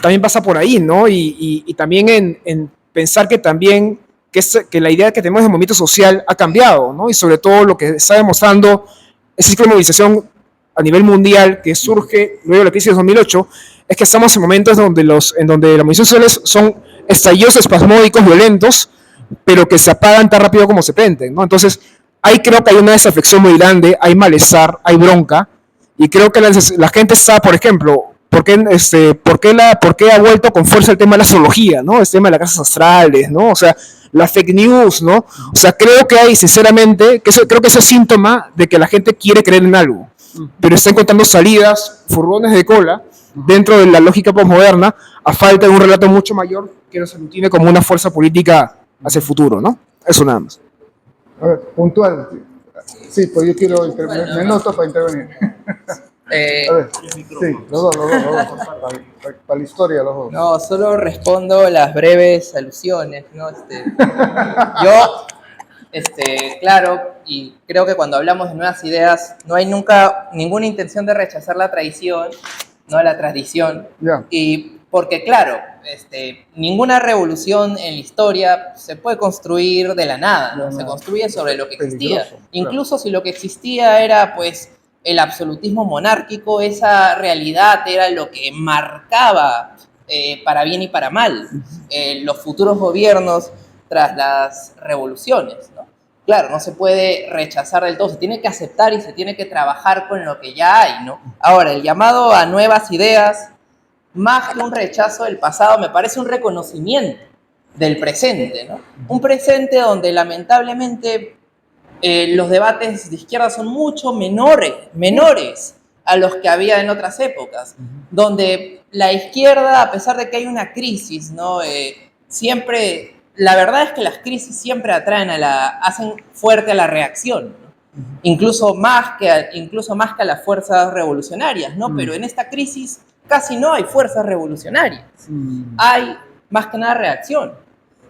también pasa por ahí, ¿no? Y también en pensar que también que la idea que tenemos de movimiento social ha cambiado, ¿no? Y sobre todo lo que está demostrando ese ciclo de movilización a nivel mundial que surge luego de la crisis de 2008, es que estamos en momentos donde las movilizaciones sociales son estallidos espasmódicos violentos, pero que se apagan tan rápido como se prenden, ¿no? Entonces, ahí creo que hay una desafección muy grande, hay malestar, hay bronca, y creo que la gente está, por ejemplo, ¿por qué ha vuelto con fuerza el tema de la astrología, ¿no? El tema de las casas astrales, ¿no? O sea, la fake news, ¿no? O sea, creo que hay, sinceramente, creo que eso es síntoma de que la gente quiere creer en algo, pero está encontrando salidas, furgones de cola, dentro de la lógica postmoderna, a falta de un relato mucho mayor que nos aglutine como una fuerza política hacia el futuro, ¿no? Eso nada más. A ver, puntual. Sí, pues yo quiero intervenir. Me noto para intervenir. A ver, sí, los dos. Para la historia, los dos. No, solo respondo las breves alusiones, ¿no? Yo, claro, y creo que cuando hablamos de nuevas ideas, no hay nunca ninguna intención de rechazar la tradición, no la tradición. Ya. Y porque, claro, ninguna revolución en la historia se puede construir de la nada, ¿no? Se construye sobre lo que existía. Peligroso, Incluso si lo que existía era, pues, el absolutismo monárquico, esa realidad era lo que marcaba, para bien y para mal, los futuros gobiernos tras las revoluciones, ¿no? Claro, no se puede rechazar del todo, se tiene que aceptar y se tiene que trabajar con lo que ya hay, ¿no? Ahora, el llamado a nuevas ideas, más que un rechazo del pasado, me parece un reconocimiento del presente, ¿no? Un presente donde lamentablemente los debates de izquierda son mucho menores a los que había en otras épocas, donde la izquierda, a pesar de que hay una crisis, ¿no? Siempre, la verdad es que las crisis siempre hacen fuerte a la reacción, ¿no? Incluso más que a las fuerzas revolucionarias, ¿no? Pero en esta crisis casi no hay fuerzas revolucionarias, hay más que nada reacción.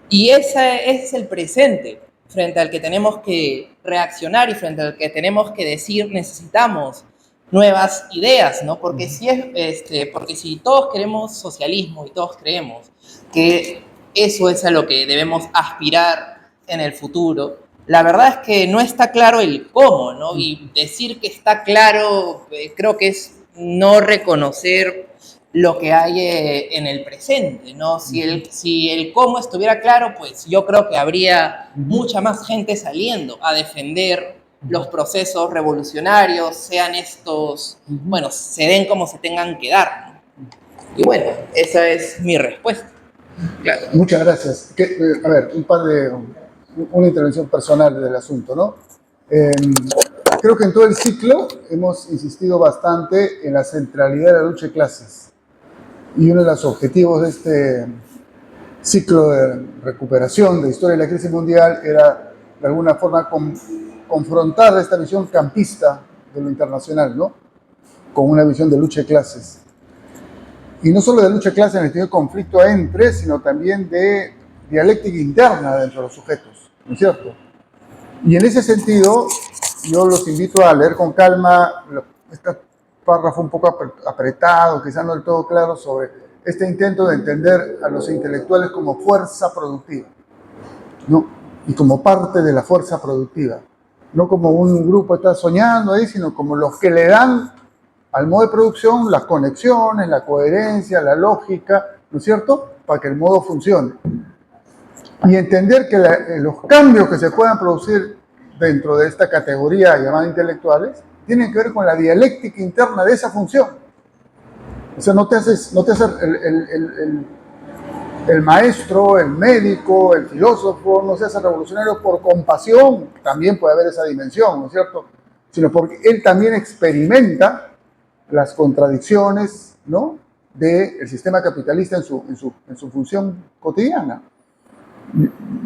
Y ese es el presente frente al que tenemos que reaccionar y frente al que tenemos que decir necesitamos nuevas ideas, ¿no? Porque si todos queremos socialismo y todos creemos que eso es a lo que debemos aspirar en el futuro, la verdad es que no está claro el cómo, ¿no? Y decir que está claro, creo que es no reconocer lo que hay en el presente, ¿no? Si el cómo estuviera claro, pues yo creo que habría mucha más gente saliendo a defender los procesos revolucionarios, sean estos, bueno, se den como se tengan que dar, ¿no? Y bueno, esa es mi respuesta. Claro. Muchas gracias. A ver, una intervención personal del asunto, ¿no? Creo que en todo el ciclo hemos insistido bastante en la centralidad de la lucha de clases. Y uno de los objetivos de este ciclo de recuperación de historia de la crisis mundial era, de alguna forma, confrontar esta visión campista de lo internacional, ¿no? Con una visión de lucha de clases. Y no solo de lucha de clases en el sentido de conflicto entre, sino también de dialéctica interna dentro de los sujetos, ¿no es cierto? Y en ese sentido, yo los invito a leer con calma este párrafo un poco apretado, quizás no del todo claro, sobre este intento de entender a los intelectuales como fuerza productiva, ¿no? Y como parte de la fuerza productiva. No como un grupo está soñando ahí, sino como los que le dan al modo de producción las conexiones, la coherencia, la lógica, ¿no es cierto?, para que el modo funcione. Y entender que los cambios que se puedan producir dentro de esta categoría llamada intelectuales tienen que ver con la dialéctica interna de esa función. O sea, no te haces el maestro, el médico, el filósofo, no se hace revolucionario por compasión, también puede haber esa dimensión, ¿no es cierto?, sino porque él también experimenta las contradicciones, ¿no?, del sistema capitalista en su función cotidiana.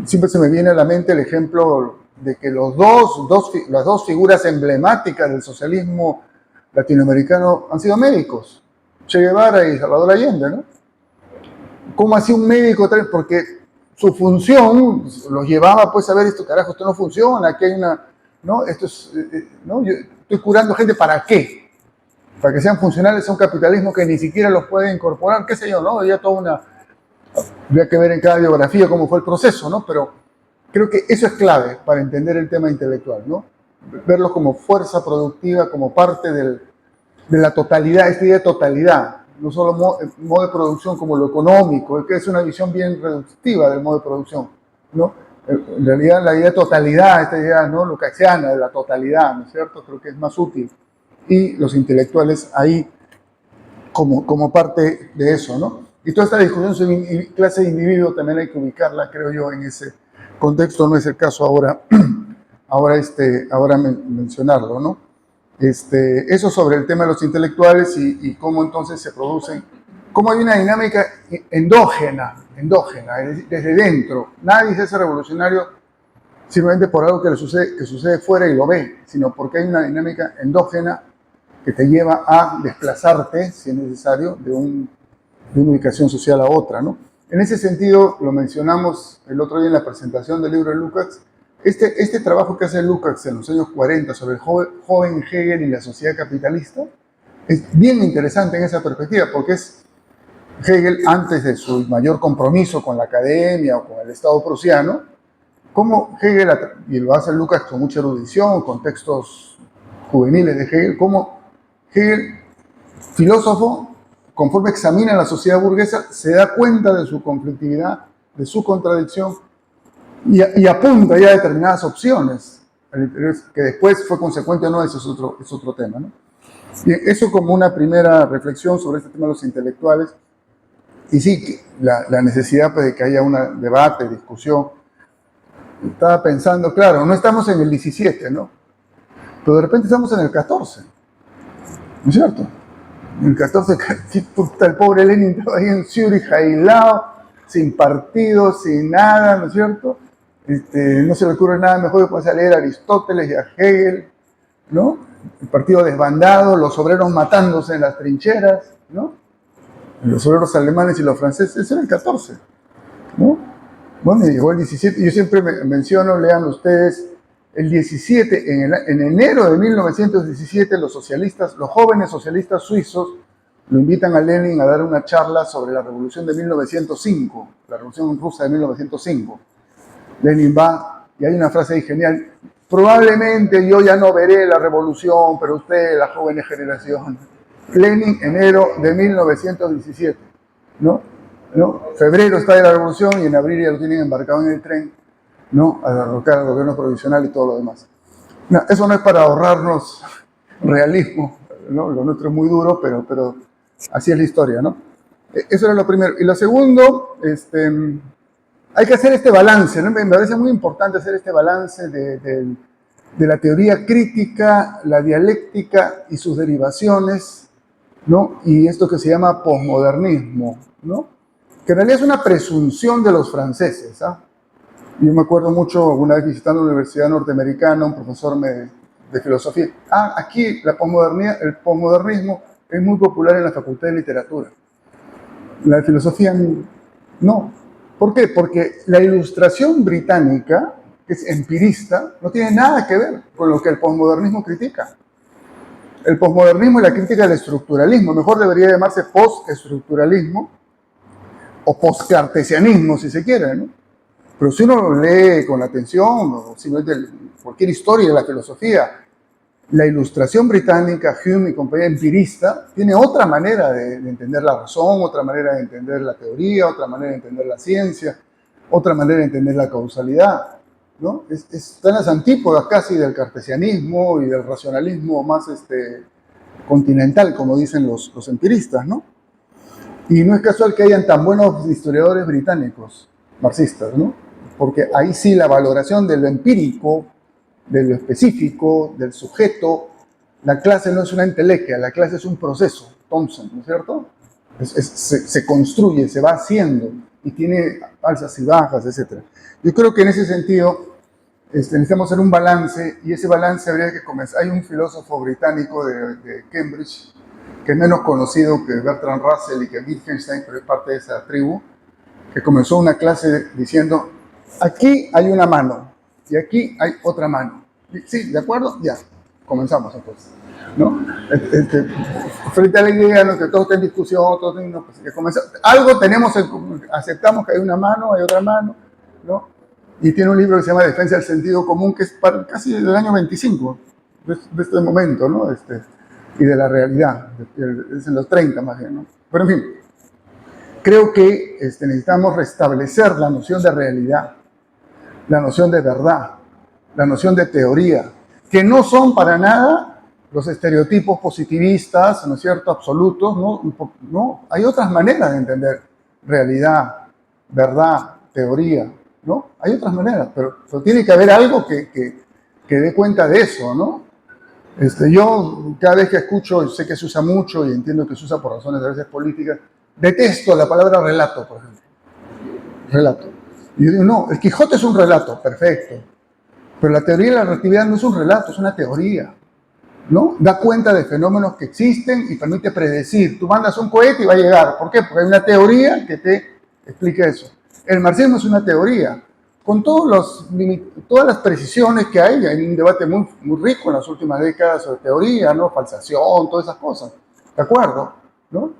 Siempre se me viene a la mente el ejemplo de que las dos figuras emblemáticas del socialismo latinoamericano han sido médicos, Che Guevara y Salvador Allende, ¿no? ¿Cómo hacía un médico? Porque su función los llevaba pues a ver esto, carajo, esto no funciona, aquí hay una, ¿no? Esto es, ¿no? Yo estoy curando gente, ¿para qué? Para que sean funcionales a un capitalismo que ni siquiera los puede incorporar, qué sé yo, ¿no? Había toda una... Habría que ver en cada biografía cómo fue el proceso, ¿no? Pero creo que eso es clave para entender el tema intelectual, ¿no? Verlo como fuerza productiva, como parte de la totalidad, esta idea de totalidad, no solo modo de producción como lo económico, es que es una visión bien reductiva del modo de producción, ¿no? En realidad la idea de totalidad, esta idea, ¿no?, lucasiana de la totalidad, ¿no es cierto?, creo que es más útil. Y los intelectuales ahí como parte de eso, ¿no? Y toda esta discusión sobre clase de individuo también hay que ubicarla, creo yo, en ese contexto. No es el caso ahora mencionarlo, ¿no? Eso sobre el tema de los intelectuales y cómo entonces se producen, cómo hay una dinámica endógena, desde dentro. Nadie se hace revolucionario simplemente por algo que sucede fuera y lo ve, sino porque hay una dinámica endógena que te lleva a desplazarte, si es necesario, de una ubicación social a otra, ¿no? En ese sentido, lo mencionamos el otro día en la presentación del libro de Lukács, este trabajo que hace Lukács en los años 40 sobre el joven Hegel y la sociedad capitalista es bien interesante en esa perspectiva, porque es Hegel antes de su mayor compromiso con la academia o con el Estado prusiano, cómo Hegel, y lo hace Lukács con mucha erudición, con textos juveniles de Hegel, cómo Hegel, filósofo, conforme examina la sociedad burguesa, se da cuenta de su conflictividad, de su contradicción, y apunta ya a determinadas opciones, que después fue consecuente o no, eso es otro tema, ¿no? Y eso como una primera reflexión sobre este tema de los intelectuales, y sí, la necesidad pues, de que haya un debate, discusión. Estaba pensando, claro, no estamos en el 17, ¿no? Pero de repente estamos en el 14, ¿no es cierto? En el 14, el pobre Lenin estaba ahí en Zúrich, aislado, sin partido, sin nada, ¿no es cierto? No se le ocurre nada mejor que ponerse a leer a Aristóteles y a Hegel, ¿no? El partido desbandado, los obreros matándose en las trincheras, ¿no? Los obreros alemanes y los franceses, ese era el 14, ¿no? Bueno, y llegó el 17, yo siempre menciono, lean ustedes, el 17, en enero de 1917, los jóvenes socialistas suizos, lo invitan a Lenin a dar una charla sobre la revolución de 1905, la revolución rusa de 1905. Lenin va, y hay una frase ahí genial, probablemente yo ya no veré la revolución, pero ustedes, la joven generación. Lenin, enero de 1917, ¿no? Febrero está de la revolución y en abril ya lo tienen embarcado en el tren, ¿no? A derrocar al gobierno provisional y todo lo demás. No, eso no es para ahorrarnos realismo, ¿no? Lo nuestro es muy duro, pero así es la historia, ¿no? Eso era lo primero. Y lo segundo, hay que hacer este balance, ¿no? Me parece muy importante hacer este balance de la teoría crítica, la dialéctica y sus derivaciones, ¿no? Y esto que se llama posmodernismo, ¿no? Que en realidad es una presunción de los franceses, ¿ah? Yo me acuerdo mucho, una vez visitando una universidad norteamericana, un profesor me de filosofía. Ah, aquí la posmodernidad, el posmodernismo es muy popular en la Facultad de Literatura. La de filosofía no. ¿Por qué? Porque la ilustración británica, que es empirista, no tiene nada que ver con lo que el posmodernismo critica. El posmodernismo es la crítica del estructuralismo, mejor debería llamarse postestructuralismo o postcartesianismo, si se quiere, ¿no? Pero si uno lo lee con atención, o si no es de cualquier historia de la filosofía, la ilustración británica, Hume y compañía empirista, tiene otra manera de entender la razón, otra manera de entender la teoría, otra manera de entender la ciencia, otra manera de entender la causalidad, ¿no? Está en las antípodas casi del cartesianismo y del racionalismo más continental, como dicen los empiristas, ¿no? Y no es casual que hayan tan buenos historiadores británicos, marxistas, ¿no? Porque ahí sí la valoración de lo empírico, de lo específico, del sujeto, la clase no es una entelequia, la clase es un proceso, Thompson, ¿no es cierto? Se construye, se va haciendo y tiene alzas y bajas, etc. Yo creo que en ese sentido necesitamos hacer un balance y ese balance habría que comenzar. Hay un filósofo británico de Cambridge que es menos conocido que Bertrand Russell y que Wittgenstein, pero es parte de esa tribu, que comenzó una clase diciendo, aquí hay una mano y aquí hay otra mano. ¿Sí? ¿De acuerdo? Ya. Comenzamos entonces. ¿No? Frente a la idea, ¿no?, que todo está en discusión, todo no, pues, que algo tenemos, aceptamos que hay una mano, hay otra mano, ¿no? Y tiene un libro que se llama Defensa del Sentido Común, que es casi del año 25, de este momento, ¿no? Y de la realidad, es en los 30 más bien, ¿no? Pero en fin, creo que necesitamos restablecer la noción de realidad, la noción de verdad, la noción de teoría, que no son para nada los estereotipos positivistas, ¿no es cierto?, absolutos, no, hay otras maneras de entender realidad, verdad, teoría, ¿no? Hay otras maneras, pero tiene que haber algo que dé cuenta de eso, ¿no? Yo cada vez que escucho, sé que se usa mucho y entiendo que se usa por razones a veces políticas, detesto la palabra relato, por ejemplo. Relato. Y yo digo, no, el Quijote es un relato, perfecto. Pero la teoría de la relatividad no es un relato, es una teoría, ¿no? Da cuenta de fenómenos que existen y permite predecir. Tú mandas un cohete y va a llegar. ¿Por qué? Porque hay una teoría que te explica eso. El marxismo es una teoría, con todas las precisiones que hay. Hay un debate muy, muy rico en las últimas décadas sobre teoría, ¿no? Falsación, todas esas cosas. ¿De acuerdo? ¿No?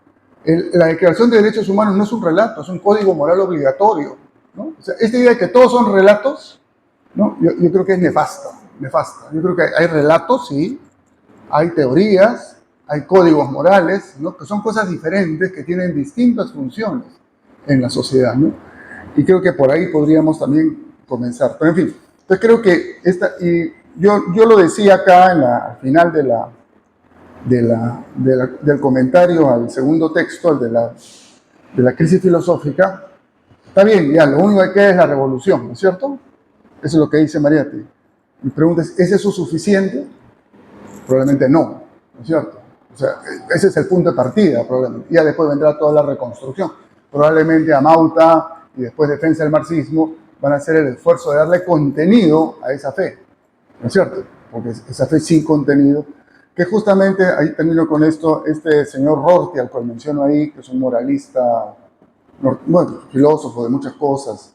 La Declaración de Derechos Humanos no es un relato, es un código moral obligatorio, ¿no? O sea, esta idea de que todos son relatos, ¿no? Yo creo que es nefasta. Yo creo que hay relatos, sí, hay teorías, hay códigos morales, ¿no?, que son cosas diferentes, que tienen distintas funciones en la sociedad, ¿no? Y creo que por ahí podríamos también comenzar. Pero en fin, entonces creo que y yo lo decía acá al final del comentario al segundo texto, el de la crisis filosófica. Está bien, ya, lo único que queda es la revolución, ¿no es cierto? Eso es lo que dice Mariátegui. Mi pregunta ¿es eso suficiente? Probablemente no, ¿no es cierto? O sea, ese es el punto de partida, probablemente. Ya después vendrá toda la reconstrucción. Probablemente Amauta y después Defensa del Marxismo van a hacer el esfuerzo de darle contenido a esa fe, ¿no es cierto? Porque esa fe sin contenido, que justamente, ahí termino con esto, este señor Rorty, al cual menciono ahí, que es un moralista, bueno, filósofo de muchas cosas,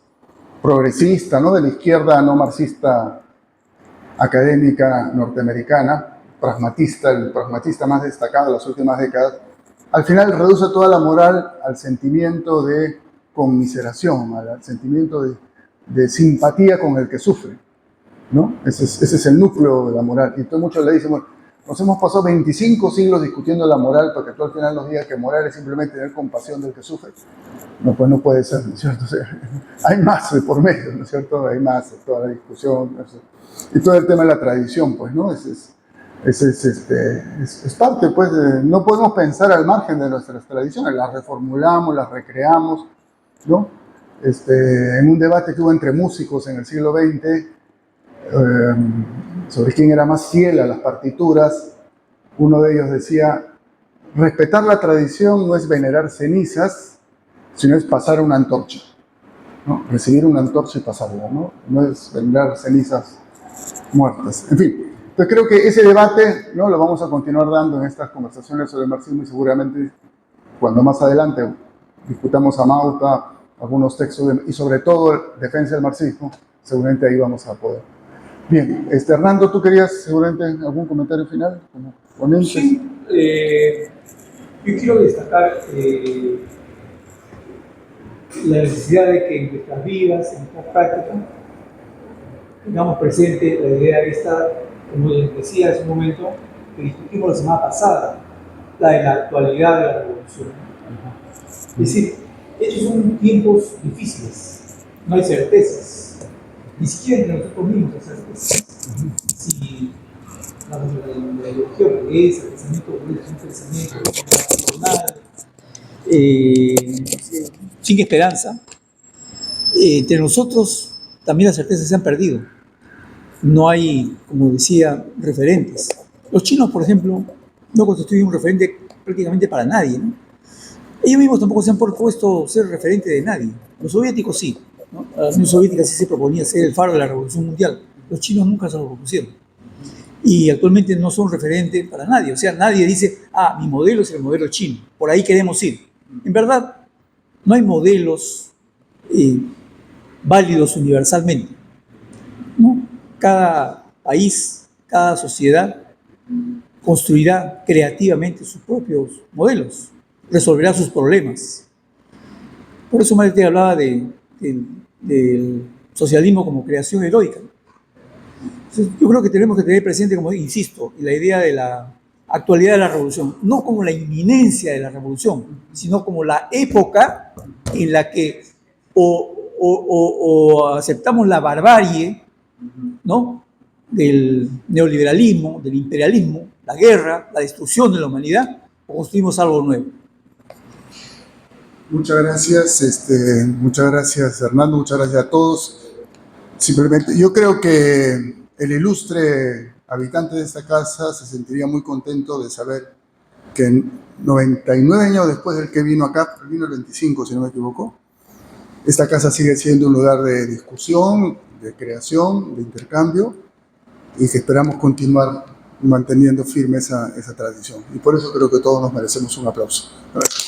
progresista, ¿no?, de la izquierda no marxista académica norteamericana, pragmatista, el pragmatista más destacado de las últimas décadas, al final reduce toda la moral al sentimiento de conmiseración, al sentimiento de simpatía con el que sufre, ¿no? Ese es el núcleo de la moral. Y entonces muchos le dicen, bueno, nos hemos pasado 25 siglos discutiendo la moral para que tú al final nos digas que moral es simplemente tener compasión del que sufre. No, pues no puede ser, ¿no es cierto? O sea, hay más de por medio, ¿no es cierto? Hay más de toda la discusión, ¿no? Y todo el tema de la tradición, pues, ¿no? Es parte, pues, no podemos pensar al margen de nuestras tradiciones, las reformulamos, las recreamos, ¿no? En un debate que hubo entre músicos en el siglo XX, sobre quién era más fiel a las partituras, uno de ellos decía, respetar la tradición no es venerar cenizas, sino es pasar una antorcha, ¿no? Recibir una antorcha y pasarla, ¿no? No es venerar cenizas muertas. En fin, Entonces creo que ese debate, ¿no?, lo vamos a continuar dando en estas conversaciones sobre el marxismo y seguramente cuando más adelante discutamos a Mauta, algunos textos y sobre todo defensa del marxismo, seguramente ahí vamos a poder. Bien, Hernando, ¿tú querías seguramente algún comentario final como ponente? Sí, yo quiero destacar la necesidad de que en nuestras vidas, en nuestras prácticas, tengamos presente la idea esta, como les decía hace un momento, que discutimos la semana pasada, la de la actualidad de la revolución. Es decir, estos son tiempos difíciles, no hay certezas, ni siquiera entre nosotros mismos hay certezas. Si la ideología burguesa, el pensamiento burgués es un pensamiento racional, sin esperanza, entre nosotros también las certezas se han perdido. No hay, como decía, referentes. Los chinos, por ejemplo, no constituyen un referente prácticamente para nadie, ¿no? Ellos mismos tampoco se han propuesto ser referente de nadie. Los soviéticos sí, ¿no? La Unión Soviética sí se proponía ser el faro de la revolución mundial. Los chinos nunca se lo propusieron. Y actualmente no son referente para nadie. O sea, nadie dice, mi modelo es el modelo chino, por ahí queremos ir. En verdad, no hay modelos válidos universalmente, ¿no? Cada país, cada sociedad construirá creativamente sus propios modelos, resolverá sus problemas. Por eso Marte hablaba del socialismo como creación heroica. Entonces, yo creo que tenemos que tener presente, como insisto, la idea de la actualidad de la revolución, no como la inminencia de la revolución, sino como la época en la que o aceptamos la barbarie, ¿no?, del neoliberalismo, del imperialismo, la guerra, la destrucción de la humanidad, o construimos algo nuevo. Muchas gracias Hernando, muchas gracias a todos. Simplemente, yo creo que el ilustre habitante de esta casa se sentiría muy contento de saber que 99 años después del que vino acá, vino el 25 si no me equivoco, esta casa sigue siendo un lugar de discusión, de creación, de intercambio, y que esperamos continuar manteniendo firme esa tradición. Y por eso creo que todos nos merecemos un aplauso. Gracias.